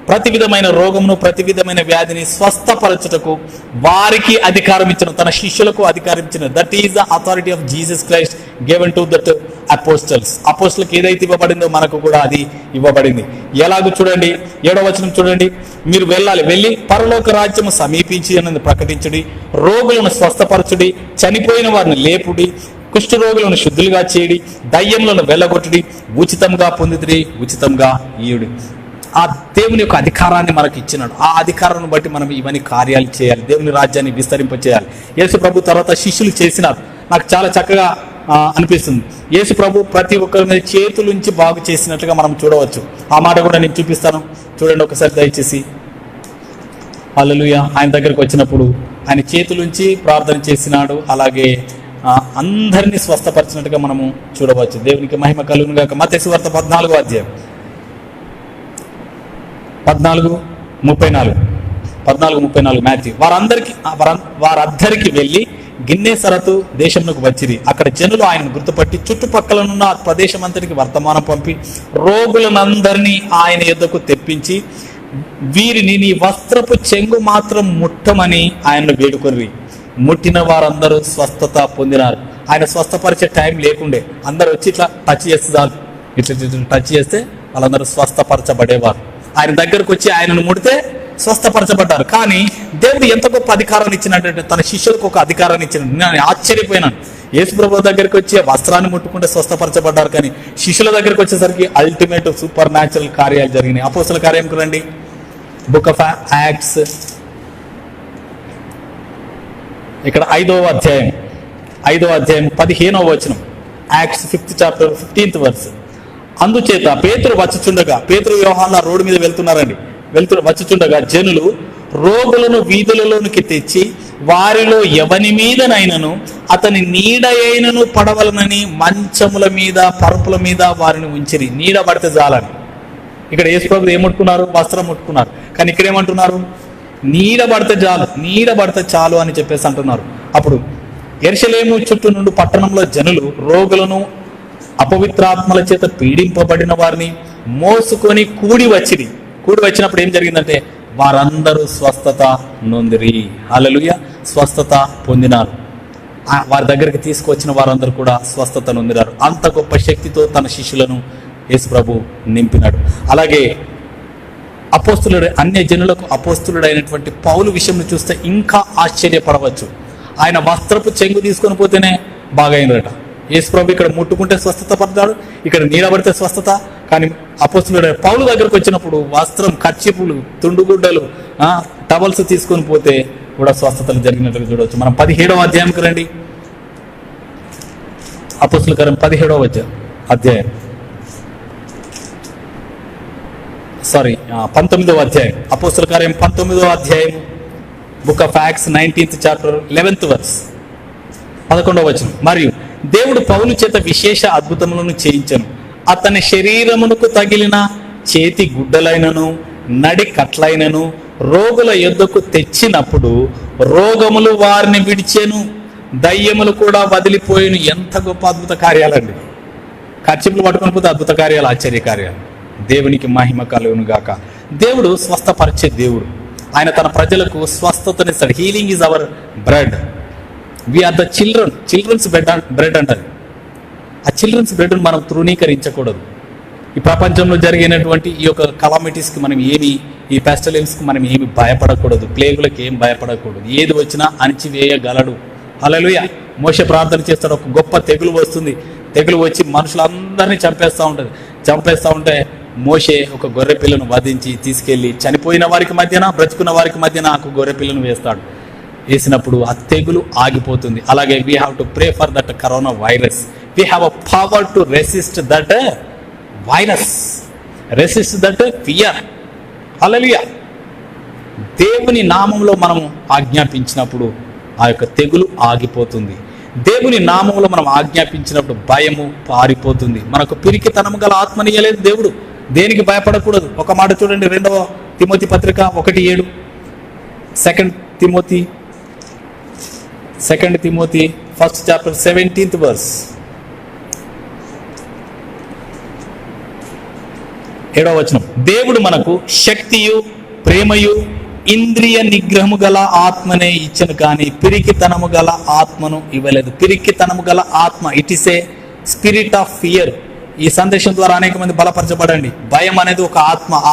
ప్రతి విధమైన రోగమును ప్రతి విధమైన వ్యాధిని స్వస్థపరచుటకు వారికి అధికారం ఇచ్చిన, తన శిష్యులకు అధికారం ఇచ్చిన. That is the authority of Jesus Christ given to that apostles. అపోస్టల్కి ఏదైతే ఇవ్వబడిందో మనకు కూడా అది ఇవ్వబడింది. ఎలాగో చూడండి, 7వ వచనం చూడండి. మీరు వెళ్ళి పరలోక రాజ్యము సమీపించి అని ప్రకటించుడి, రోగులను స్వస్థపరచుడి, చనిపోయిన వారిని లేపుడి, కుష్ఠరోగులను శుద్ధులుగా చేయడి, దయ్యములను వెళ్ళగొట్టుడి, ఉచితంగా పొందితుడి, ఉచితంగా ఇయుడి. ఆ దేవుని యొక్క అధికారాన్ని మనకు ఇచ్చినాడు. ఆ అధికారాన్ని బట్టి మనం ఇవన్నీ కార్యాలు చేయాలి, దేవుని రాజ్యాన్ని విస్తరింపచేయాలి. యేసు ప్రభు తర్వాత శిష్యులు చేసినారు. నాకు చాలా చక్కగా అనిపిస్తుంది. యేసు ప్రభు ప్రతి ఒక్కరి మీద చేతులుంచి బాగు చేసినట్లుగా మనం చూడవచ్చు. ఆ మాట కూడా నేను చూపిస్తాను, చూడండి ఒకసారి దయచేసి. హల్లెలూయా. ఆయన దగ్గరకు వచ్చినప్పుడు ఆయన చేతులుంచి ప్రార్థన చేసినాడు. అలాగే అందరినీ స్వస్థపరిచినట్టుగా మనము చూడవచ్చు. దేవునికి మహిమ కలుగును గాక. మత్తయి సువార్త 14వ అధ్యాయం 14:34 మాథ్యూ. వారందరికి వెళ్ళి గిన్నెసరతు దేశంలోకి వచ్చిరి. అక్కడ జనులు ఆయనను గుర్తుపట్టి చుట్టుపక్కలనున్న ఆ ప్రదేశం అంతటికి వర్తమానం పంపి రోగులనందరినీ ఆయన యొద్దకు తెప్పించి, వీరిని నీ వస్త్రపు చెంగు మాత్రం ముట్టమని ఆయన్ను వేడుకొనిరి. ముట్టిన వారందరూ స్వస్థత పొందినారు. ఆయన స్వస్థపరిచే టైం లేకుండే, అందరూ వచ్చి ఇట్లా టచ్ చేస్తారు. ఇట్లా టచ్ చేస్తే వాళ్ళందరూ స్వస్థపరచబడేవారు. ఆయన దగ్గరకు వచ్చి ఆయనను ముడితే స్వస్థపరచబడ్డారు. కానీ దేవుడు ఎంత గొప్ప అధికారాన్ని ఇచ్చినట్టు, తన శిష్యులకు ఒక అధికారాన్ని ఇచ్చినట్టు నేను ఆశ్చర్యపోయినాను. యేసు ప్రభు దగ్గరికి వచ్చి వస్త్రాన్ని ముట్టుకుంటే స్వస్థపరచబడ్డారు, కానీ శిష్యుల దగ్గరికి వచ్చేసరికి అల్టిమేట్ సూపర్ న్యాచురల్ కార్యాలు జరిగినాయి. అపోస్తల కార్యంకు రండి. బుక్ ఆఫ్ యాక్ట్స్ ఇక్కడ 5వ అధ్యాయం 15వ వచనం. Acts 5th chapter 15th verse. అందుచేత పేతురు వచ్చుచుండగా, పేతురు యోహాను రోడ్డు మీద వచ్చుచుండగా జనులు రోగులను వీధులలోనికి తెచ్చి వారిలో ఎవని మీదనైనను అతని నీడ అయినను పడవలనని మంచముల మీద పరుపుల మీద వారిని ఉంచిరి. నీడ పడితే చాలని. ఇక్కడ యేసు ప్రభువు ఏం ముట్టుకున్నారు? వస్త్రం ముట్టుకున్నారు. కానీ ఇక్కడ ఏమంటున్నారు? నీడ పడితే చాలు అని చెప్పేసి అంటున్నారు. అప్పుడు యెరూషలేము చుట్టూ నుండి పట్టణంలో జనులు రోగులను అపవిత్రాత్మల చేత పీడింపబడిన వారిని మోసుకొని కూడి వచ్చినప్పుడు ఏం జరిగిందంటే వారందరూ స్వస్థత నొందిరి. హల్లెలూయా. స్వస్థత పొందినారు. వారి దగ్గరికి తీసుకొచ్చిన వారందరూ కూడా స్వస్థత నొందినారు. అంత గొప్ప శక్తితో తన శిష్యులను యేసు ప్రభు నింపినాడు. అలాగే అపోస్తులుడు, అన్య జనులకు అపోస్తులుడైనటువంటి పౌలు విషయంలో చూస్తే ఇంకా ఆశ్చర్యపడవచ్చు. ఆయన వస్త్రపు చెంగు తీసుకొని పోతేనే బాగైనరట. యేసు ప్రభు ఇక్కడ ముట్టుకుంటే స్వస్థత పడతాడు, ఇక్కడ నీడబడితే స్వస్థత. కానీ అపోస్తులుడు పౌలు దగ్గరకు వచ్చినప్పుడు వస్త్రం, కర్చీపులు, తుండుగుడ్డలు, టవల్స్ తీసుకొని పోతే కూడా స్వస్థతలు జరిగినట్లుగా చూడవచ్చు. మనం 17వ అధ్యాయంకి రండి. అపోస్తుల కార్యం 17వ అధ్యాయం 19వ అధ్యాయం. అపోస్తుల కార్యం 19వ అధ్యాయం, book of Acts 19th chapter 11th verse, 11వ వచనం. మరియు దేవుడు పౌలు చేత విశేష అద్భుతములను చేయించెను. అతని శరీరమునకు తగిలిన చేతి గుడ్డలైనను నడి కట్లైనను రోగుల యొద్దకు తెచ్చినప్పుడు రోగములు వారిని విడిచెను, దయ్యములు కూడా వదిలిపోయిను. ఎంత గొప్ప అద్భుత కార్యాలండి! కర్చీపులు పట్టుకొని పోతే అద్భుత కార్యాలు, ఆశ్చర్య కార్యాలు. దేవునికి మహిమ కలుగును గాక. దేవుడు స్వస్థపరిచే దేవుడు. ఆయన తన ప్రజలకు స్వస్థతనిస్తాడు. Healing is our bread. We are the children's bread అంటారు. ఆ చిల్డ్రన్స్ బ్రెడ్ను మనం తృణీకరించకూడదు. ఈ ప్రపంచంలో జరిగినటువంటి ఈ యొక్క కలామిటీస్కి మనం ఏమి, ఈ పెస్టలెన్స్కి మనం ఏమి భయపడకూడదు. ప్లేగులకు ఏం భయపడకూడదు. ఏది వచ్చినా అణిచివేయగలడు. హల్లెలూయా. మోషే ప్రార్థన చేస్తాడు, ఒక గొప్ప తెగులు వస్తుంది. తెగులు వచ్చి మనుషులందరినీ చంపేస్తూ ఉంటే మోషే ఒక గొర్రె పిల్లను వధించి తీసుకెళ్లి చనిపోయిన వారికి మధ్యన, బ్రతుకున్న వారికి మధ్యన ఒక గొర్రె పిల్లను వేస్తాడు. వేసినప్పుడు ఆ తెగులు ఆగిపోతుంది. అలాగే we have to pray for that corona virus. We have a power to resist that virus, resist that fear. హల్లెలూయా. దేవుని నామంలో మనము ఆజ్ఞాపించినప్పుడు ఆ యొక్క తెగులు ఆగిపోతుంది. దేవుని నామంలో మనం ఆజ్ఞాపించినప్పుడు భయము పారిపోతుంది. మనకు పిరికితనము గల ఆత్మనియలేదు దేవుడు. దేనికి భయపడకూడదు. ఒక మాట చూడండి, 2వ తిమోతి పత్రిక 1:7, 2 Timothy 1st chapter 17th verse, 7వ వచనం. దేవుడు మనకు శక్తియు ప్రేమయు ఇంద్రియ నిగ్రహము గల ఆత్మనే ఇచ్చను, కానీ పిరికితనము గల ఆత్మను ఇవ్వలేదు. పిరికితనము గల ఆత్మ, it is a spirit of fear. ఈ సందేశం ద్వారా అనేక మంది బలపరచబడండి. భయం అనేది ఒక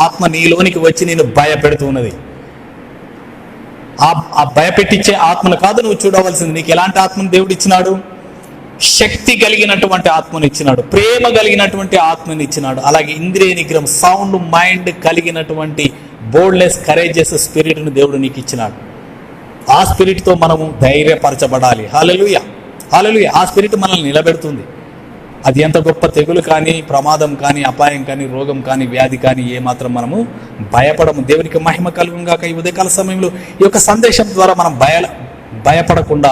ఆత్మ నీలోనికి వచ్చి నేను భయపెడుతూ ఉన్నది. ఆ భయపెట్టించే ఆత్మను కాదు నువ్వు చూడవలసింది. నీకు ఎలాంటి ఆత్మను దేవుడు ఇచ్చినాడు? శక్తి కలిగినటువంటి ఆత్మను ఇచ్చినాడు, ప్రేమ కలిగినటువంటి ఆత్మను ఇచ్చినాడు. అలాగే ఇంద్రియ నిగ్రహం, సౌండ్ మైండ్ కలిగినటువంటి బోల్డ్నెస్, కరేజియస్ స్పిరిట్ను దేవుడు నీకు ఇచ్చినాడు. ఆ స్పిరిట్తో మనము ధైర్యపరచబడాలి. హల్లెలూయా, హల్లెలూయా. ఆ స్పిరిట్ మనల్ని నిలబెడుతుంది. అది ఎంత గొప్ప తెగులు కానీ, ప్రమాదం కానీ, అపాయం కానీ, రోగం కానీ, వ్యాధి కానీ ఏమాత్రం మనము భయపడము. దేవునికి మహిమ కలుగును గాక. ఈ ఉదయకాల సమయంలో ఈ యొక్క సందేశం ద్వారా మనం భయపడకుండా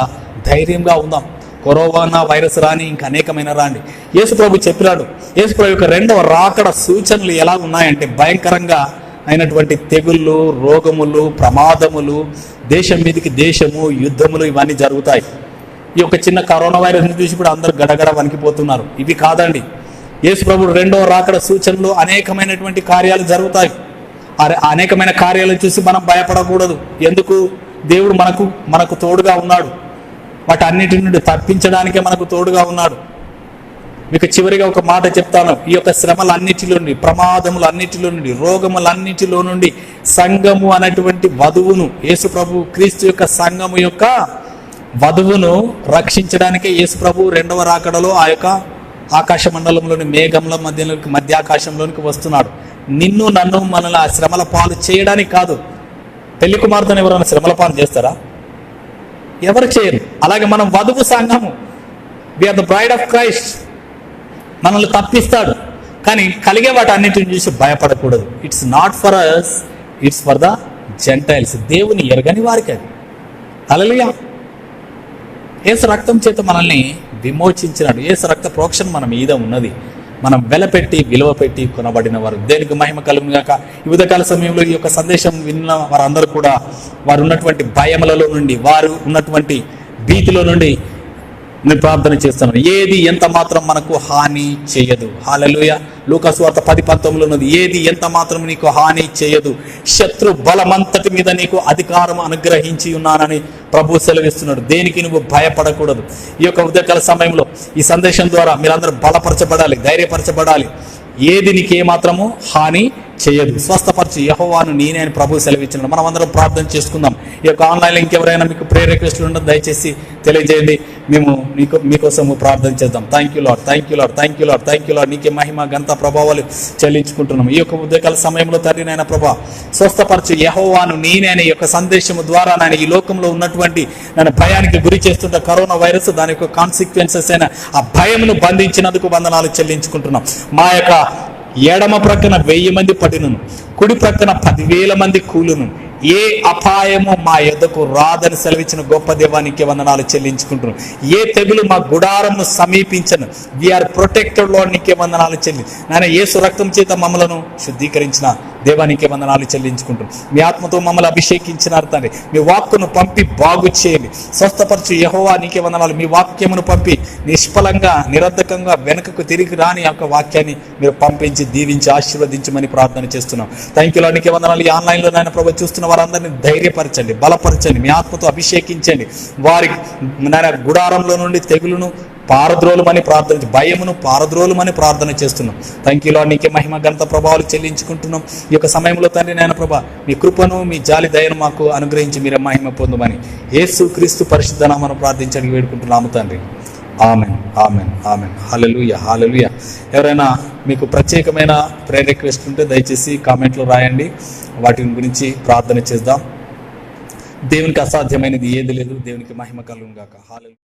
ధైర్యంగా ఉందాం. కరోనా వైరస్ రాని, ఇంకా అనేకమైన రాండి. యేసు ప్రభు చెప్పినాడు. యేసు ప్రభు యొక్క 2వ రాకడ సూచనలు ఎలా ఉన్నాయంటే భయంకరంగా అయినటువంటి తెగుళ్ళు, రోగములు, ప్రమాదములు, దేశం మీదకి దేశము, యుద్ధములు, ఇవన్నీ జరుగుతాయి. ఈ యొక్క చిన్న కరోనా వైరస్ని చూసి ఇప్పుడు అందరూ గడగడ వణికిపోతున్నారు. ఇవి కాదండి. యేసు ప్రభు 2వ రాకడ సూచనలు అనేకమైనటువంటి కార్యాలు జరుగుతాయి. అనేకమైన కార్యాలను చూసి మనం భయపడకూడదు. ఎందుకు? దేవుడు మనకు తోడుగా ఉన్నాడు. వాటి అన్నిటి నుండి తప్పించడానికే మనకు తోడుగా ఉన్నాడు. మీకు చివరిగా ఒక మాట చెప్తాను. ఈ యొక్క శ్రమలన్నిటిలో నుండి, ప్రమాదములన్నిటిలో నుండి, రోగములన్నిటిలో నుండి సంఘము అనేటువంటి వధువును, యేసు ప్రభు క్రీస్తు యొక్క సంఘము యొక్క వధువును రక్షించడానికే యేసు ప్రభు 2వ రాకడలో ఆ యొక్క ఆకాశ మండలంలోని మేఘముల మధ్య ఆకాశంలోనికి వస్తున్నాడు. నిన్ను నన్ను మనల్ని ఆ శ్రమల పాలు చేయడానికి కాదు. పెళ్లి కుమార్తెను ఎవరైనా శ్రమల పాలు చేస్తారా? ఎవరు చేయరు. అలాగే మనం వధువు సంఘము, we are the bride of Christ. మనల్ని తప్పిస్తాడు, కానీ కలిగే వాటి అన్నిటిని చూసి భయపడకూడదు. It's not for us, it's for the gentiles. దేవుని ఎరగని వారికి అది. హల్లెలూయా. యేసు రక్తం చేత మనల్ని విమోచించినాడు. యేసు రక్త ప్రోక్షణ మన మీద ఉన్నది. మనం వెలపెట్టి విలువ పెట్టి కొనబడిన వారు. దేనికి మహిమ కలుగును గాక. ఈ ఉదయకాల సమయంలో ఈ యొక్క సందేశం విన్న వారందరూ కూడా వారు ఉన్నటువంటి భయములలో నుండి, వారు ఉన్నటువంటి భీతిలో నుండి నేను ప్రార్థన చేస్తున్నాను. ఏది ఎంత మాత్రం మనకు హాని చేయదు. హల్లెలూయా. లూకా సువార్త 10:19 ఉన్నది, ఏది ఎంత మాత్రం నీకు హాని చేయదు, శత్రు బలమంతటి మీద నీకు అధికారం అనుగ్రహించి ఉన్నానని ప్రభు సెలవిస్తున్నాడు. దేనికి నువ్వు భయపడకూడదు. ఈ యొక్క ఉదయకాల సమయంలో ఈ సందేశం ద్వారా మీరందరూ బలపరచబడాలి, ధైర్యపరచబడాలి. ఏది నీకు ఏమాత్రము హాని చేయదు. స్వస్థపరిచి యెహోవాను నేనే అని ప్రభు సెలవిచ్చినాడు. మనం అందరం ప్రార్థన చేసుకుందాం. ఈ యొక్క ఆన్లైన్లో ఇంకెవరైనా మీకు ప్రేయర్ రిక్వెస్ట్లు ఉండదు, దయచేసి తెలియజేయండి. మేము మీకోసం ప్రార్థన చేద్దాం. Thank you Lord, thank you Lord, thank you Lord, thank you lord. నీకే మహిమ ఘనత ప్రభావాలు చెల్లించుకుంటున్నాం. ఈ యొక్క ఉదయకాల సమయంలో తండ్రి నాయన ప్రభా, స్వస్థపరిచి యెహోవాను నేనే అనే యొక్క సందేశము ద్వారా నాయన ఈ లోకంలో ఉన్నటువంటి నన్ను భయానికి గురి చేస్తుంటే కరోనా వైరస్ దాని యొక్క కాన్సిక్వెన్సెస్ అయిన ఆ భయమును బంధించినందుకు వందనాలు చెల్లించుకుంటున్నాం. మా యొక్క ఎడమ ప్రక్కన 1000 మంది పడినను, కుడి ప్రక్కన 10,000 మంది కూలును, ఏ అపాయము మా యొద్దకు రాదని సెలవిచ్చిన గొప్ప దేవానికి వందనాలు చెల్లించుకుంటున్నాం. ఏ తెగులు మా గుడారంను సమీపించను. వీఆర్ ప్రొటెక్టెడ్ లార్డ్, నీకే వందనాలు నాయన యేసు రక్తం చేత మమ్మలను శుద్ధీకరించిన దేవానికి వందనాలు చెల్లించుకుంటున్నాం. మీ ఆత్మతో మమ్మల్ని అభిషేకించినారు తండ్రి. మీ వాక్కును పంపి బాగు చేయండి. స్వస్థపరచు యెహోవా నీకే వందనాలు. మీ వాక్యమును పంపి నిష్ఫలంగా నిరర్ధకంగా వెనుకకు తిరిగి రాని యొక్క వాక్యాన్ని మీరు పంపించి దీవించి ఆశీర్వదించమని ప్రార్థన చేస్తున్నాం. థ్యాంక్ యూ లార్డ్, నీకే వందనాలు. ఈ ఆన్లైన్లో నాయన ప్రభు చూస్తున్న వారందరినీ ధైర్యపరచండి, బలపరచండి, మీ ఆత్మతో అభిషేకించండి. వారి నాయన గుడారంలో నుండి తెగులును పారద్రోలమని ప్రార్థన, భయమును పారద్రోలమని ప్రార్థన చేస్తున్నాం. థ్యాంక్ యూ లార్డ్, నీకే మహిమ ఘనత ప్రభావాలు చెల్లించుకుంటున్నాం. ఈ యొక్క సమయంలో తండ్రి నాయన ప్రభా, మీ కృపను మీ జాలి దయను మాకు అనుగ్రహించి మీరే మహిమ పొందమని యేసు క్రీస్తు పరిశుద్ధ నామమున ప్రార్థించడానికి వేడుకుంటున్నాము తండ్రి. ఆమెన్, ఆమెన్, ఆమెన్. హల్లెలూయా, హల్లెలూయా. ఎవరైనా మీకు ప్రత్యేకమైన ప్రేయర్ రిక్వెస్ట్ ఉంటే దయచేసి కామెంట్లో రాయండి. వాటి గురించి ప్రార్థన చేద్దాం. దేవునికి అసాధ్యమైనది ఏది లేదు. దేవునికి మహిమ కలుగును గాక. హల్లెలూయా.